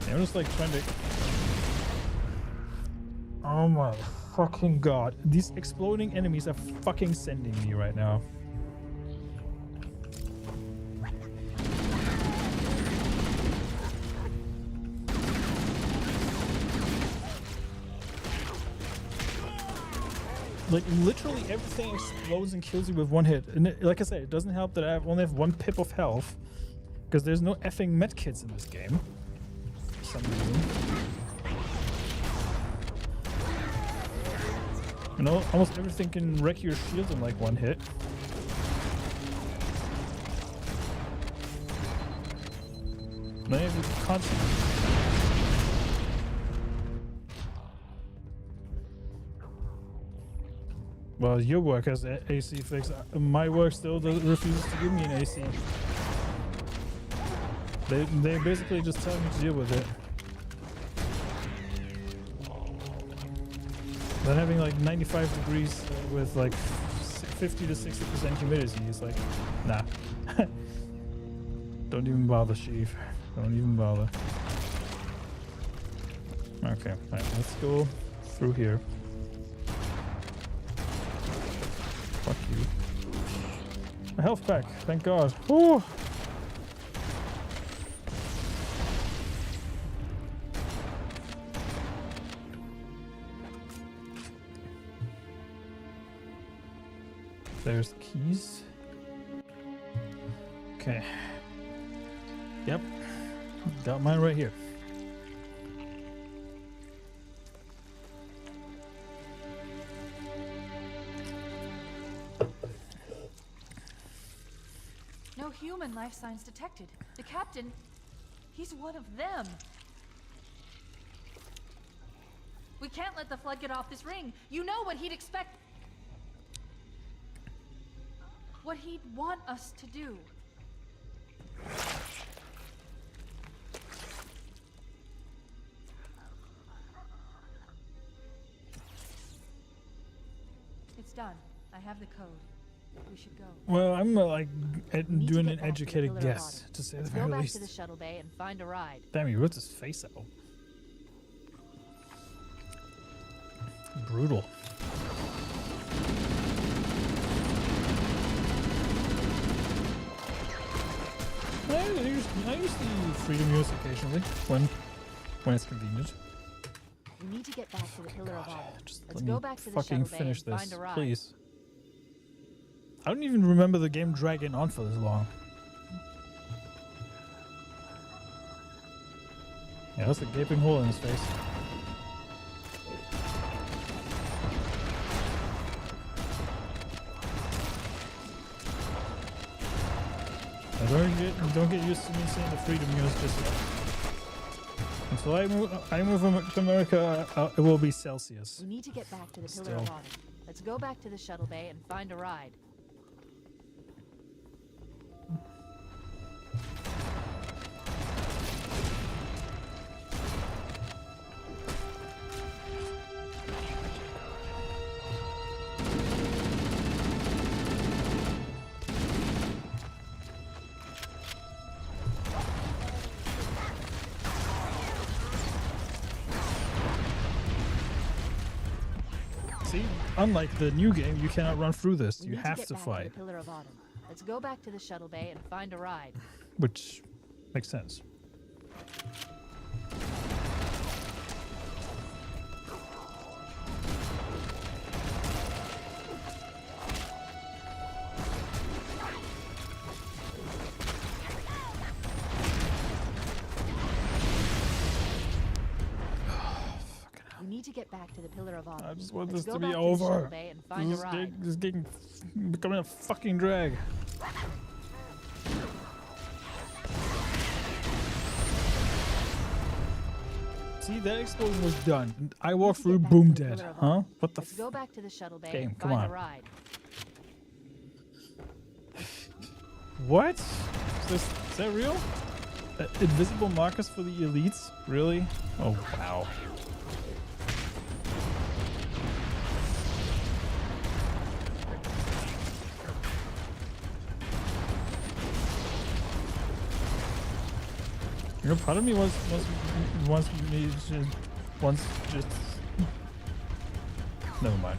Yeah, I'm just like trying to. Oh my fucking god! These exploding enemies are fucking sending me right now. like literally everything explodes and kills you with one hit. And like I said, it doesn't help that I only have 1 pip of health because there's no effing medkits in this game for some reason. You know, almost everything can wreck your shield in like 1 hit. Now you have to constantly. Well, your work has AC fix. My work still refuses to give me an AC. They basically just tell me to deal with it. Then having like 95 degrees with like 50 to 60% humidity is like, nah. Don't even bother, Sheev. Don't even bother. Okay, alright, let's go through here. Fuck you. My health back, thank God. Ooh. There's the keys. Okay. Yep. Got mine right here. No human life signs detected. The captain, he's one of them. We can't let the flood get off this ring. You know what he'd expect. What he'd want us to do. It's done. I have the code. We should go. Well, I'm like We need to doing get an back to the educated Pillar of guess Autumn. to say Let's the go very back least. to the shuttle bay and find a ride. Damn, he ripped his face out. Brutal. I use the freedom use occasionally when it's convenient. We need to get back to the Pillar of Autumn. Just Let's let me go back to the fucking shuttle bay finish and this, find a ride. please. I don't even remember the game dragging on for this long. Yeah, that's a gaping hole in his face. Don't get used to me saying the freedom news just yet. Until I move to America, it will be Celsius. We need to get back to the Pillar of Still. Autumn. Let's go back to the shuttle bay and find a ride. See, unlike the new game, you cannot run through this. We You need have get to back fight, the Pillar of Autumn. Let's go back to the shuttle bay and find a ride. which makes sense. We need to get back to the Pillar of Autumn. I just want Let's this go to be back the shuttle over. bay and find a ride. This is getting becoming a fucking drag. See, that explosion was done. I We walked need to through, get back to boom, the dead. Pillar of Huh? Autumn. What the Let's go back to the shuttle bay Game, and come find on. a ride. What? Is that real? Invisible markers for the elites? Really? Oh, wow. You know, part of me wants me just never mind.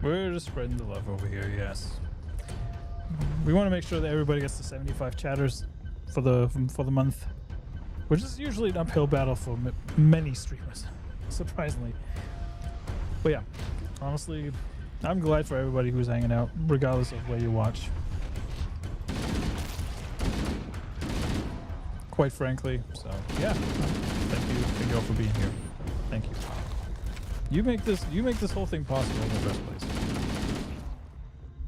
We're just spreading the love over here, yes. We want to make sure that everybody gets to 75 chatters for the month, which is usually an uphill battle for many streamers, surprisingly. But yeah, honestly, I'm glad for everybody who's hanging out, regardless of where you watch. Quite frankly, so yeah, thank you all for being here. Thank you. You make this whole thing possible in the first place.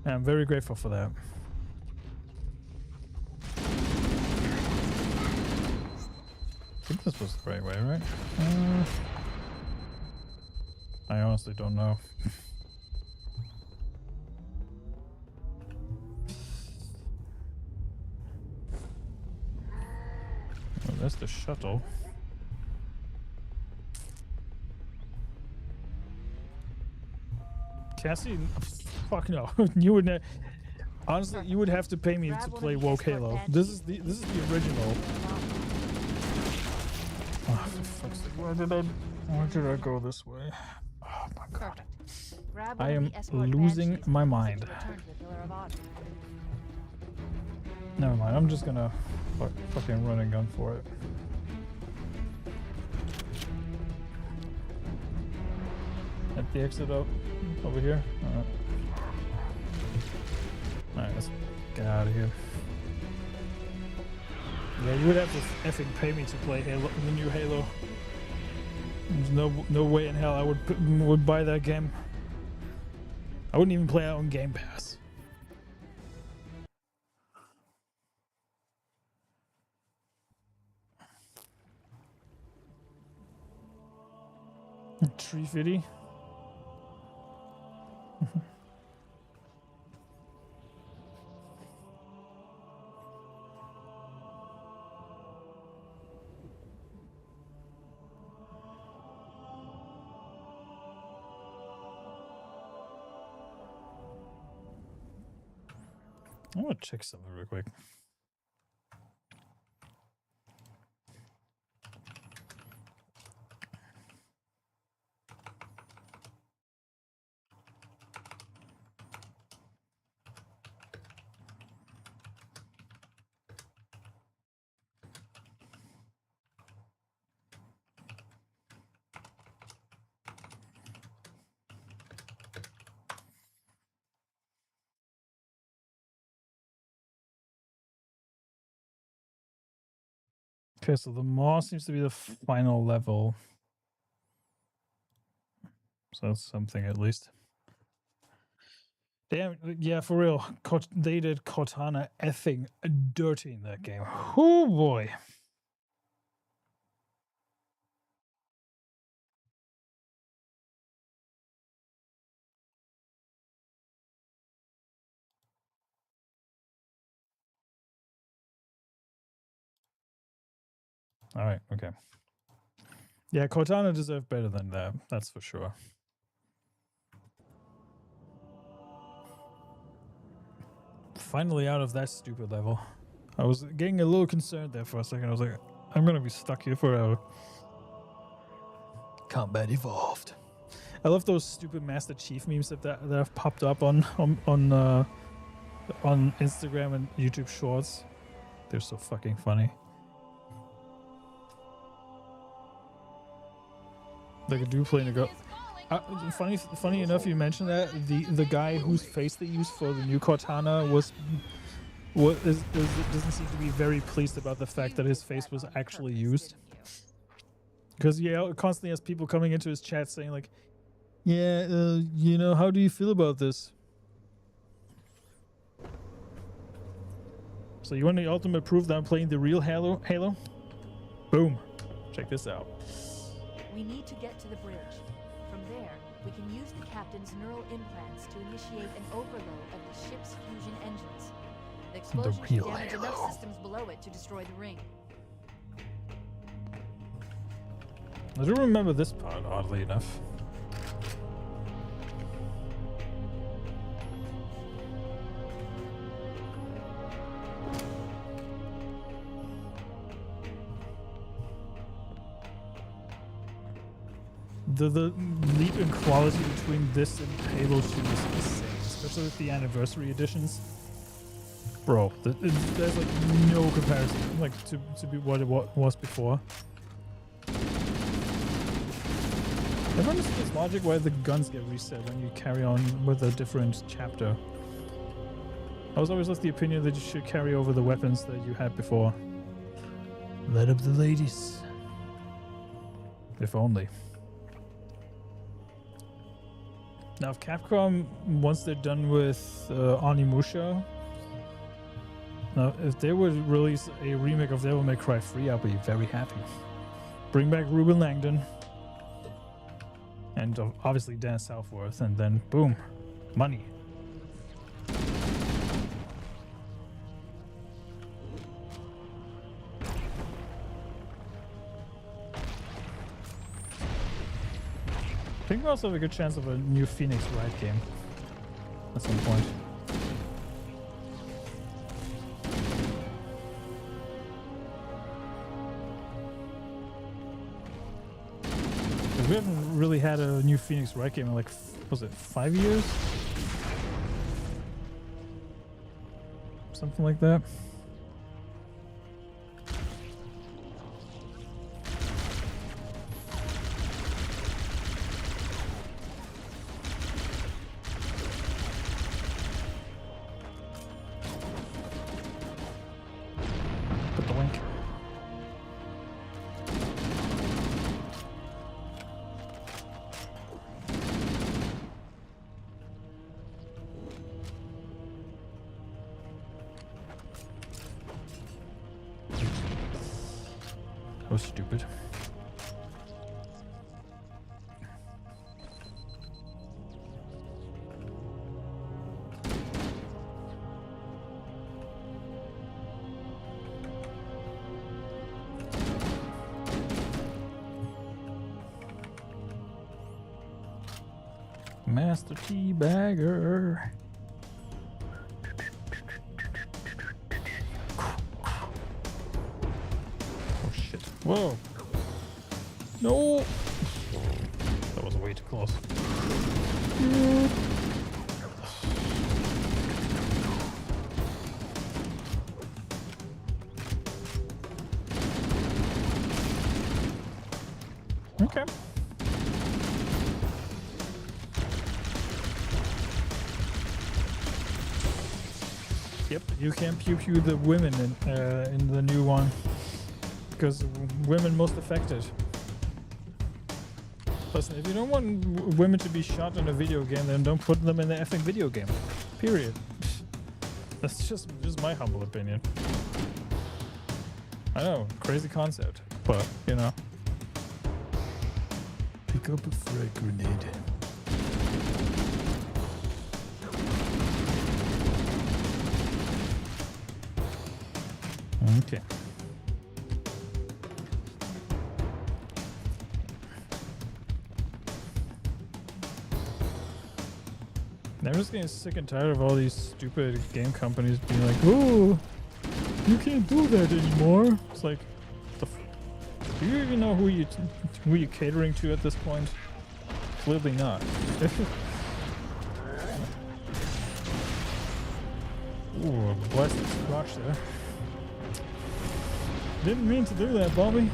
And I'm very grateful for that. I think this was the right way, right? I honestly don't know. Oh, that's the shuttle. Cassie, fuck no. You would honestly, you would have to pay me to play Woke Halo. This is the original. Oh, for fuck's sake, why did I go this way? Oh my god. Perfect. Grab I one of am the escort losing banshees my and mind. return to the Pillar of Autumn. Never mind, I'm just gonna fucking run and gun for it. At the exit out over here. Alright, let's get out of here. Yeah, you would have to effing pay me to play Halo, the new Halo. There's no way in hell I would buy that game. I wouldn't even play it on Game Pass. Tree Fitty. I want to check something real quick. Okay, so the maw seems to be the final level. So that's something at least. Damn, yeah, for real. They did Cortana effing dirty in that game. Oh boy. All right, okay. Yeah, Cortana deserved better than that. That's for sure. Finally out of that stupid level. I was getting a little concerned there for a second. I was like, I'm gonna be stuck here forever. Combat Evolved. I love those stupid Master Chief memes that have popped up on Instagram and YouTube Shorts. They're so fucking funny. Like a dude playing a girl. Funny enough, you mentioned that the guy whose face they used for the new Cortana doesn't seem to be very pleased about the fact that his face was actually used. Because yeah, constantly has people coming into his chat saying like, yeah, you know, how do you feel about this? So you want the ultimate proof that I'm playing the real Halo? Boom. Check this out. We need to get to the bridge. From there, we can use the captain's neural implants to initiate an overload of the ship's fusion engines. The explosion should real damage Halo. enough systems below it to destroy the ring. I do remember this part, oddly enough. the leap in quality between this and Halo 2 is insane, especially with the anniversary editions. Bro, there's like no comparison, like to be what it was before. Never understood this logic why the guns get reset when you carry on with a different chapter. I was always of the opinion that you should carry over the weapons that you had before. Let up the ladies. If only. Now, if Capcom, once they're done with Onimusha, now if they would release a remake of Devil May Cry 3, I'll be very happy. Bring back Ruben Langdon. And obviously Dan Southworth, and then boom, money. I think we also have a good chance of a new Phoenix Wright game at some point. We haven't really had a new Phoenix Wright game in like, was it 5 years? Something like that. Put the link. That was stupid. Master Teabagger. Whoa. No. That was way too close. Okay. Yep, you can pew pew the women in the new one. Because women most affected. Listen, if you don't want women to be shot in a video game, then don't put them in the effing video game. Period. That's just my humble opinion. I know, crazy concept, but you know. Pick up a frag grenade. Okay. I'm just getting sick and tired of all these stupid game companies being like, "Oh, you can't do that anymore." It's like, do you even know who you're catering to at this point? Clearly not. Ooh, a blasted squash there. Didn't mean to do that, Bobby.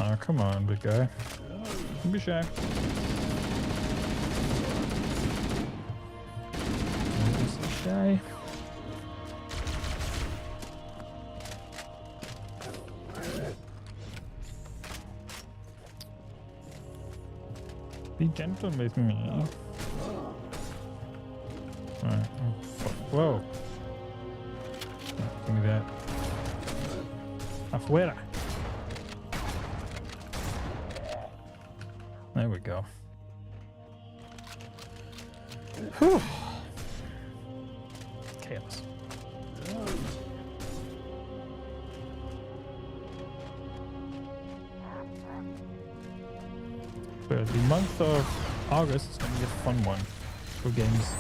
Oh, come on, big guy. Don't be shy. Don't be so shy. Be gentle with me. Alright. Oh, fuck. Whoa. Give me that. Afuera. There we go. Whew. Chaos. But the month of August is going to be a fun one for games.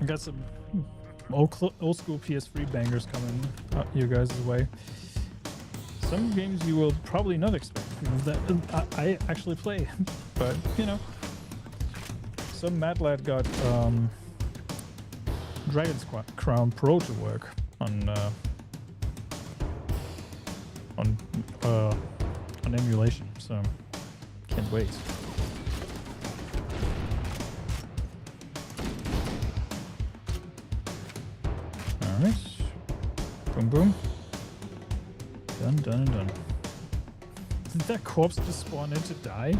I got some old school PS3 bangers coming your guys' way. Some games you will probably not expect that I actually play, but you know, some mad lad got Dragon's Crown Pro to work on emulation, so can't wait. All right, boom, boom, done, done, and done. Did that corpse just spawn in to die?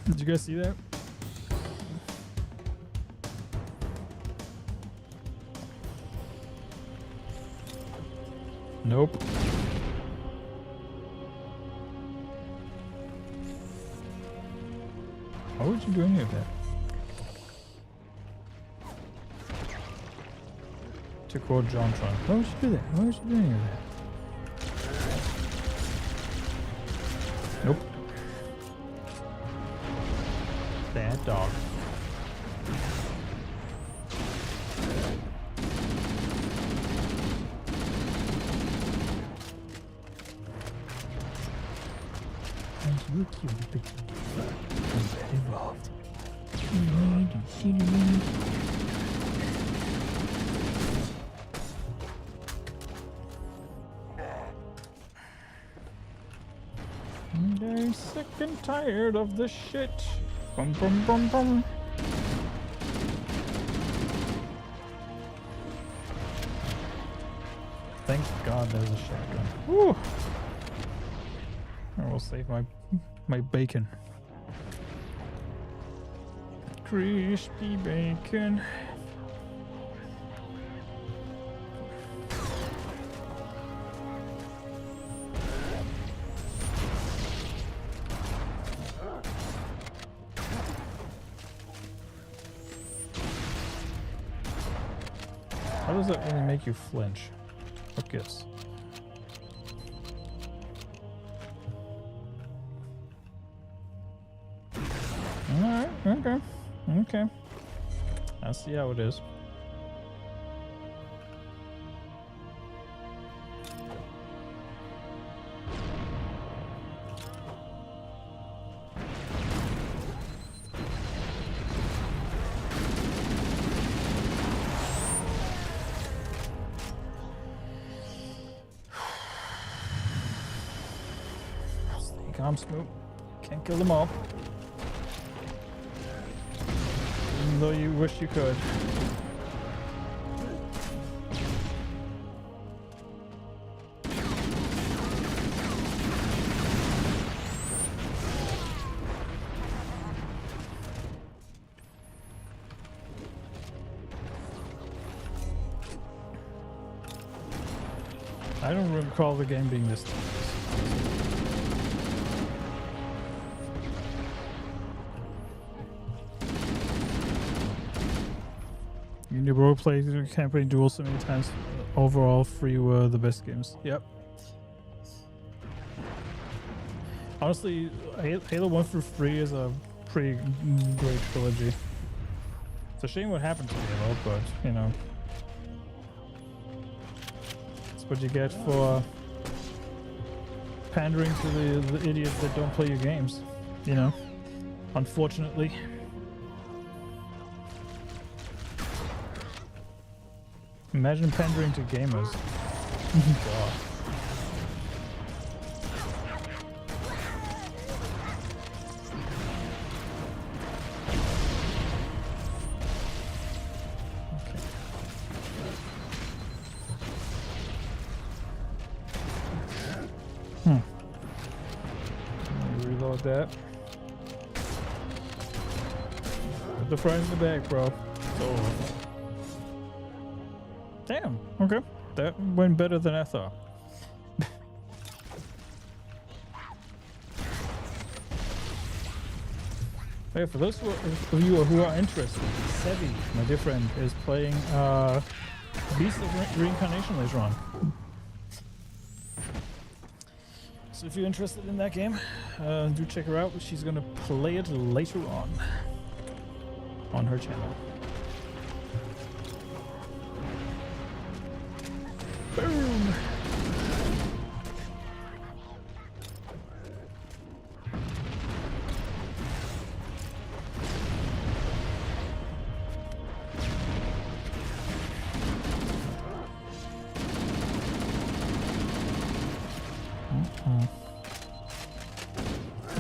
Did you guys see that? Nope. Why would you do any of that? To quote JonTron, why would you do that? Why would you do any of that? Nope. Bad dog. Look, you big evolved. I'm sick and tired of this shit. Bum bum bum bum. Thank God there's a shotgun. Woo! I will save my bacon. Crispy bacon. How does that really make you flinch? What gives? Alright, okay. Okay. I see how it is. Stay calm, Snoop. Can't kill them all. Even though you wish you could. I don't recall the game being this tough. Unibro played the campaign duel so many times. Overall, 3 were the best games. Yep. Honestly, Halo 1 through 3 is a pretty great trilogy. It's a shame what happened to Halo, but you know, that's what you get for pandering to the idiots that don't play your games. You know, unfortunately. Imagine pandering to gamers. God. Okay. Let me reload that. Put the fries in the bag, bro. It's over. Damn, okay. That went better than I thought. Hey, for those of you who are interested, Sevi, my dear friend, is playing Beast of Reincarnation later on. So if you're interested in that game, do check her out. She's gonna play it later on her channel. Boom.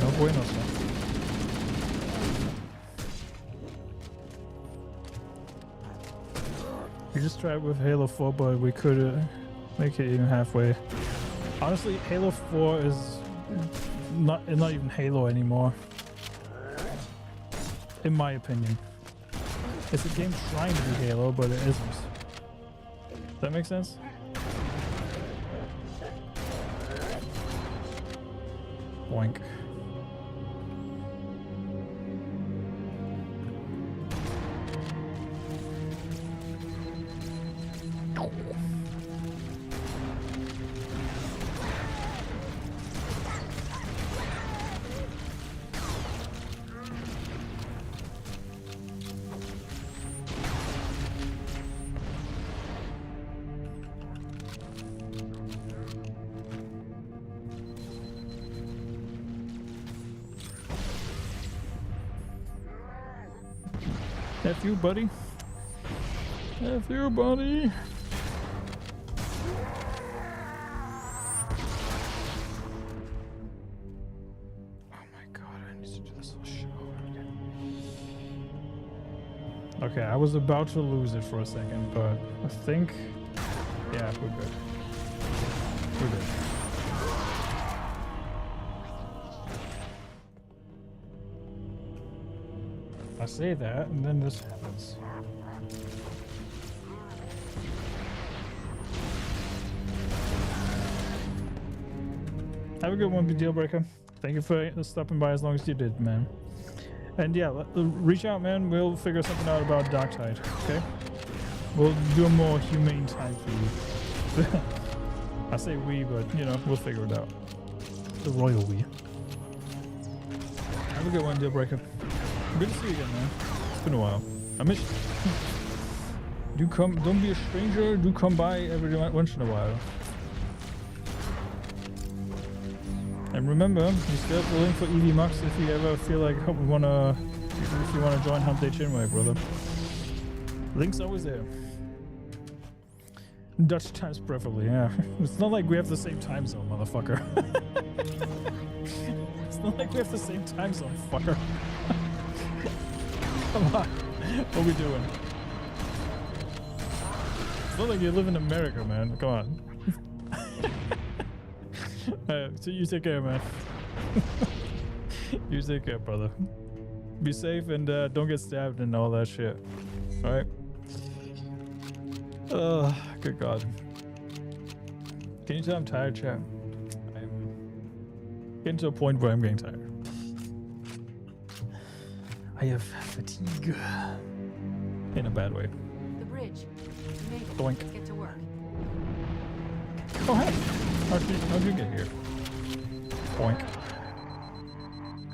No bueno, sir. We just tried with Halo 4, but we could make it even halfway. Honestly, Halo 4 is not even Halo anymore. In my opinion. It's a game trying to be Halo, but it isn't. Does that make sense? Boink. F you, buddy. F you, buddy. Oh my god, I need to do this whole shit over again. Okay, I was about to lose it for a second, but I think... Yeah, we're good. We're good. I say that, and then this happens. Have a good one, Deal Breaker. Thank you for stopping by as long as you did, man. And yeah, reach out, man. We'll figure something out about Darktide, okay? We'll do a more humane time for you. I say we, but, you know, we'll figure it out. The royal we. Have a good one, Deal Breaker. Good to see you again, man. It's been a while. I miss you. Do come, don't be a stranger. Do come by every once in a while. And remember, you still have the link for EV Max if you ever feel like if you wanna join Hump Day Chinway, brother. Link's always there. Dutch times preferably, yeah. It's not like we have the same time zone, motherfucker. It's not like we have the same time zone, fucker. Come on. What are we doing? It's not like you live in America, man. Come on. So you take care, man. You take care, brother. Be safe and don't get stabbed and all that shit. Alright? Good God. Can you tell I'm tired, chat? I'm getting to a point where I'm getting tired. I have fatigue. In a bad way. The bridge. You made it. Doink. Let's get to work. Oh, hey! How'd you get here? Boink.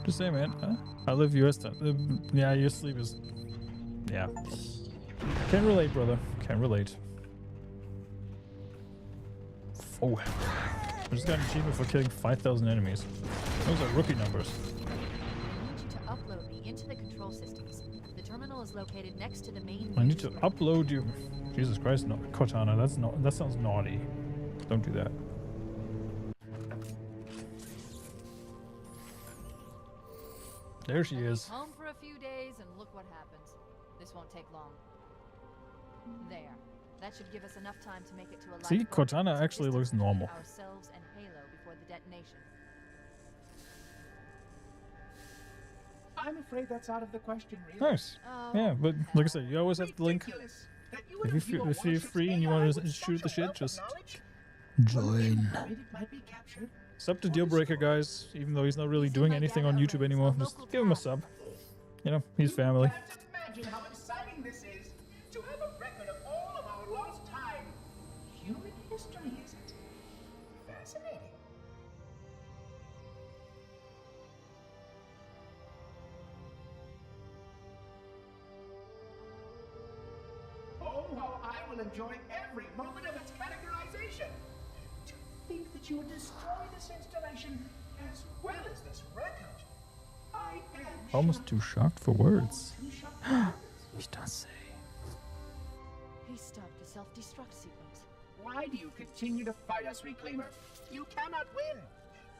Just say, man. Huh? I live US time. Yeah, your sleep is... Yeah. Can't relate, brother. Can't relate. Oh. I just got an achievement for killing 5,000 enemies. Those are rookie numbers. I need you to upload me into the control systems. The terminal is located next to the main. I need to upload you. Jesus Christ, no, Cortana. That sounds naughty. Don't do that. There she is. Home for a few days and look what happens. This won't take long. There. That should give us enough time to make it to a See, light Cortana broadcast actually looks distance normal. between ourselves and Halo before the detonation. I'm afraid that's out of the question, really. Nice. Oh, Yeah, but like I said, you always have the link. Ridiculous that you If would view a you're warship's free and you AI want with to shoot such the a shit, wealth of just knowledge. join. It might be captured. Sub to Deal Breaker, guys. Even though he's not really doing anything on YouTube anymore, just give him a sub. You know, he's family. Can't imagine how exciting this is to have a record of all of our lost time. Human history, isn't it? Fascinating. Oh, how I will enjoy every moment of its categorization. To think that you would destroy this installation as well as this record. I am Almost too shocked for words. too shocked for words. He does say. He stopped the self-destruct sequence. Why do you continue to fight us, Reclaimer? You cannot win.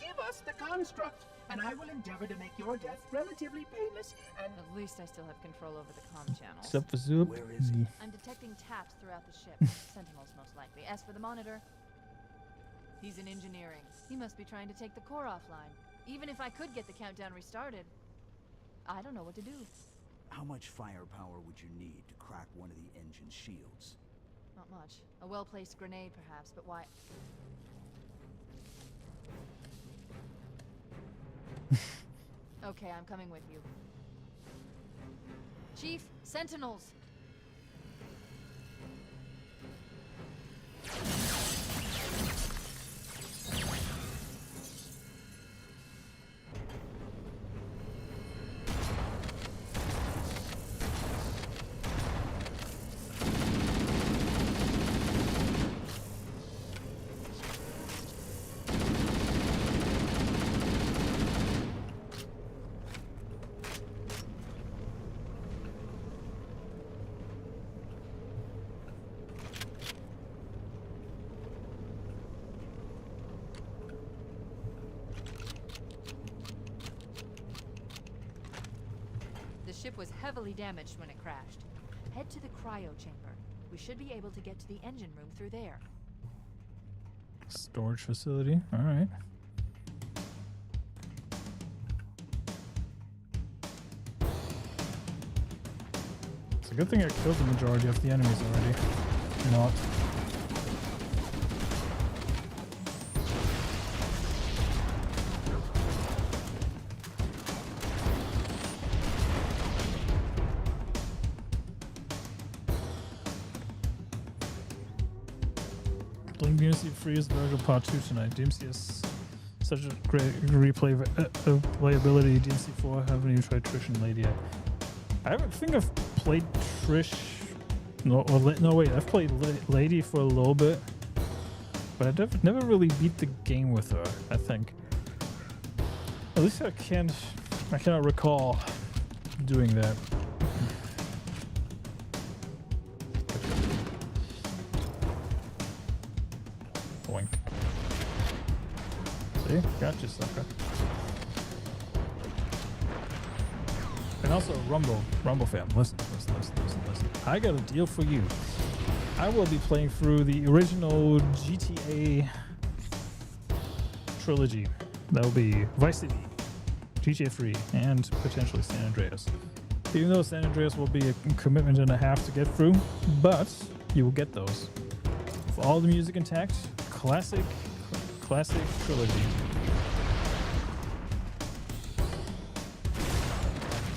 Give us the construct, and I will endeavor to make your death relatively painless and... At least I still have control over the comm channels. Except for Zoop. Where is he? I'm detecting taps throughout the ship. Sentinels, most likely. As for the monitor, he's in engineering. He must be trying to take the core offline. Even if I could get the countdown restarted, I don't know what to do. How much firepower would you need to crack one of the engine's shields? Not much. A well-placed grenade, perhaps, but why? Okay, I'm coming with you. Chief, Sentinels! The ship was heavily damaged when it crashed. Head to the cryo chamber. We should be able to get to the engine room through there. Storage facility. All right. It's a good thing I killed the majority of the enemies already. Not. Playing DMC Freeze Virgil Part 2 tonight. DMC is such a great playability. DMC 4 haven't even tried Trish and Lady yet. I think I've played Trish. No, wait. I've played Lady for a little bit, but I never really beat the game with her. I think. At least I cannot recall doing that. Boink. See? Gotcha, sucker. And also, Rumble fam, listen. I got a deal for you. I will be playing through the original GTA trilogy. That will be Vice City, GTA 3, and potentially San Andreas. Even though San Andreas will be a commitment and a half to get through, but you will get those. With all the music intact, classic trilogy.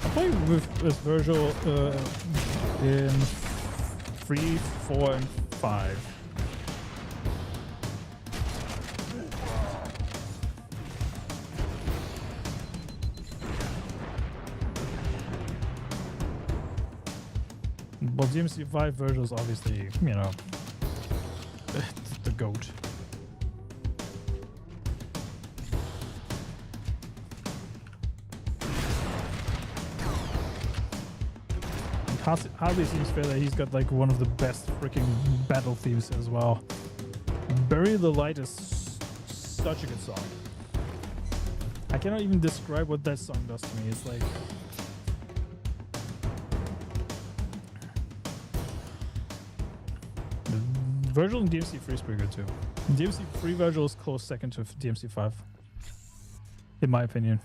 I played with Virgil in 3, 4, and 5. Well, DMC 5 Virgil is obviously, you know, the GOAT. Hardly seems fair that he's got like one of the best freaking battle themes as well. Bury the Light is such a good song. I cannot even describe what that song does to me. It's like Virgil and DMC 3 is pretty good too. DMC 3 Virgil is close second to DMC 5, in my opinion.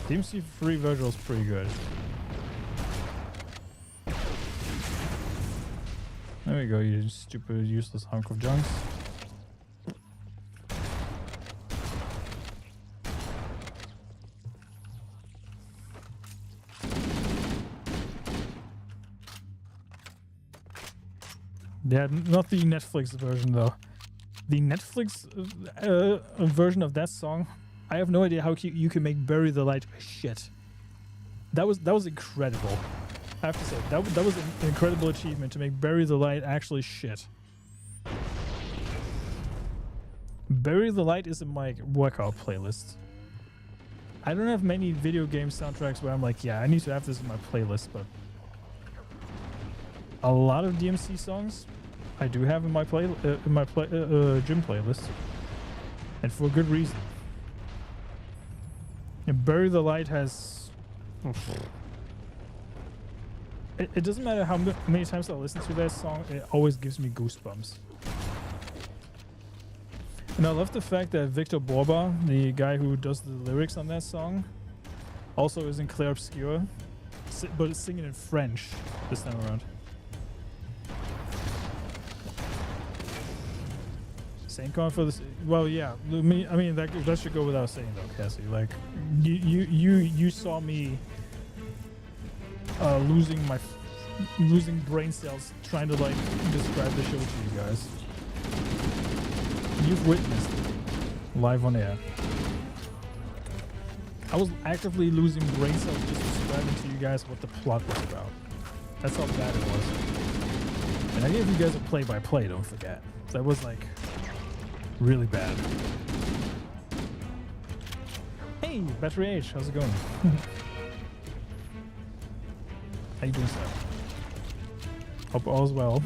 DMC 3 Virgil is pretty good. There we go, you stupid, useless hunk of junks. Yeah, not the Netflix version though. The Netflix version of that song, I have no idea how you can make Bury the Light shit. That was incredible. I have to say, that was an incredible achievement to make Bury the Light actually shit. Bury the Light is in my workout playlist. I don't have many video game soundtracks where I'm like, yeah, I need to have this in my playlist, but a lot of DMC songs I do have in my gym playlist, and for good reason. And Bury the Light has. It doesn't matter how many times I listen to that song, it always gives me goosebumps. And I love the fact that Victor Borba, the guy who does the lyrics on that song, also is in Clair Obscur, but it's singing in French this time around. Same comment for this. Well, yeah. I mean that should go without saying though, Cassie. Like, you saw me losing brain cells trying to like describe the show to you guys. You've witnessed it live on air. I was actively losing brain cells just describing to you guys what the plot was about. That's how bad it was. And I gave you guys a play-by-play, don't forget. That was like really bad. Hey, Battery H, how's it going? How you doing, sir? Hope all's well.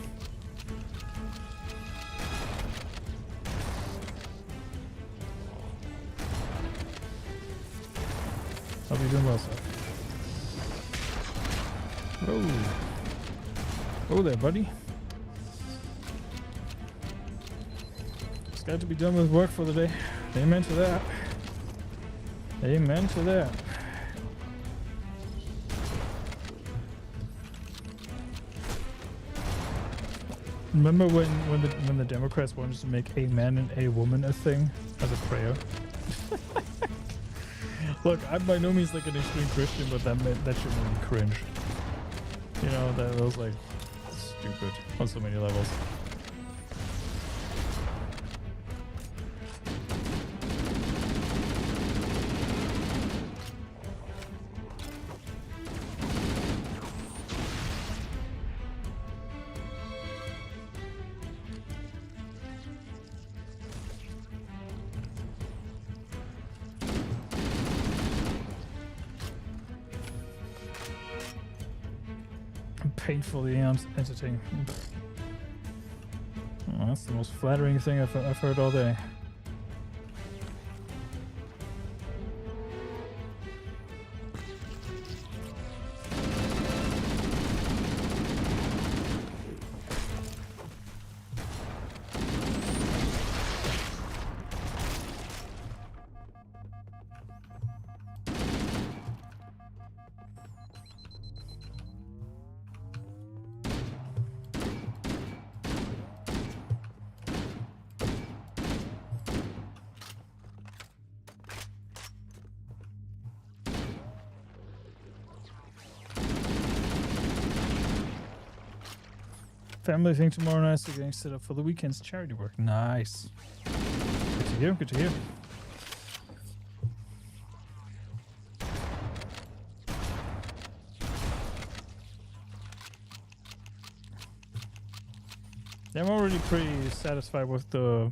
Hope you're doing well, sir. Oh. Oh there, buddy. It's got to be done with work for the day. Amen to that. Amen to that. Remember when the Democrats wanted to make a man and a woman a thing as a prayer? Look, I'm by no means like an extreme Christian, but that shit made me cringe. You know, that was like stupid on so many levels. Painfully entertaining. Oh, that's the most flattering thing I've heard all day. Family thing tomorrow night, so getting set up for the weekend's charity work. Nice. Good to hear. Good to hear. Yeah, I'm already pretty satisfied with the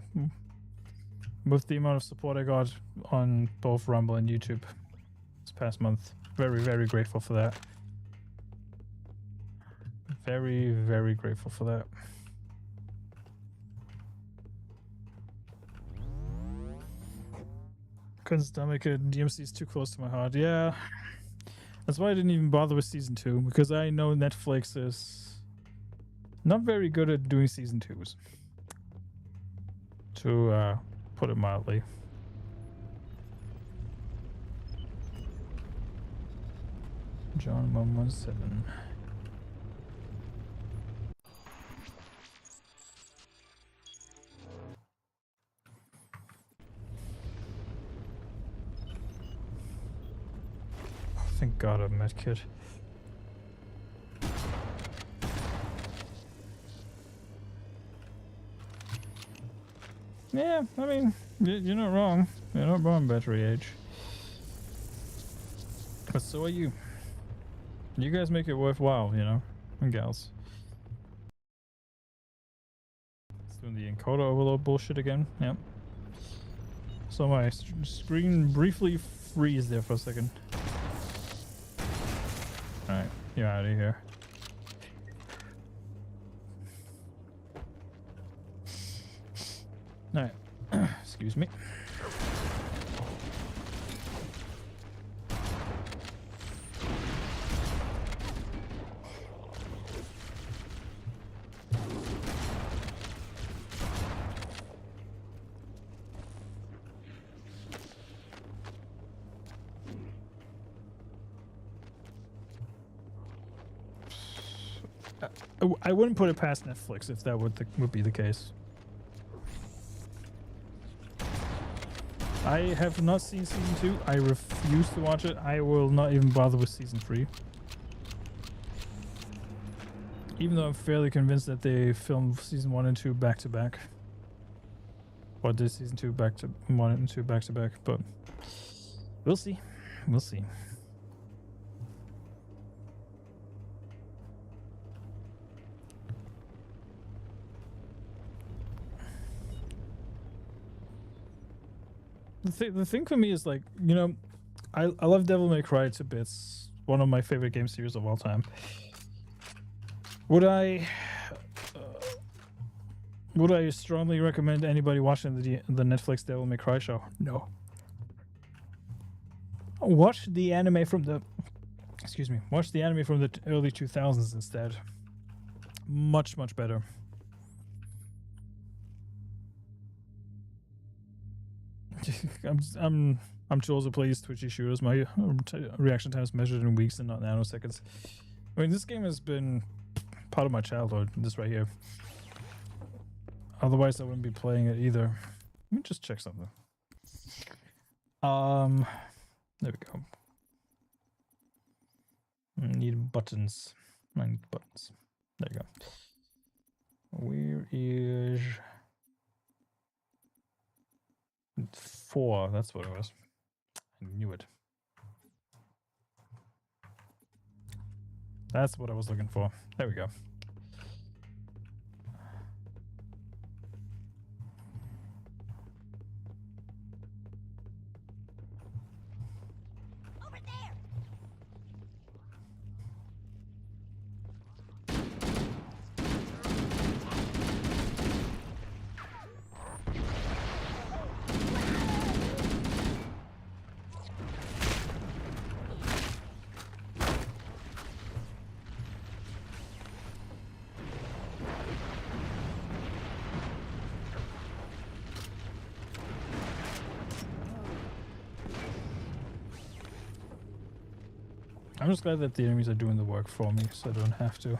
amount of support I got on both Rumble and YouTube this past month. Very, very grateful for that. Very, very grateful for that. Couldn't stomach it. DMC is too close to my heart. Yeah. That's why I didn't even bother with season 2, because I know Netflix is not very good at doing season 2s. To put it mildly. John 117. Thank God a medkit. Yeah, I mean, you're not wrong. You're not wrong, Battery Age. But so are you. You guys make it worthwhile, you know, and gals. It's doing the encoder overload bullshit again. Yep. So my screen briefly freeze there for a second. Alright, you're out of here. Alright. Excuse me. I wouldn't put it past Netflix if that would be the case. I have not seen season 2. I refuse to watch it. I will not even bother with season 3. Even though I'm fairly convinced that they filmed season 1 and 2 back to back. Or did season 2 back to 1 and 2 back to back, but we'll see. We'll see. The thing for me is, like, you know, I love Devil May Cry to bits. One of my favorite game series of all time. Would I strongly recommend anybody watching the Netflix Devil May Cry show? No. Watch the anime from the early 2000s instead. Much better. I'm too old to play these twitchy shooters. My reaction time is measured in weeks and not nanoseconds. I mean, this game has been part of my childhood. This right here. Otherwise, I wouldn't be playing it either. Let me just check something. There we go. I need buttons. I need buttons. There you go. Where is 4? That's what it was. I knew it. That's what I was looking for. There we go. Over there. I'm just glad that the enemies are doing the work for me, so I don't have to.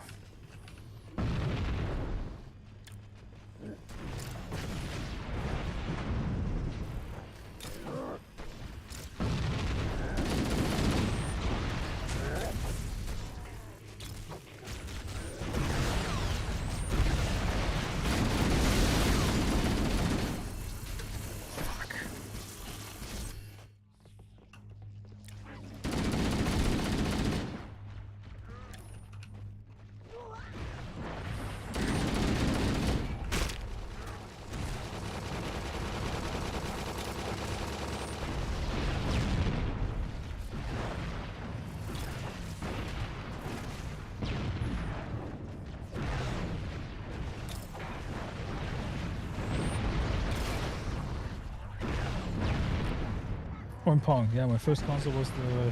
Or Pong, yeah, my first console was the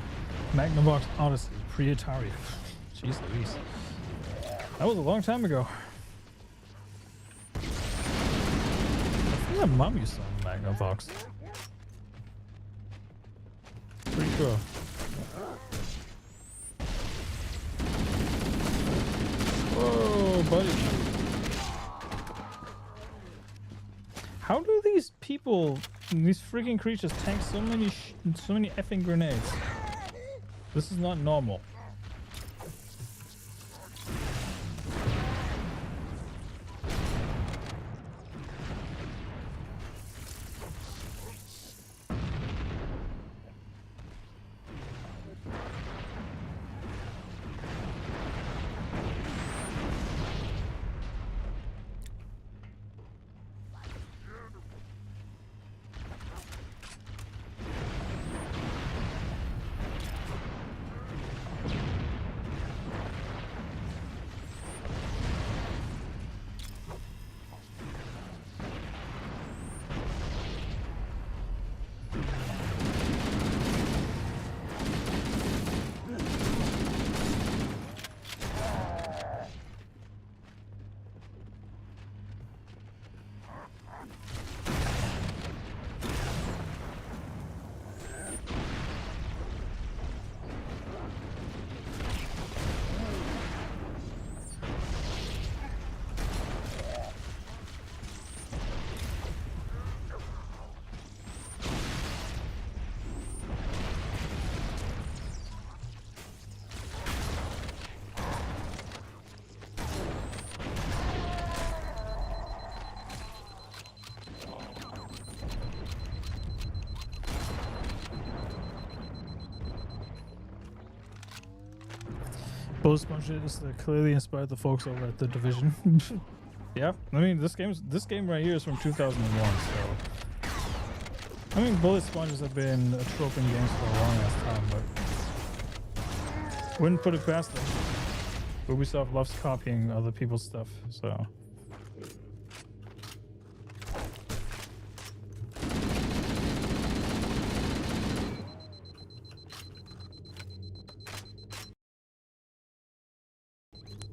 Magnavox Odyssey, pre-Atari. Jeez Louise. That was a long time ago. I think my mom used to own Magnavox. Pretty sure. Whoa, buddy. How do these people, these freaking creatures, tank so many effing grenades? This is not normal. Bullet sponges that clearly inspired the folks over at The Division. Yeah, I mean this game right here is from 2001, so I mean bullet sponges have been a trope in games for a long ass time, but wouldn't put it past them. Ubisoft loves copying other people's stuff, so.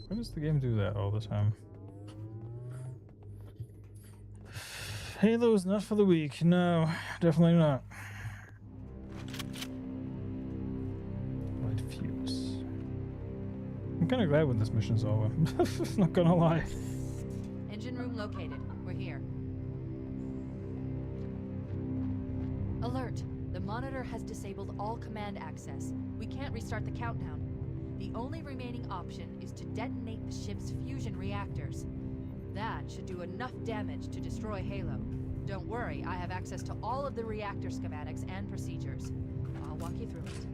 Why does the game do that all the time? Halo is not for the weak. No, definitely not. Light fuse. I'm kind of glad when this mission's over. Not gonna lie. Engine room located. We're here. Alert! The monitor has disabled all command access. We can't restart the countdown. The only remaining option is to detonate the ship's fusion reactors. That should do enough damage to destroy Halo. Don't worry, I have access to all of the reactor schematics and procedures. I'll walk you through it.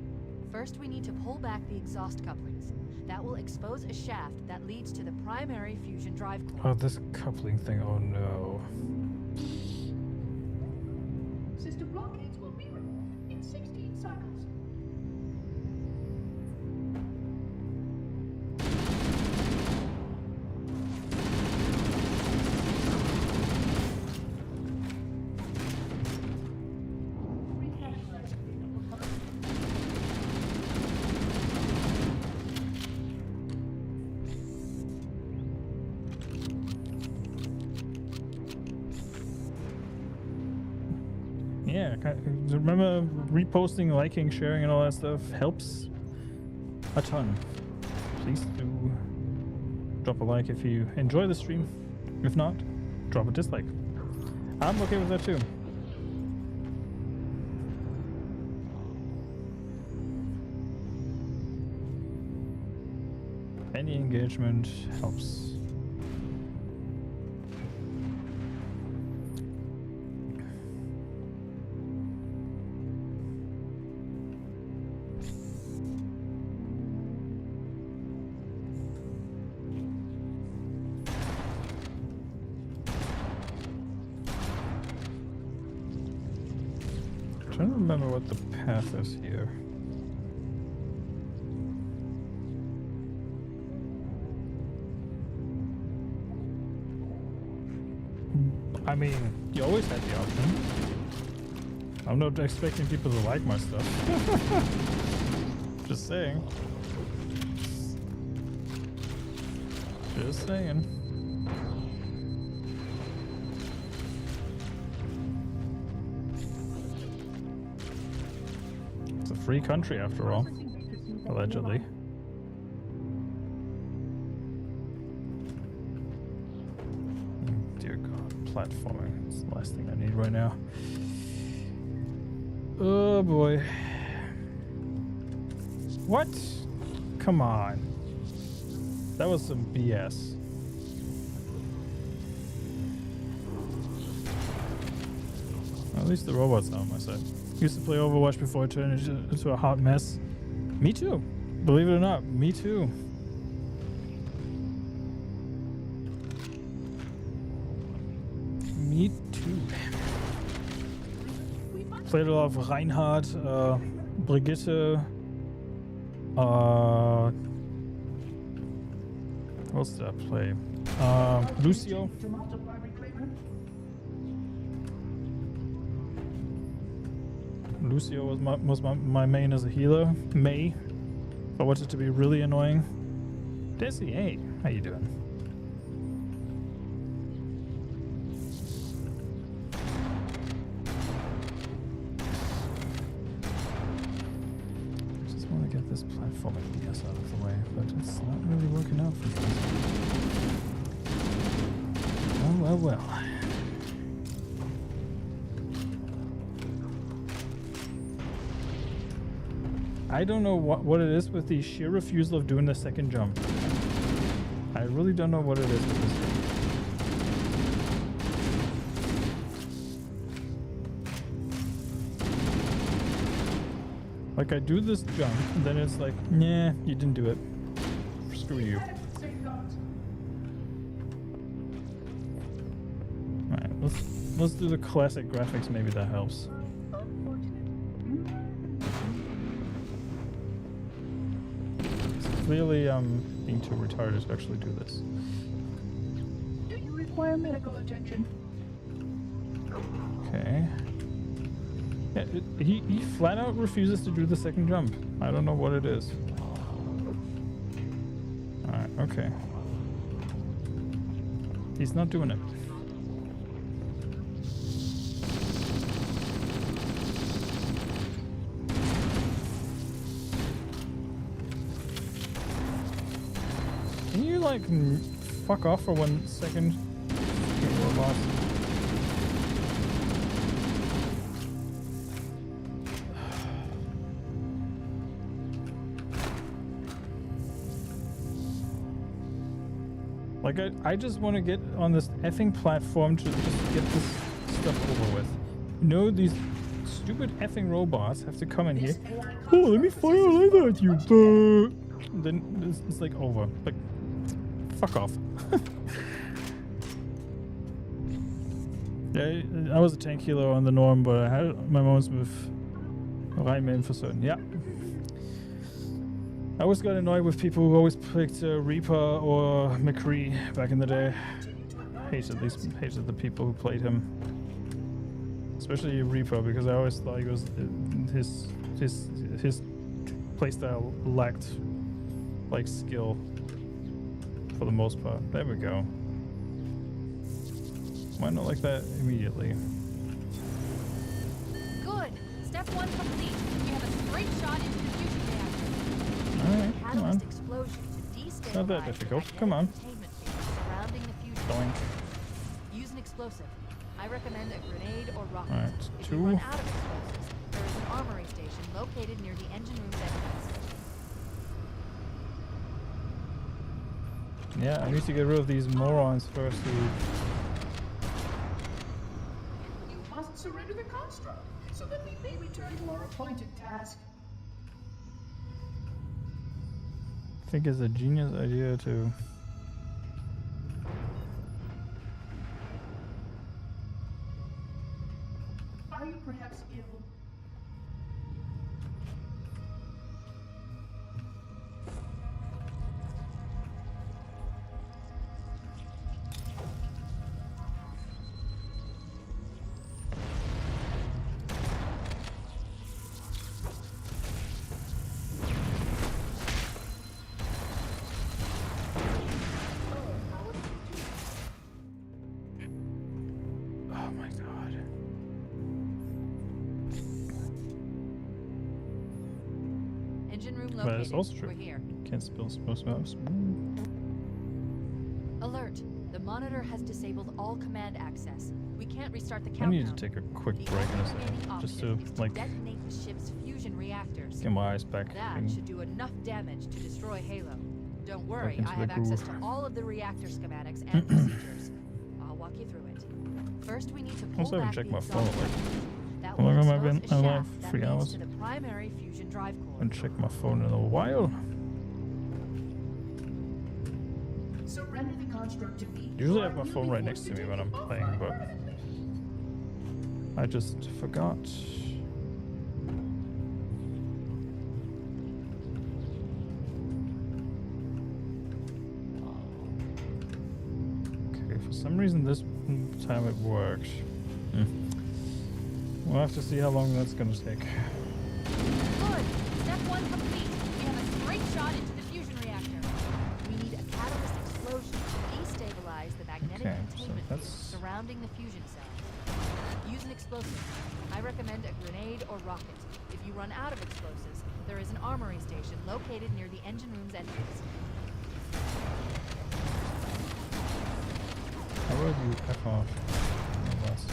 First, we need to pull back the exhaust couplings. That will expose a shaft that leads to the primary fusion drive core. Oh, this coupling thing. Oh no. System blockades will be removed in 16 cycles. Yeah, remember reposting, liking, sharing, and all that stuff helps a ton. Please do drop a like if you enjoy the stream. If not, drop a dislike. I'm okay with that too. Any engagement helps. I don't remember what the path is here. I mean, you always had the option. I'm not expecting people to like my stuff. Just saying. Just saying. It's a free country after all. Allegedly. Dear God, platforming. It's the last thing I need right now. Oh boy. What? Come on. That was some BS. At least the robot's not on my side. Used to play Overwatch before it turned into a hot mess. Me too. Believe it or not, me too. Me too. Played a lot of Reinhardt, Brigitte, what else did I play? Lucio. To multiply recruitment. Lucio was my main as a healer. May. If I wanted to be really annoying. Desi, hey, how you doing? Just want to get this platforming BS out of the way, but it's not really working out for me. Well. I don't know what it is with the sheer refusal of doing the second jump. I really don't know what it is with this game. Like I do this jump, and then it's like, nah, you didn't do it. screw you. Safeguards. Alright, let's do the classic graphics, maybe that helps. It's clearly being too retarded to actually do this. Do you require medical attention? Okay. Yeah, he flat out refuses to do the second jump. I don't know what it is. Alright, okay. He's not doing it. Can you like fuck off for 1 second? Robot. Like I just want to get on this effing platform to just get this stuff over with. No, these stupid effing robots have to come in here. Oh, let me fire like that, you. And then it's like over. Like, fuck off. Yeah, I was a tank healer on the Norm, but I had my moments with Reinmain for certain. Yeah. I always got annoyed with people who always picked Reaper or McCree back in the day. Hated the people who played him. Especially Reaper, because I always thought he was his playstyle lacked like skill for the most part. There we go. Why not like that immediately? Good. Step 1 complete. You have a straight shot into the fusion reactor. Alright, come on. Catalyst explosion to destabilize Not that the difficult. magnetic Come on. containment field surrounding the fusion Doink. cell. Use an explosive. I recommend a grenade or rocket. Alright, If 2. you run out of explosives, there is an armory station located near the engine room's entrance. Yeah, I need to get rid of these morons first who... You must surrender the construct, so that we may return to our appointed task. I think it's a genius idea to... Are you perhaps ill? Oh my god. Engine room But located. it's also true. We're here. Can't spill smoke smells. Alert. The monitor has disabled all command access. We can't restart the I countdown. need to take a quick The break in a only remaining second. Just option to, is like, detonate the ship's fusion reactors. get my eyes back. That in- should do enough damage to destroy Halo. Don't worry, into I the have access to groove. all of the reactor schematics and procedures. I'll walk you through it. First, we need to pull Also haven't back checked the my phone, exhaust like, line. That how will long have I expose been a alive? shaft that 3 leads hours? to the primary fusion drive core. Haven't checked my phone in a while. Surrender the construct to me. Usually I have my phone right next to me when I'm playing, but I just forgot. Okay, for some reason this time it worked. We'll have to see how long that's gonna take. Good. Step 1 complete. We have a straight shot into the fusion reactor. We need a catalyst explosion to destabilize the magnetic Okay, so containment that's- field surrounding the fusion cell. Use an explosive. I recommend a grenade or rocket. If you run out of explosives, there is an armory station located near the engine room's entrance. How about you F off? No less.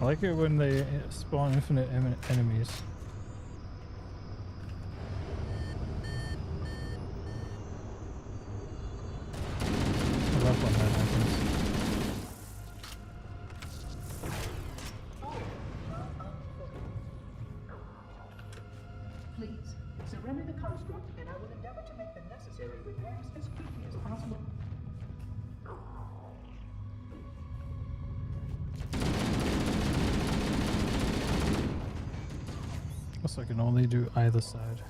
I like it when they spawn infinite enemies. Surrender the construct, and I will endeavor to make the necessary repairs as quickly as possible. Guess I can only do either side.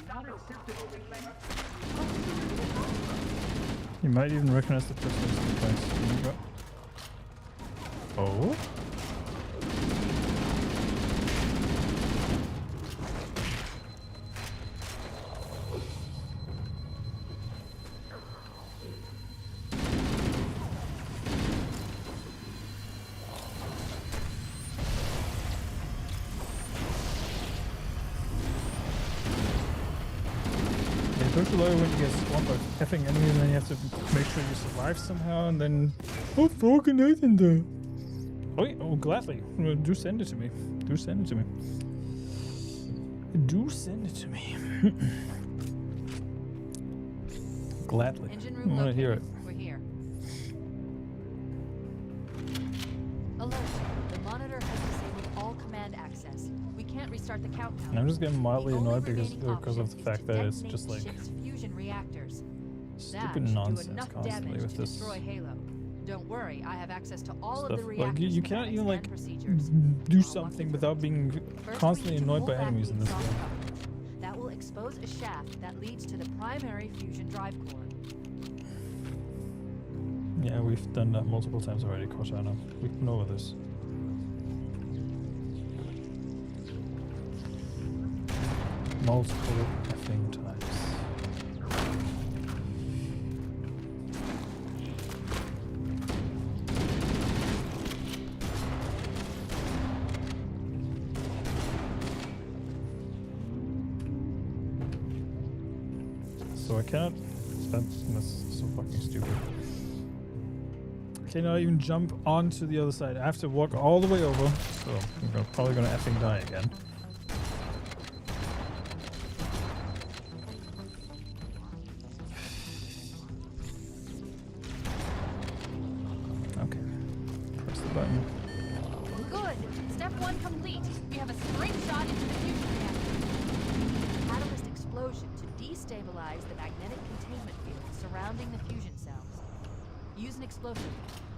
Not acceptable, reclaimer. You might even recognize the person who's in place. Here you go. Oh? Yeah, don't you love it when you get swamped by effing enemies and then you have to make sure you survive somehow and then... Oh, fucking nothing though. Oh, yeah, oh, gladly. Do send it to me. Do send it to me. Do send it to me. Gladly. Engine I room want to hear located. it. We're here. Alert. The monitor has disabled all command access. We can't restart the countdown. I'm just getting mildly The only annoyed remaining because of option the is fact to that it's detonate just the like ship's fusion reactors. That stupid should do nonsense enough constantly damage with to this destroy Halo. Don't worry, I have access to all of stuff. the Like reactors you cannot even like procedures. do I'll walk something you without through being First, we constantly need to annoyed pull by back enemies the in this exhaust game. cover. That will expose a shaft that leads to the primary fusion drive core. Yeah, we've done that multiple times already, Cortana. We know this. Multiple effing times. So I cannot... That's so fucking stupid. I cannot even jump onto the other side. I have to walk all the way over. So I'm probably gonna effing die again. Okay. Press the button. Good. Step 1 complete. We have a spring shot into the fusion reactor. Catalyst explosion to destabilize the magnetic containment field surrounding the fusion cells. Use an explosive.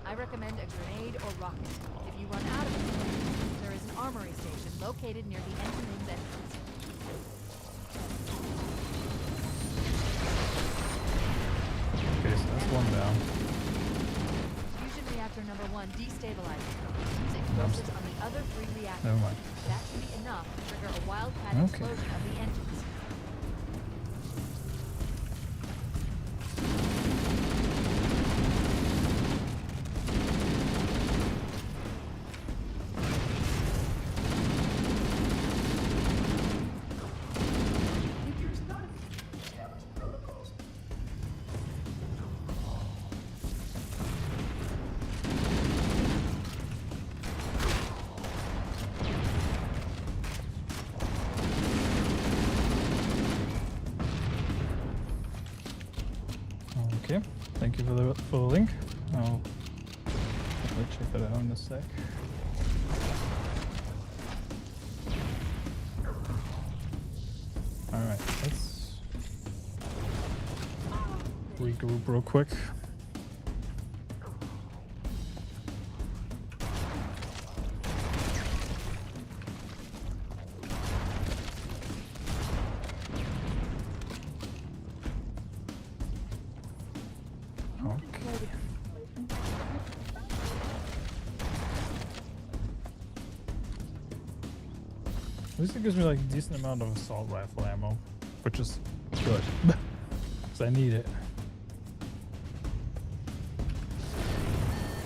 I recommend a grenade or rocket. If you run out of explosives, there is an armory station located near the engine room's entrance. Okay, so that's one down. Fusion reactor number 1 destabilized. Use explosives on the other 3 reactors. Never mind. That should be enough to trigger a wildcat Okay. explosion of the engines. There's not careless protocols. Okay, thank you for the link. I'll definitely check that out in a sec. Alright, let's regroup real quick. Okay. At least it gives me like a decent amount of assault rifle ammo, which is good. Because I need it.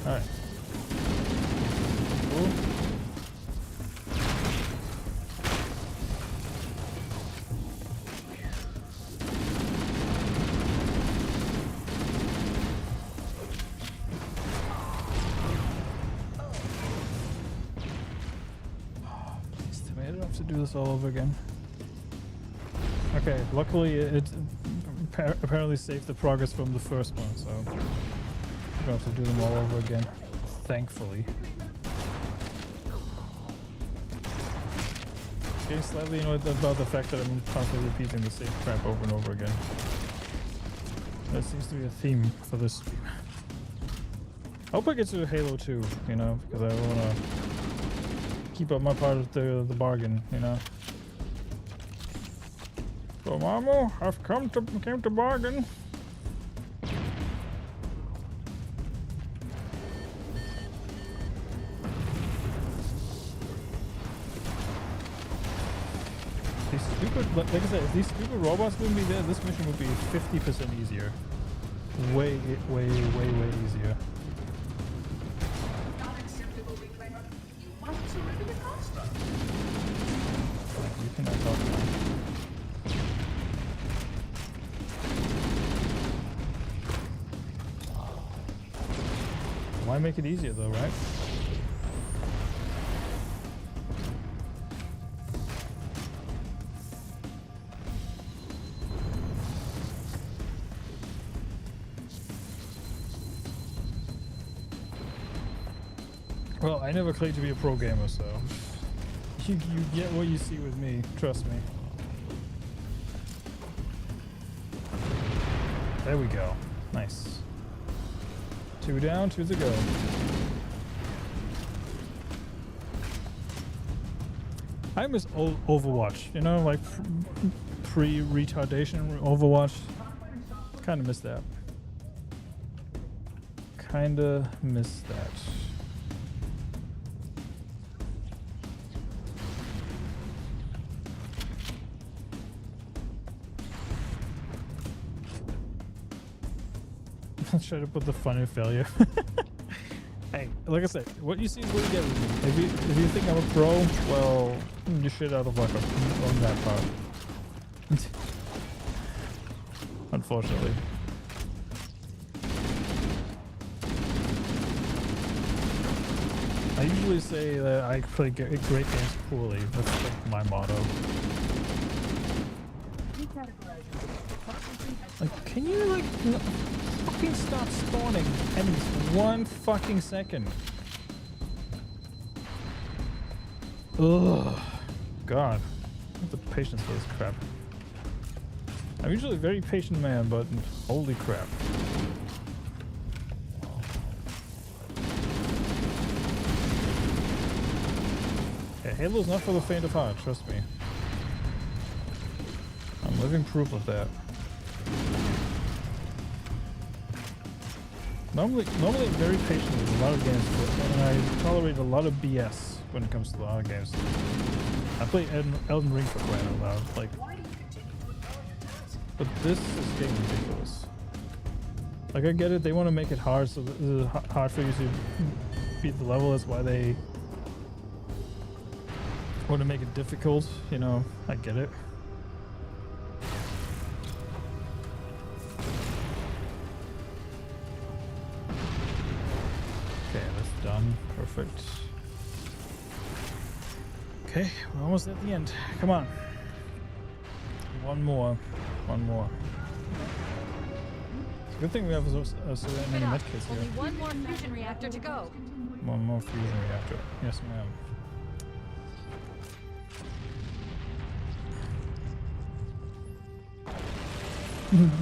Alright. Cool. Please tell me I don't have to do this all over again. Okay, luckily it apparently saved the progress from the first one, so I don't have to do them all over again. Thankfully. getting slightly annoyed about the fact that I'm constantly repeating the same crap over and over again. That seems to be a theme for this stream. I hope I get to Halo 2, you know, because I want to keep up my part of the bargain, you know. So, Mamo, I've came to bargain. These stupid, like I said, if these stupid robots wouldn't be there, this mission would be 50% easier. Way easier. Not acceptable, Reclaimer. You must surrender the construct. You cannot talk now. Why make it easier though, right? Well, I never claimed to be a pro gamer, so you get what you see with me, trust me. There we go. Nice. 2 down, 2 to go. I miss old Overwatch, you know, like pre-retardation Overwatch. Kinda miss that. Kinda miss that. Try to put the fun in failure. Hey, like I said, what you see is what you get with me. If you think I'm a pro, well, you shit out of luck on that part. Unfortunately. I usually say that I play great games poorly. That's like my motto. Like, can you like fucking stop spawning enemies for 1 fucking second? Ugh. God. I have the patience for this crap. I'm usually a very patient man, but holy crap. Yeah, Halo's not for the faint of heart, trust me. I'm living proof of that. Normally I'm very patient with a lot of games, and I tolerate a lot of BS when it comes to a lot of games. I play Elden Ring for crying out loud, like, but this is getting ridiculous. Like, I get it, they want to make it hard, so it's hard for you to beat the level. That's why they want to make it difficult, you know, I get it. Okay, that's done. Perfect. Okay, we're almost at the end. Come on. One more. It's a good thing we have so many medkits Only here. one more fusion reactor to go. One more fusion reactor. Yes, ma'am.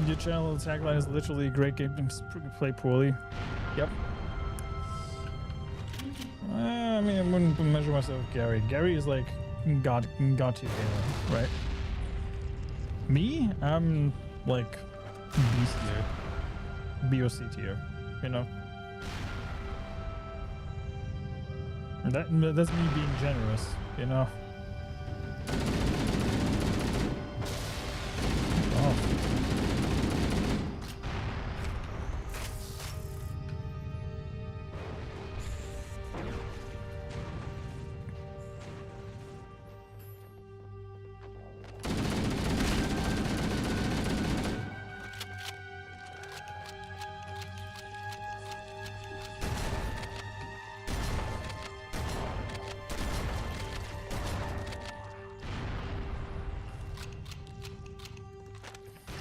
Your channel tagline is literally a great game to play poorly. Yep. I mean, I wouldn't measure myself with Gary. Gary is like God tier gamer, right? Me, I'm like B tier, B or C tier, you know. And that's me being generous, you know. Oh.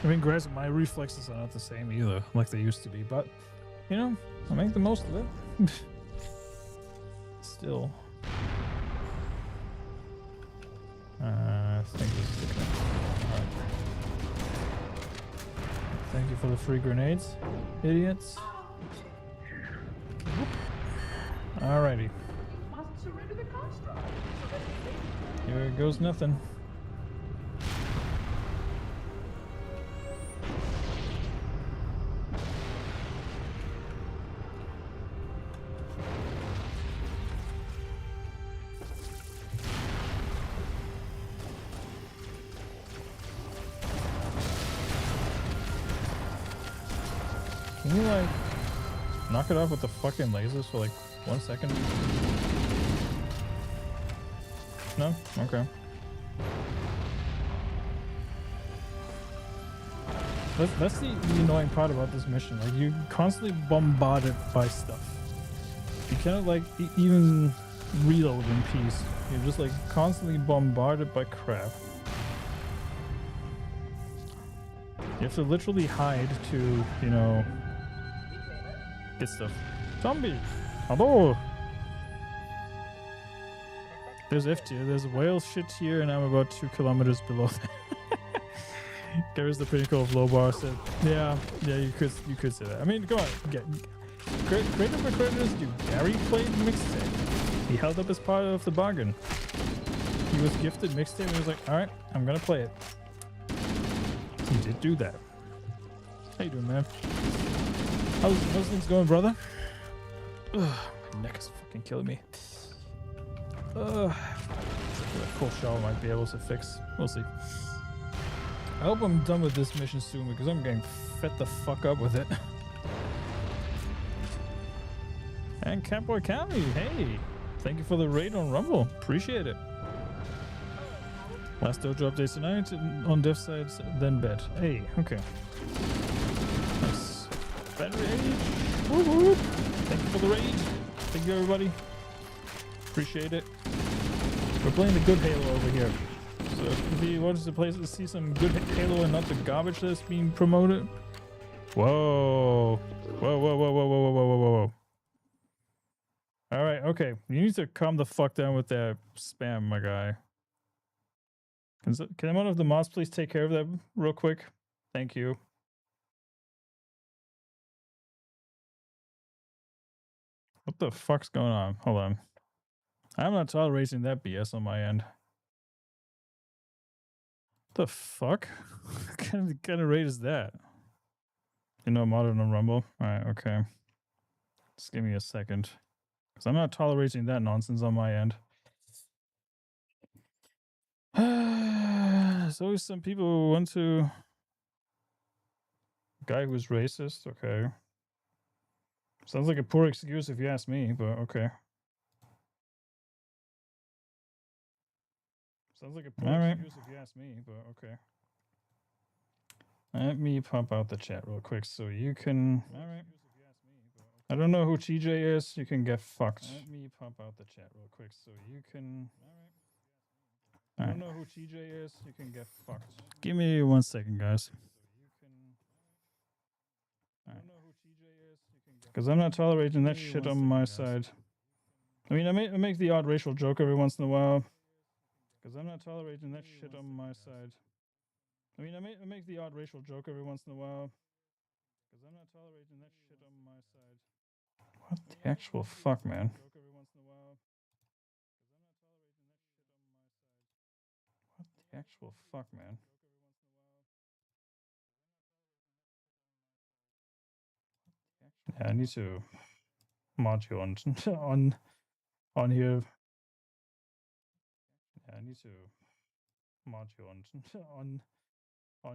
I mean, granted, my reflexes are not the same either, like they used to be, but, you know, I make the most of it. Still. I think this is the connection. Alright. Thank you for the free grenades, idiots. Alrighty. Must surrender the construct so that they Here goes nothing. Can you like knock it off with the fucking lasers for like 1 second? No? Okay. That's the annoying part about this mission. Like, you're constantly bombarded by stuff. You cannot like even reload in peace. You're just like constantly bombarded by crap. You have to literally hide to, you know, get stuff. Zombie! Hello! There's F tier, there's whale shit here, and I'm about 2 kilometers below that. Gary's the pinnacle of low bar said. Yeah, you could say that. I mean, come on, great number creditors do. Gary played mixtape. He held up his part of the bargain. He was gifted mixtape and he was like, alright, I'm gonna play it. He did do that. How you doing, man? How's things going, brother? Ugh, my neck is fucking killing me. A cold shower might be able to fix. We'll see. I hope I'm done with this mission soon because I'm getting fed the fuck up with it. And Catboy Cammy, hey! Thank you for the raid on Rumble. Appreciate it. Last dojo updates tonight on dev sides, then bed. Hey, okay. Nice. Battery age. Woo woo. Thank you for the raid. Thank you, everybody. Appreciate it. We're playing the good Halo over here. So if you want to play to see some good Halo and not the garbage that's being promoted. Whoa. Whoa, whoa, whoa, whoa, whoa, whoa, whoa, whoa, whoa. Alright, okay. You need to calm the fuck down with that spam, my guy. Can one of the mods please take care of that real quick? Thank you. What the fuck's going on? Hold on. I'm not tolerating that BS on my end. The fuck? What kind of raid is that? You know, modern on Rumble? Alright, okay. Just give me a second. Because I'm not tolerating that nonsense on my end. There's always some people who want to... Guy who's racist? Okay. Sounds like a poor excuse if you ask me, but okay. Sounds like a poor excuse if you ask me, but okay. Let me pop out the chat real quick so you can... Alright. I don't know who TJ is. You can get fucked. Let me pop out the chat real quick so you can... I don't know who TJ is. You can get fucked. Give me 1 second, guys. Because I'm not tolerating that shit on my side. I mean, I make the odd racial joke every once in a while. Because I'm not tolerating that shit on my side. I mean, I make the odd racial joke every once in a while. Because I'm not tolerating that shit on my side. What the actual fuck, man? What the actual fuck, man? Yeah, I need to mod you on on here. Yeah, I need to mod you on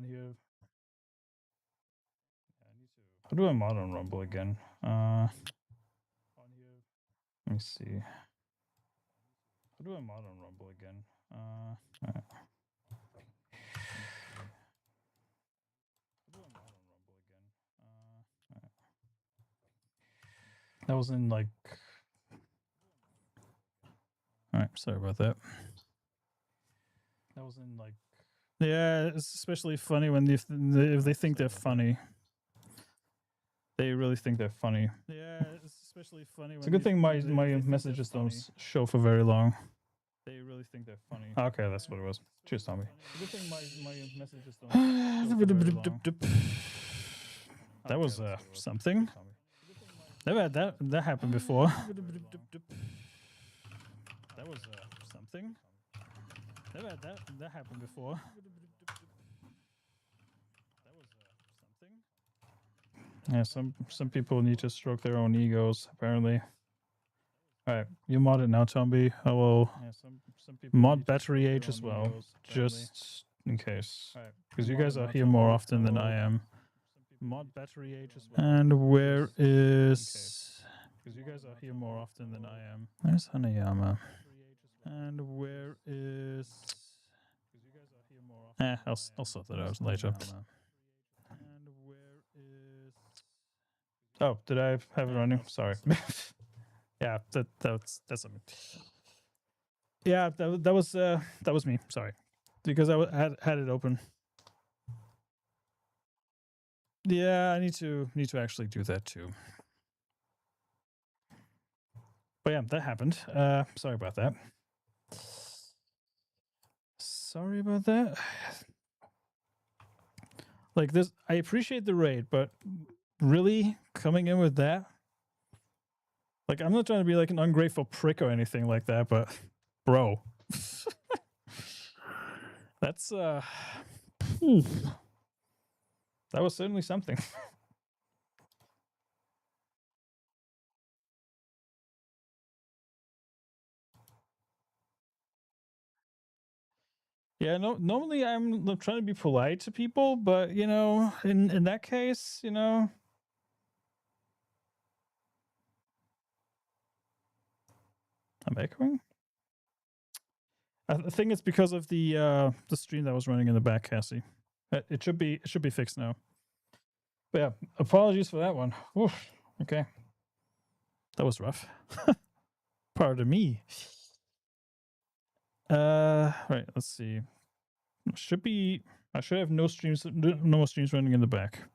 here. Yeah, I need to. How do I mod on Rumble again? On here. Let me see. How do I mod on Rumble again? Alright. That was in like... Alright, sorry about that. That was in like... Yeah, it's especially funny when if they think they're funny. They really think they're funny. Yeah, it's especially funny when... It's a good thing my messages don't show for very long. They really think they're funny. Okay, that's what it was. Cheers, Tommy. Good thing my messages don't go for very long. That was something. Never had that happen before. That was something. Never had that happen before. That was something. Yeah, some people need to stroke their own egos, apparently. Alright, you mod it now, Tomby. I will mod battery age as well, just in case. Because you guys are here more often than I am. Mod battery age as well. And where is... Because you guys are here more often than I am. There's Hanayama. And where is... I'll sort that out later. And where is... Oh, did I have it running? Sorry. Yeah, that's something. Yeah, that was me. Sorry, because I had it open. Yeah, I need to actually do that too. But yeah, that happened. Sorry about that. Sorry about that. Like this, I appreciate the raid, but really coming in with that. Like, I'm not trying to be like an ungrateful prick or anything like that, but bro. That's that was certainly something. Yeah, no, normally I'm trying to be polite to people, but you know, in that case, you know, I'm echoing. I think it's because of the stream that was running in the back, Cassie. It should be fixed now. But yeah, apologies for that one. Oof, okay, that was rough. Pardon me. Right, let's see. I should have no more streams running in the back.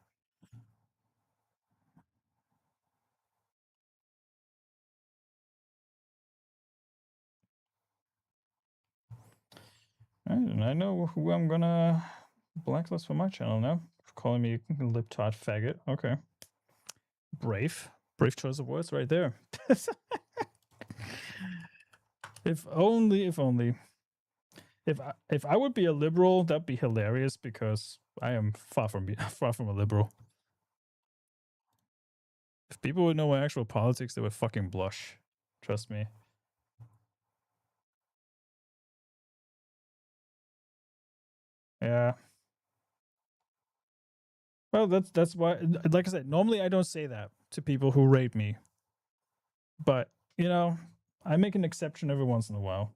And I know who I'm gonna blacklist for my channel now. For calling me a lip-tot faggot. Okay. Brave choice of words right there. If only. If I would be a liberal, that'd be hilarious because I am far from a liberal. If people would know my actual politics, they would fucking blush. Trust me. Yeah. Well, that's why, like I said, normally I don't say that to people who raid me. But, you know, I make an exception every once in a while.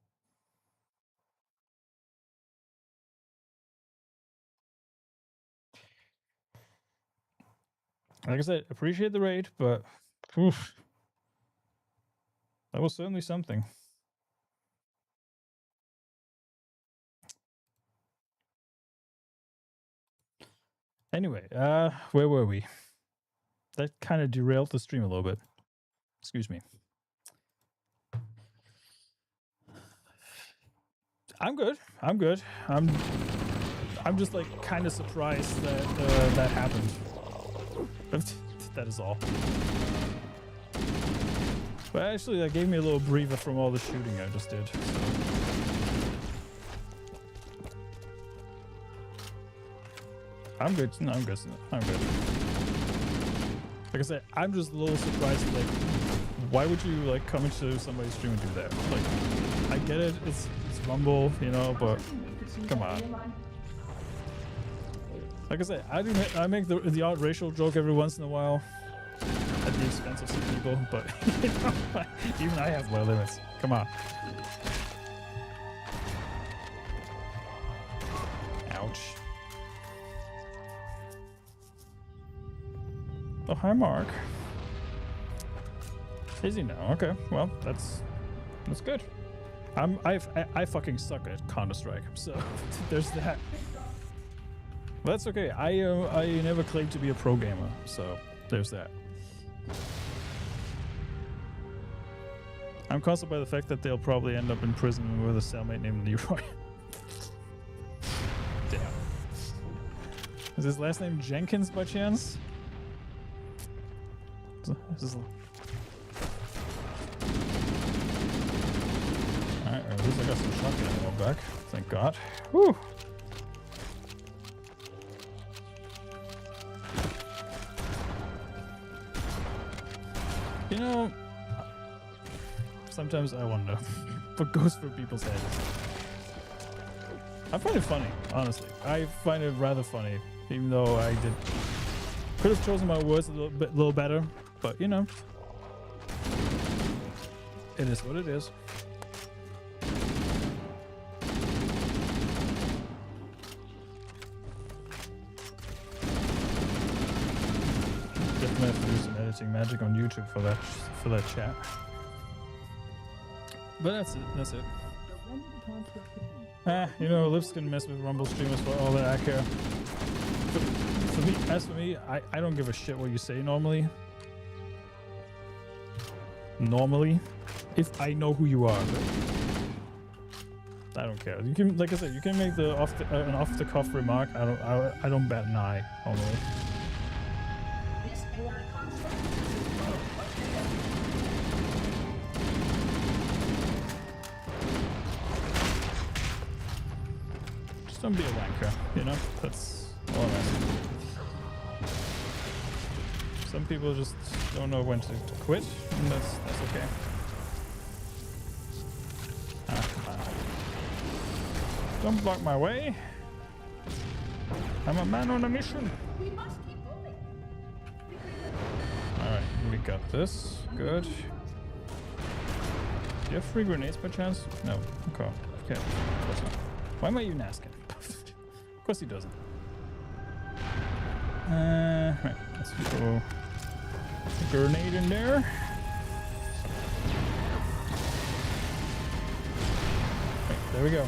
Like I said, appreciate the raid, but oof, that was certainly something. Anyway, where were we? That kind of derailed the stream a little bit. Excuse me. I'm good. I'm good. I'm just like kind of surprised that that happened. That is all. But actually, that gave me a little breather from all the shooting I just did. So. I'm good. No, I'm good. I'm good. Like I said, I'm just a little surprised. Like, why would you like come into somebody's stream and do that? Like, I get it. It's Rumble, you know, but come on. Like I said, I make the odd racial joke every once in a while at the expense of some people, but you know, even I have my limits. Come on. Ouch. Oh, hi, Mark. Is he now? Okay, well, that's good. I fucking suck at Counter-Strike, so there's that. But that's okay. I never claimed to be a pro gamer, so there's that. I'm consoled by the fact that they'll probably end up in prison with a cellmate named Leroy. Damn. Is his last name Jenkins by chance? Alright, at least I got some shotgun ammo back. Thank God. Whew. You know, sometimes I wonder what goes through people's heads. I find it funny, honestly. I find it rather funny, even though I could have chosen my words a little better, but you know, it is what it is. Definitely have to do some editing magic on YouTube for that chat. But that's it. You know, Lips can mess with Rumble streamers for all that I care. For me, I don't give a shit what you say normally. If I know who you are. I don't care. You can, like I said, you can make an off the cuff remark. I don't bat an eye normally. This AI construct Just don't be a wanker, you know? That's all I'm asking. Some people just don't know when to quit, and that's okay. Come on. Don't block my way. I'm a man on a mission. we must keep moving. Alright, we got this. Good. Do you have 3 grenades by chance? No. Okay. Okay. Of course not. Why am I even asking? Of course he doesn't. Right. Let's throw a grenade in there. Right, there we go.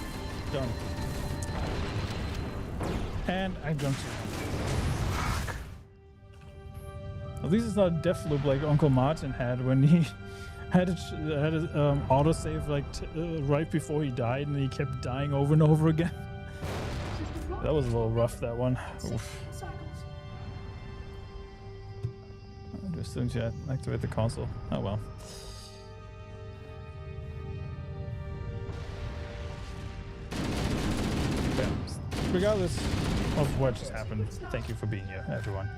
Done. And I jumped in. At least it's not a death loop like Uncle Martin had when he had a autosave like right before he died, and he kept dying over and over again. That was a little rough, that one. Oof. I just didn't activate the console. Oh well. Yeah. Regardless of what just happened, thank you for being here, everyone.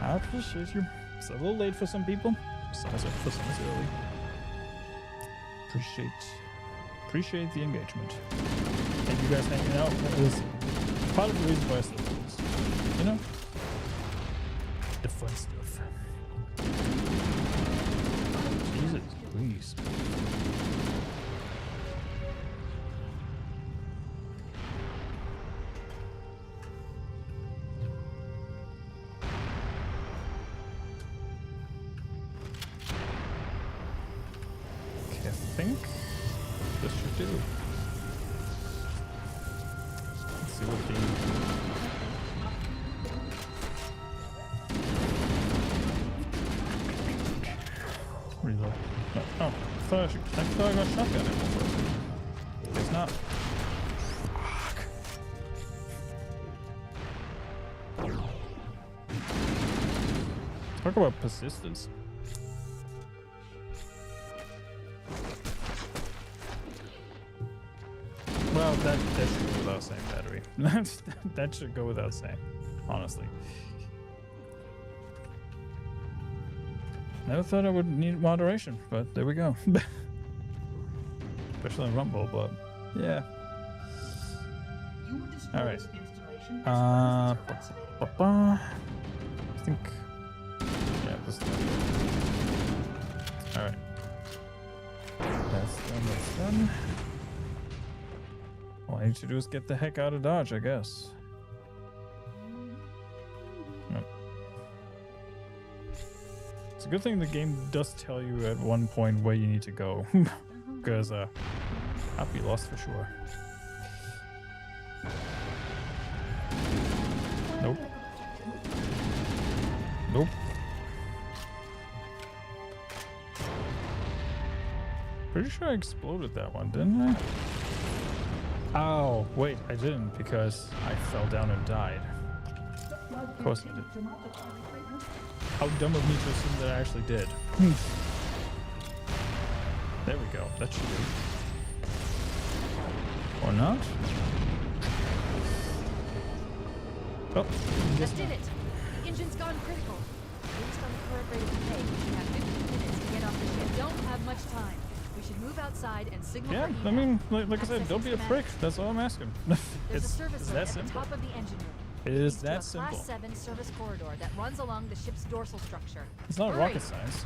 I appreciate you. It's a little late for some people. For some it's early. Appreciate the engagement. And you guys hanging out is part of the reason why I still do this. You know? The fun stuff. Jesus, please. Okay, I think this should do. Let's see what the reload. Oh, I thought I got shotgun ammo for a second. Guess not. Fuck. Talk about persistence. Well, that should go without saying, battery. That should go without saying, honestly. Never thought I would need moderation, but there we go. Especially on Rumble, but yeah. You will destroy All right. this installation as well as this fascinating I think. Yeah, this. All right. That's done. That's done. All I need to do is get the heck out of Dodge, I guess. Yep. It's a good thing the game does tell you at one point where you need to go, because I'd be lost for sure. Nope. Nope. Pretty sure I exploded that one, didn't I? Oh, wait, I didn't because I fell down and died. Of course I did. How dumb of me to assume that I actually did. There we go. That should do. Or not? Oh, Just did it. The engine's gone critical. Based on the current rate of decay, we should have 15 minutes to get off the ship. Don't have much time. We should move outside and signal yeah, for I evac. mean, like I said, don't be a Accessing prick. schematics. That's all I'm asking. There's a service it's room that at the simple. top of the engine room. It Leads is to that a simple. Class 7 service corridor that runs along the ship's dorsal structure. It's not Hurry. rocket science.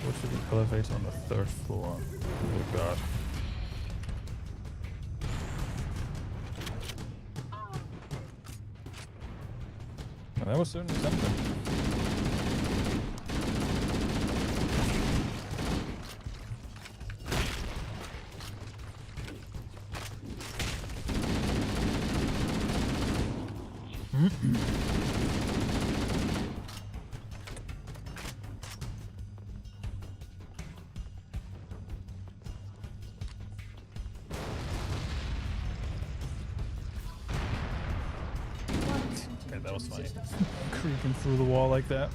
Go to the elevator on the 3rd floor. Oh god. Well, that was certainly something. Okay, that was funny. Creeping through the wall like that.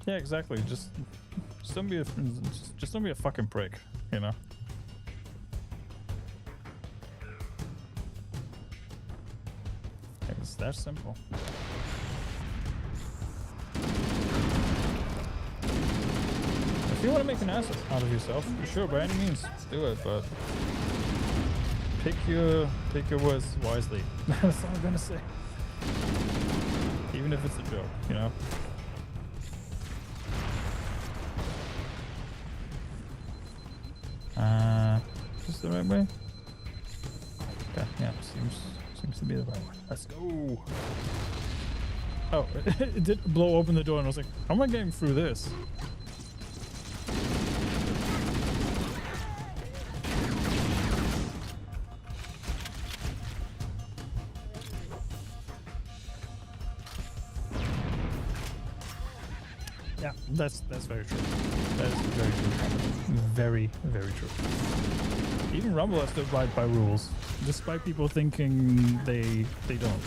Yeah, exactly. Just don't be a just don't be a fucking prick, you know. It's that simple. If you want to make an ass out of yourself, sure, by any means, do it. But pick your words wisely. That's all I'm gonna say. Even if it's a joke, you know. Is this the right way? Okay, yeah, seems to be the right way. Let's go. Oh, it did blow open the door, and I was like, how am I getting through this? Yeah, that's very true. That is very true. Very, very true. Even Rumble has to abide by rules, despite people thinking they don't.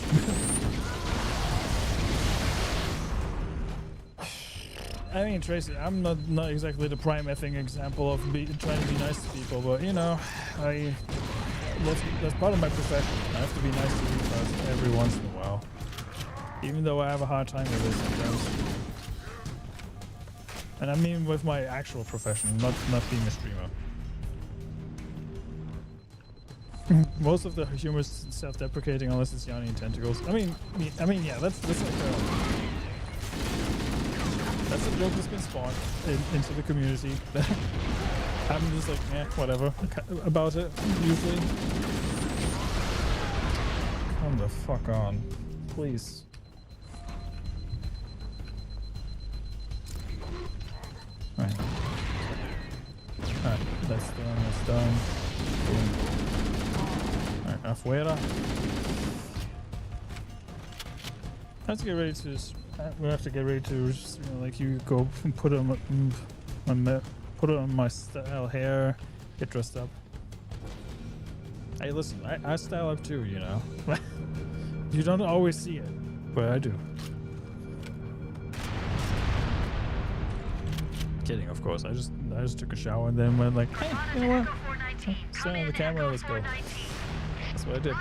I mean, Tracy, I'm not exactly the prime effing example of trying to be nice to people, but you know, that's part of my profession. I have to be nice to people every once in a while, even though I have a hard time with it sometimes. And I mean with my actual profession, not being a streamer. Most of the humor is self-deprecating unless it's Yanni and Tentacles. I mean, yeah, that's like that's a joke that's been spawned into the community. I'm just like, yeah, whatever about it. Usually, come the fuck on, please. Right. Alright, that's done. Boom. Alright, afuera. Let's get ready to. We have to get ready to, just, you know, like you go and put on my style hair, get dressed up. Hey, listen, I style up too, you know. You don't always see it, but I do. Kidding, of course. I just took a shower and then went like, hey, you know what? Stand on the camera, let's go. That's what I did.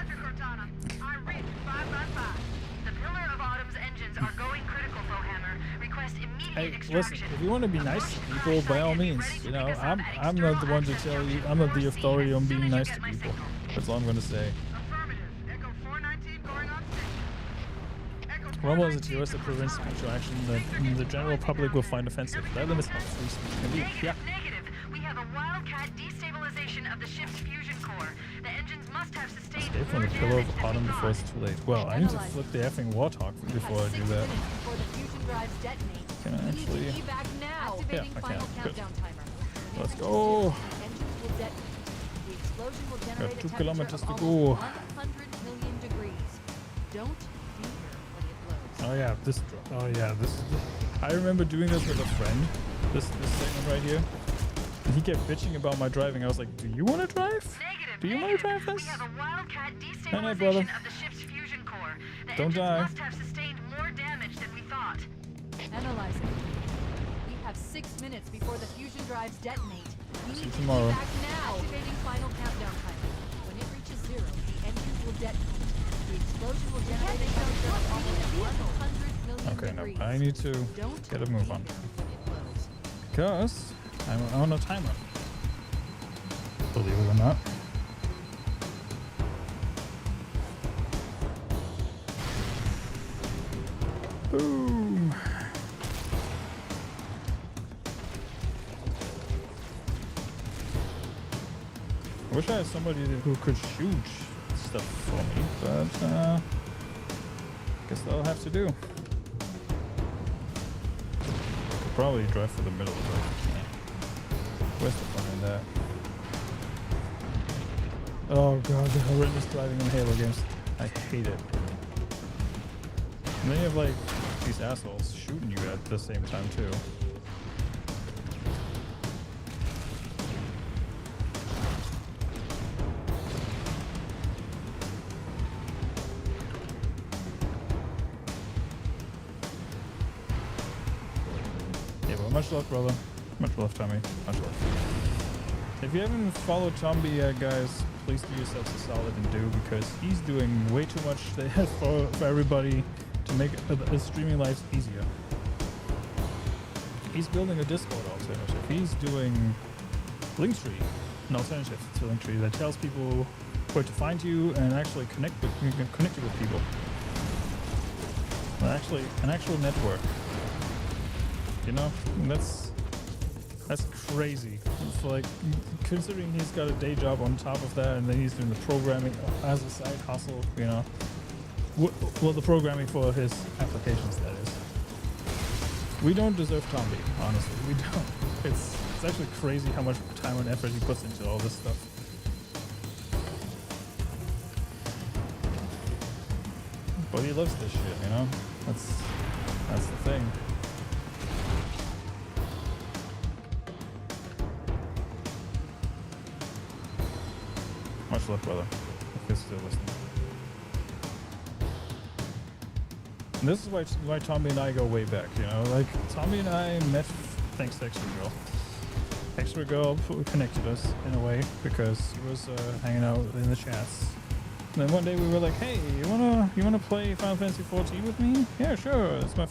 Hey, listen, if you want to be nice to people, by all means, you know, I'm not the one to tell you, I'm not the authority on being nice to people. That's all I'm going to say. Rumble is a TOS that prevents speech or action that the general public will find offensive. That limits how free speech can be. Yeah. Negative. We have a wildcat destabilization of the ship's fusion core. The engines must have sustained Escape from the pillar of autumn before it's too late. Well, I need to flip the effing Warthog before I do that. Before the fusion drives detonate. Can I We need actually? to evac now. Yeah, Activating I final can. Good. countdown timer. Let's The go. engines will detonate. The explosion will generate a 2 temperature kilometers of to almost go. 100 million degrees. Don't be here when it blows. Oh yeah, this. Oh yeah, this. I remember doing this with a friend. This segment right here. And he kept bitching about my driving. I was like, "Do you want to drive? Negative. Do you want to drive We this?" have a Wildcat No, no, brother. destabilization of the ship's fusion core. The Don't engines die. must have sustained more damage than we thought. Analyzing. We have 6 minutes before the fusion drives detonate. We See need you to tomorrow. be back now. Activating final countdown timer. When it reaches 0, the engines will detonate. The explosion will generate a temperature of almost 100 million Okay, no. degrees. I need to Don't get a move be on. here when it blows. Because I'm on a timer. Believe it or not. Boom. I wish I had somebody who could shoot stuff for me, but guess that'll have to do. Could probably drive for the middle, but I can't. Where's the fun in that? Oh god, the horrendous driving in Halo games. I hate it. And then you have like these assholes shooting you at the same time too. Yeah, but much love, brother. Much love, Tommy. Much love. If you haven't followed Tomby yet, guys, please do yourselves a solid and do, because he's doing way too much for everybody to make streaming lives easier. He's building a Discord alternative. He's doing Linktree, an alternative to Linktree that tells people where to find you and actually connect you with people. Actually, an actual network. You know, that's crazy. It's like, considering he's got a day job on top of that, and then he's doing the programming as a side hustle. You know, well, the programming for his applications, that is. We don't deserve Tomby, honestly. We don't. It's actually crazy how much time and effort he puts into all this stuff. But he loves this shit, you know? That's the thing. Much love, brother, if you're still listening. And this is why Tommy and I go way back, you know? Like, Tommy and I met thanks to Extra Girl. Extra Girl connected us in a way, because he was hanging out in the chats. And then one day we were like, hey, you wanna play Final Fantasy XIV with me? Yeah, sure. It's my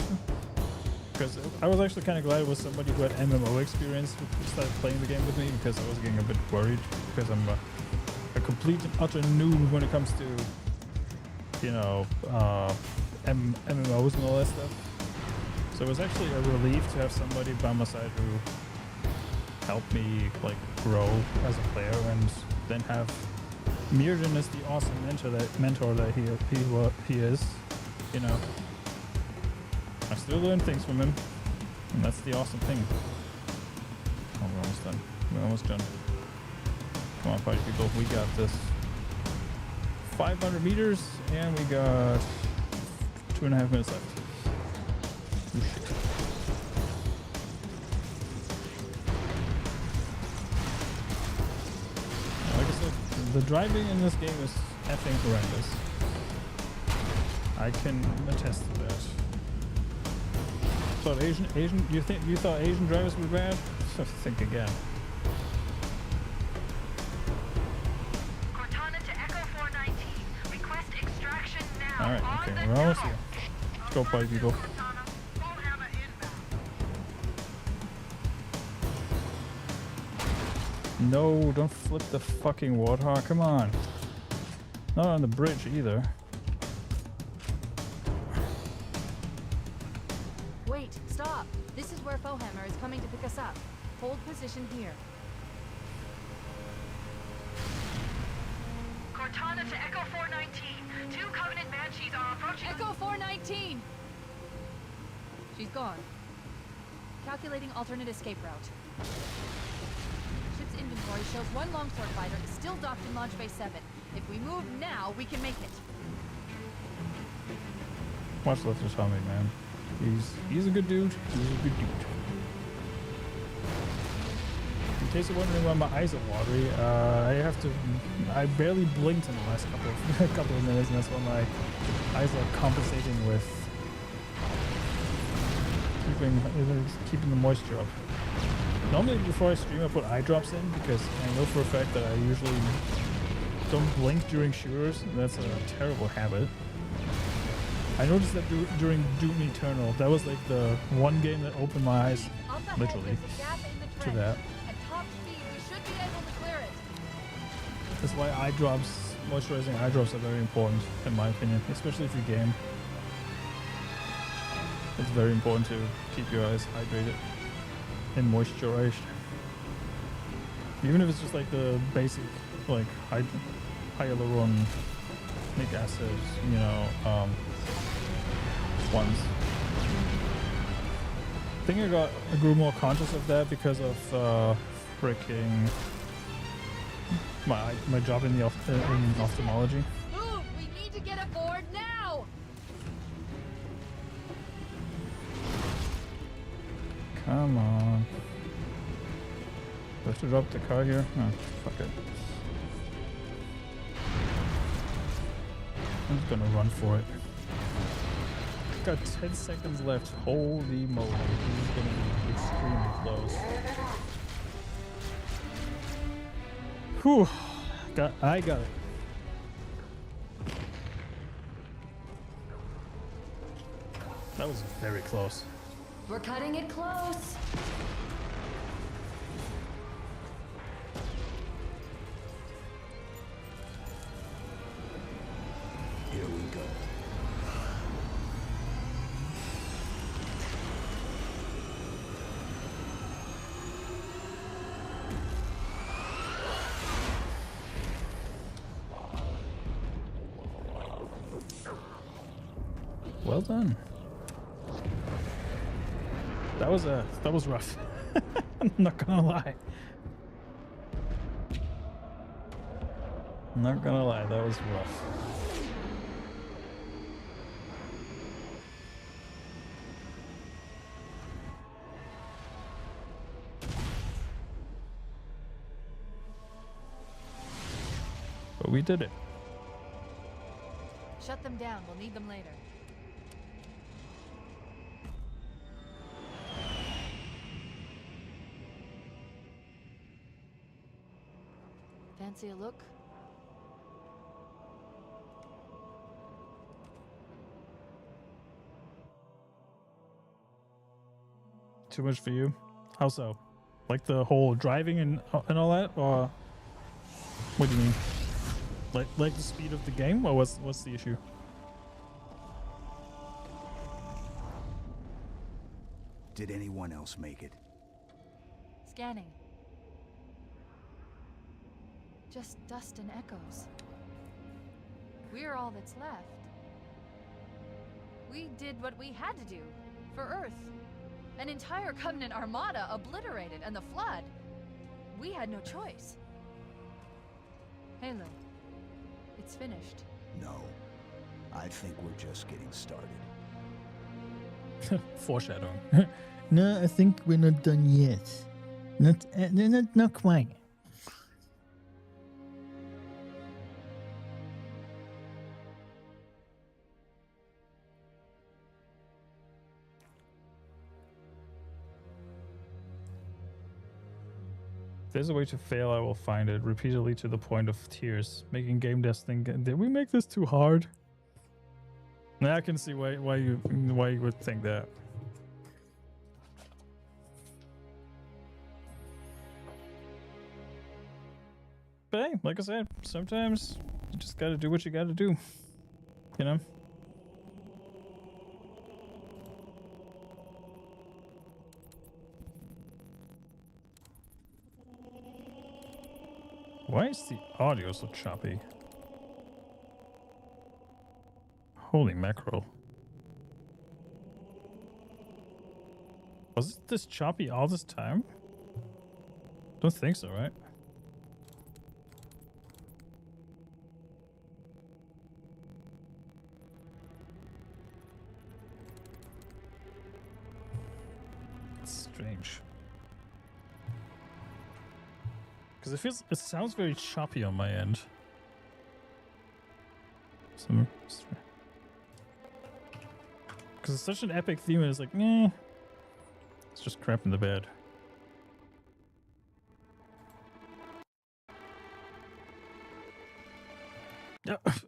because I was actually kind of glad it was somebody who had MMO experience who started playing the game with me, because I was getting a bit worried, because I'm a complete and utter noob when it comes to, you know, MMOs and all that stuff. So it was actually a relief to have somebody by my side who helped me like grow as a player, and then have Mirjan as the awesome mentor that he is. You know, I still learn things from him, and that's the awesome thing. Oh, we're almost done. We're almost done. Come on, party people, we got this. 500 meters, and we got 2.5 minutes left. Oh, shit. Like I said, the driving in this game is effing horrendous. I can attest to that. So Asian, you thought Asian drivers were bad? Think again. Cortana to Echo 419. Request extraction now. All right, On okay, the we're almost job. here. Let's go, party people. Cortana, Bullhammer inbound. No, don't flip the fucking Warthog. Come on. Not on the bridge either. Wait, stop. This is where Fohammer is coming to pick us up. Hold position here. Cortana to Echo 419. 2 Covenant Banshees are approaching. Echo 419! She's gone. Calculating alternate escape route. inventory shows one longsword fighter is still docked in Launch Bay 7. If we move now, we can make it. Much less for Tommy, man. He's a good dude. He's a good dude. In case you're wondering why my eyes are watery, I barely blinked in the last couple of minutes, and that's why my eyes are compensating with keeping the moisture up. Normally before I stream I put eye drops in because I know for a fact that I usually don't blink during shooters, and that's a terrible habit. I noticed that during Doom Eternal, that was like the one game that opened my eyes, literally, to that. At top speed, we should be able to clear it. That's why eye drops, moisturizing eye drops are very important, in my opinion, especially if you game. It's very important to keep your eyes hydrated and moisturized. Even if it's just like the basic, like hyaluronic acid, you know, ones. I think I grew more conscious of that because of freaking my job in ophthalmology. Move! We need to get aboard now! Come on. Do I have to drop the car here? Oh, fuck it. I'm just gonna run for it. Got 10 seconds left. Holy moly. This is gonna be extremely close. Whew. I got it. That was very close. We're cutting it close. Here we go. Well done. That was rough. I'm not gonna lie. I'm not gonna lie, that was rough. But we did it. Shut them down. We'll need them later. Fancy a look? Too much for you? How so? Like the whole driving and all that, or what do you mean? Like the speed of the game, or what's the issue? Did anyone else make it? Scanning. Just dust and echoes. We're all that's left. We did what we had to do for Earth. An entire Covenant armada obliterated, and the Flood. We had no choice. Halo, it's finished. No. I think we're just getting started. Foreshadowing. No, I think we're not done yet. Not quite. If there's a way to fail, I will find it repeatedly to the point of tears, making game devs think, did we make this too hard? Now I can see why you would think that. But hey, like I said, sometimes you just gotta do what you gotta do. You know? Why is the audio so choppy? Holy mackerel. Was it this choppy all this time? Don't think so, right? Because it sounds very choppy on my end. Because it's such an epic theme, and it's like, eh, it's just crap in the bed.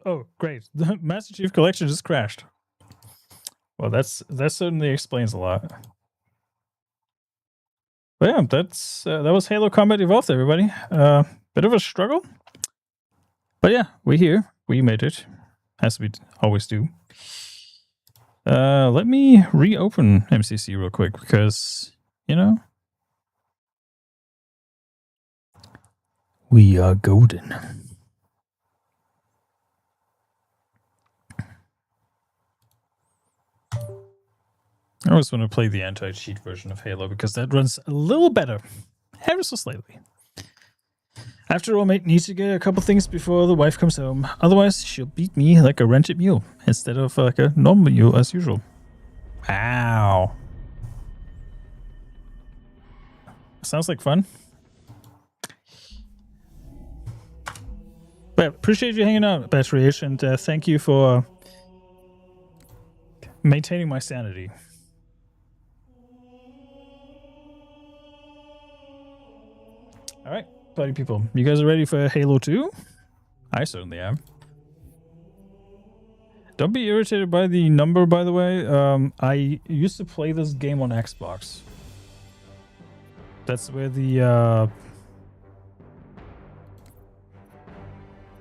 Oh, great! The Master Chief Collection just crashed. Well, that certainly explains a lot. But yeah, that was Halo Combat Evolved, everybody. Bit of a struggle, but yeah, we're here. We made it, as we always do. Let me reopen MCC real quick because, you know, we are golden. I always want to play the anti-cheat version of Halo because that runs a little better, ever so slightly. After all, mate, needs to get a couple things before the wife comes home. Otherwise, she'll beat me like a rented mule instead of like a normal mule as usual. Ow. Sounds like fun. But appreciate you hanging out, Battery-H, and thank you for maintaining my sanity. All right, buddy people, you guys are ready for Halo 2? I certainly am. Don't be irritated by the number, by the way. I used to play this game on Xbox. That's where the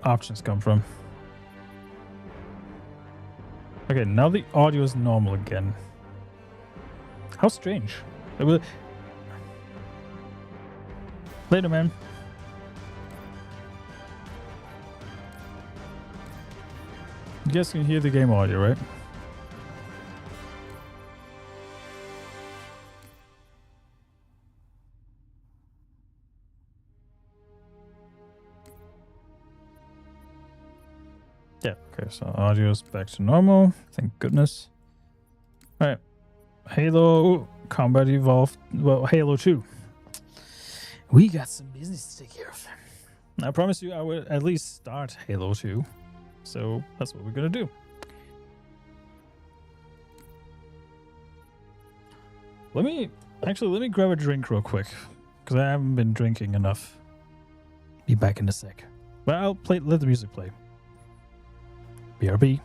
options come from. Okay, now the audio is normal again. How strange. It was... Later, man. You guys can hear the game audio, right? Yeah, okay, so audio's back to normal. Thank goodness. Alright. Halo Combat Evolved. Well, Halo 2. We got some business to take care of. I promise you I will at least start Halo 2. So that's what we're gonna do. Let me grab a drink real quick. Because I haven't been drinking enough. Be back in a sec. But I'll let the music play. BRB.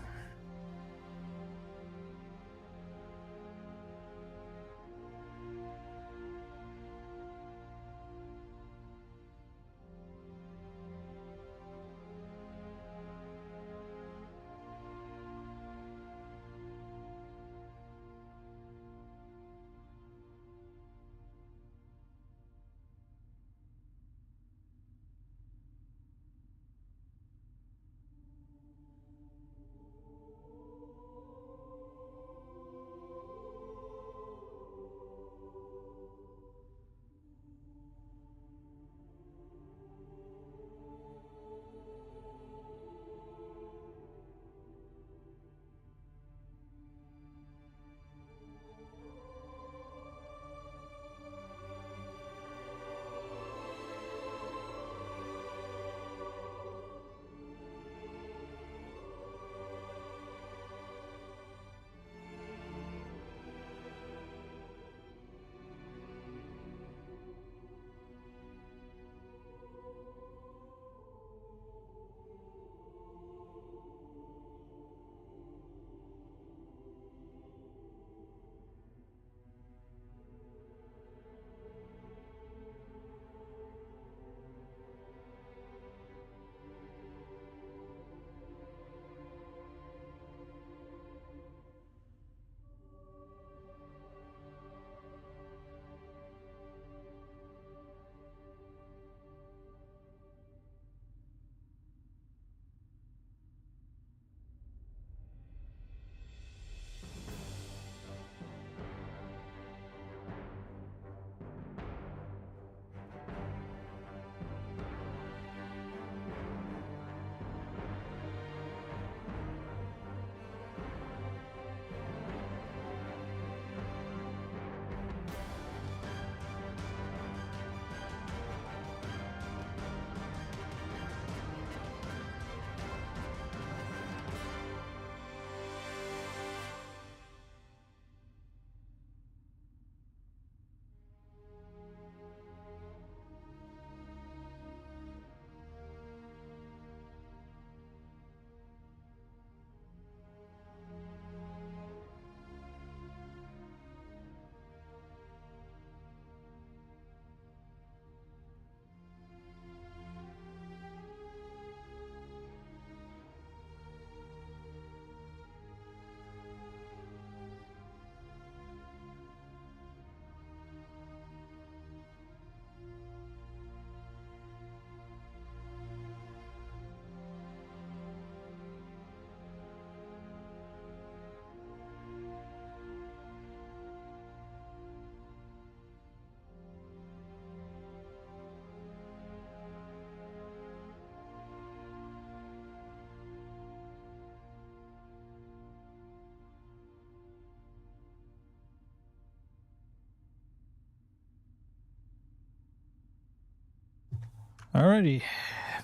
Alrighty,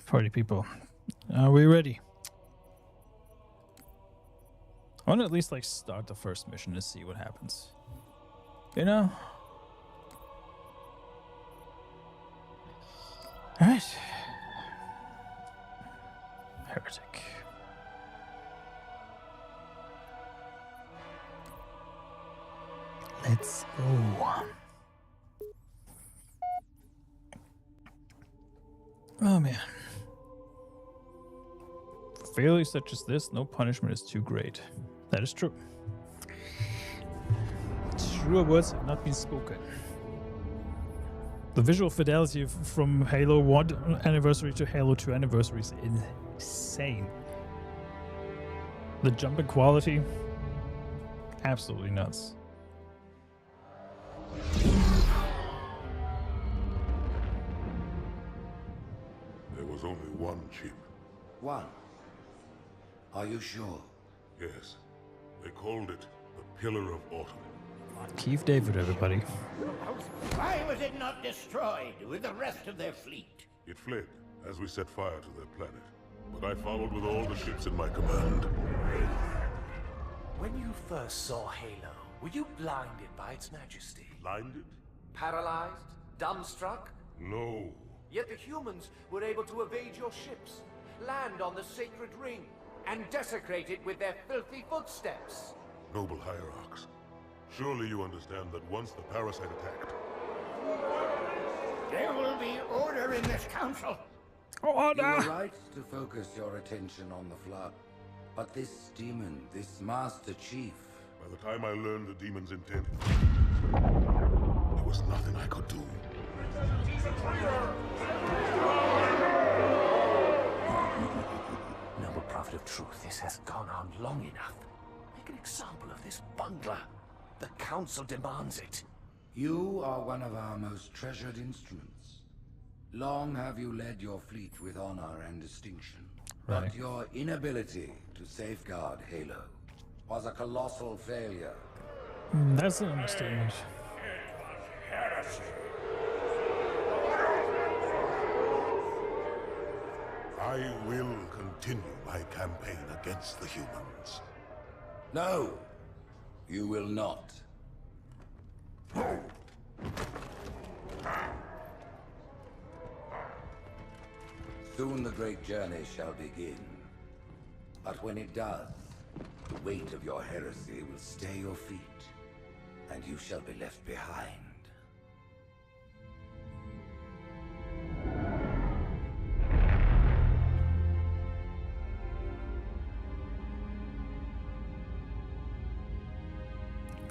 party people. Are we ready? I want to at least like start the first mission to see what happens. You know? Alright. Heretic. Let's go. Oh man. For failures such as this, no punishment is too great. That is true. Truer words have not been spoken. The visual fidelity from Halo 1 anniversary to Halo 2 anniversary is insane. The jump in quality, absolutely nuts. There was only one chip. One. Are you sure? Yes. They called it the Pillar of Autumn. Keith David, everybody. Why was it not destroyed with the rest of their fleet? It fled as we set fire to their planet. But I followed with all the ships in my command. When you first saw Halo, were you blinded by its majesty? Blinded? Paralyzed? Dumbstruck? No. Yet the humans were able to evade your ships, land on the sacred ring, and desecrate it with their filthy footsteps. Noble Hierarchs. Surely you understand that once the parasite attacked... There will be order in this council. Oh, You were right to focus your attention on the Flood. But this demon, this Master Chief... By the time I learned the demon's intent, there was nothing I could do. Noble Prophet of Truth, this has gone on long enough. Make an example of this bungler. The Council demands it. You are one of our most treasured instruments. Long have you led your fleet with honor and distinction. Right. But your inability to safeguard Halo was a colossal failure. That's an understatement. I will continue my campaign against the humans. No, you will not. Soon the great journey shall begin. But when it does, the weight of your heresy will stay your feet, and you shall be left behind.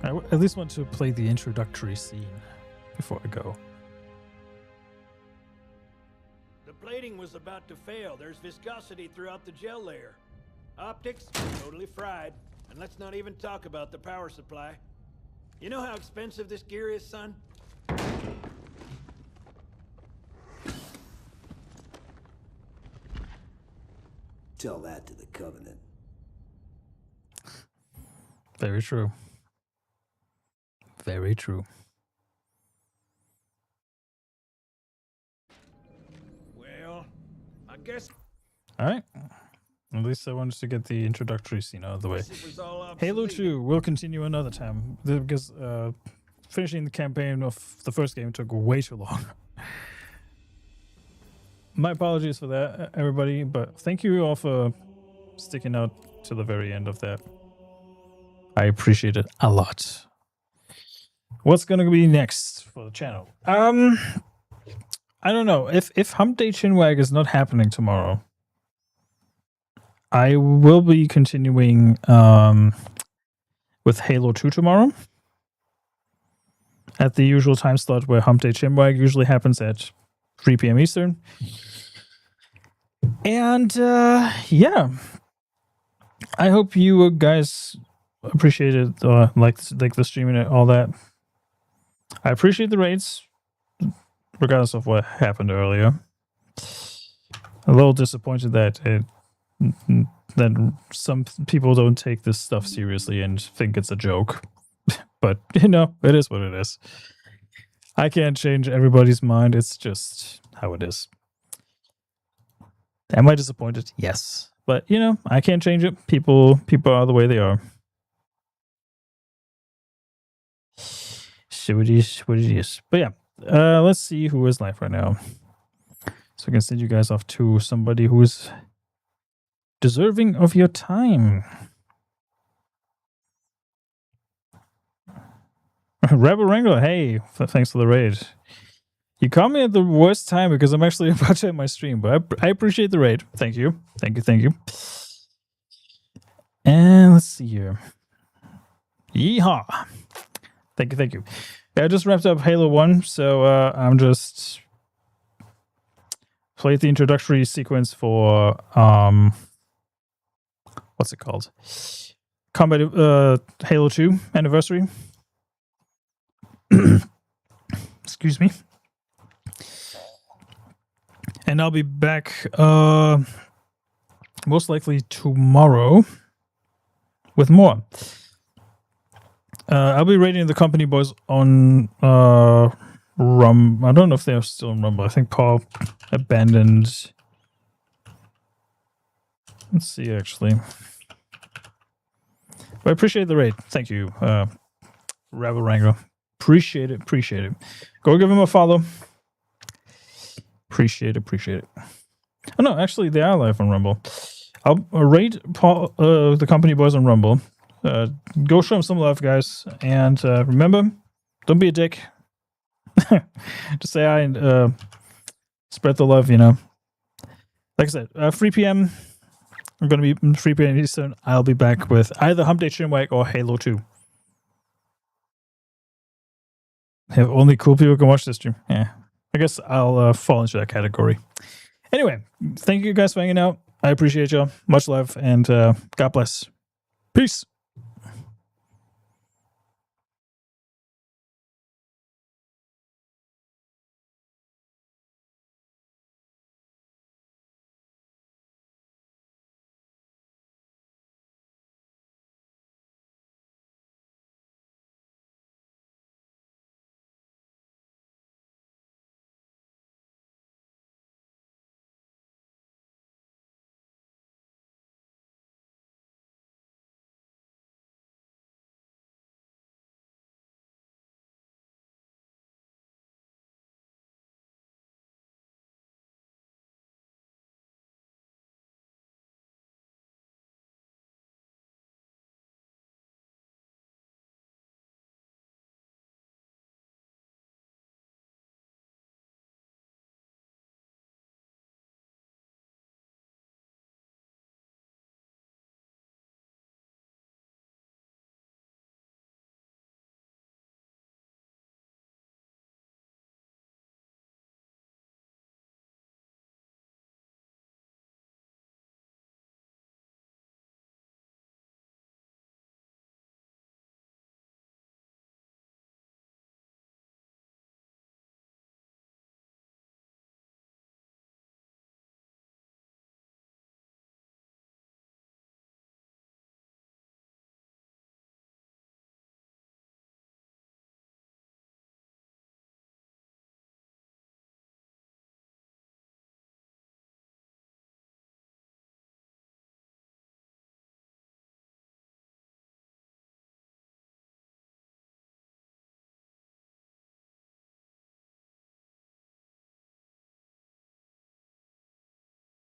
I at least want to play the introductory scene before I go. The plating was about to fail. There's viscosity throughout the gel layer. Optics, totally fried. And let's not even talk about the power supply. You know how expensive this gear is, son? Tell that to the Covenant. Very true. Very true. Well, I guess All right. At least I wanted to get the introductory scene out of the way. it was all Halo obsolete. 2 will continue another time because finishing the campaign of the first game took way too long. My apologies for that, everybody, but thank you all for sticking out to the very end of that. I appreciate it a lot. What's gonna be next for the channel? I don't know. If Hump Day Chinwag is not happening tomorrow, I will be continuing with Halo 2 tomorrow at the usual time slot where Hump Day Chinwag usually happens at 3 p.m. Eastern. And yeah, I hope you guys appreciate it, like the stream and all that. I appreciate the raids, regardless of what happened earlier. A little disappointed that that some people don't take this stuff seriously and think it's a joke. But, you know, it is what it is. I can't change everybody's mind. It's just how it is. Am I disappointed? Yes. But, you know, I can't change it. People are the way they are. So it is what it is. But yeah, let's see who is live right now. So I can send you guys off to somebody who is deserving of your time. Rebel Wrangler, hey, thanks for the raid. You caught me at the worst time because I'm actually about to end my stream, but I appreciate the raid. Thank you. Thank you. And let's see here. Yeehaw. Thank you. Yeah, I just wrapped up Halo 1, so I'm just played the introductory sequence for what's it called? Combat Halo 2 Anniversary. Excuse me. And I'll be back most likely tomorrow with more. I'll be rating the company boys on Rum. I don't know if they're still on Rumble. I think Paul abandoned. Let's see, actually. But I appreciate the raid. Thank you, Rebel Wrangler. Appreciate it. Go give him a follow. Appreciate it. Oh no, actually they are live on Rumble. I'll rate Paul, the company boys on Rumble. Go show them some love, guys. And remember, don't be a dick. Just say hi and spread the love, you know. Like I said, 3 p.m. I'm going to be 3 p.m. Eastern. I'll be back with either Hump Day Chinwag or Halo 2. If only cool people can watch this stream. Yeah. I guess I'll fall into that category. Anyway, thank you guys for hanging out. I appreciate y'all. Much love and God bless. Peace.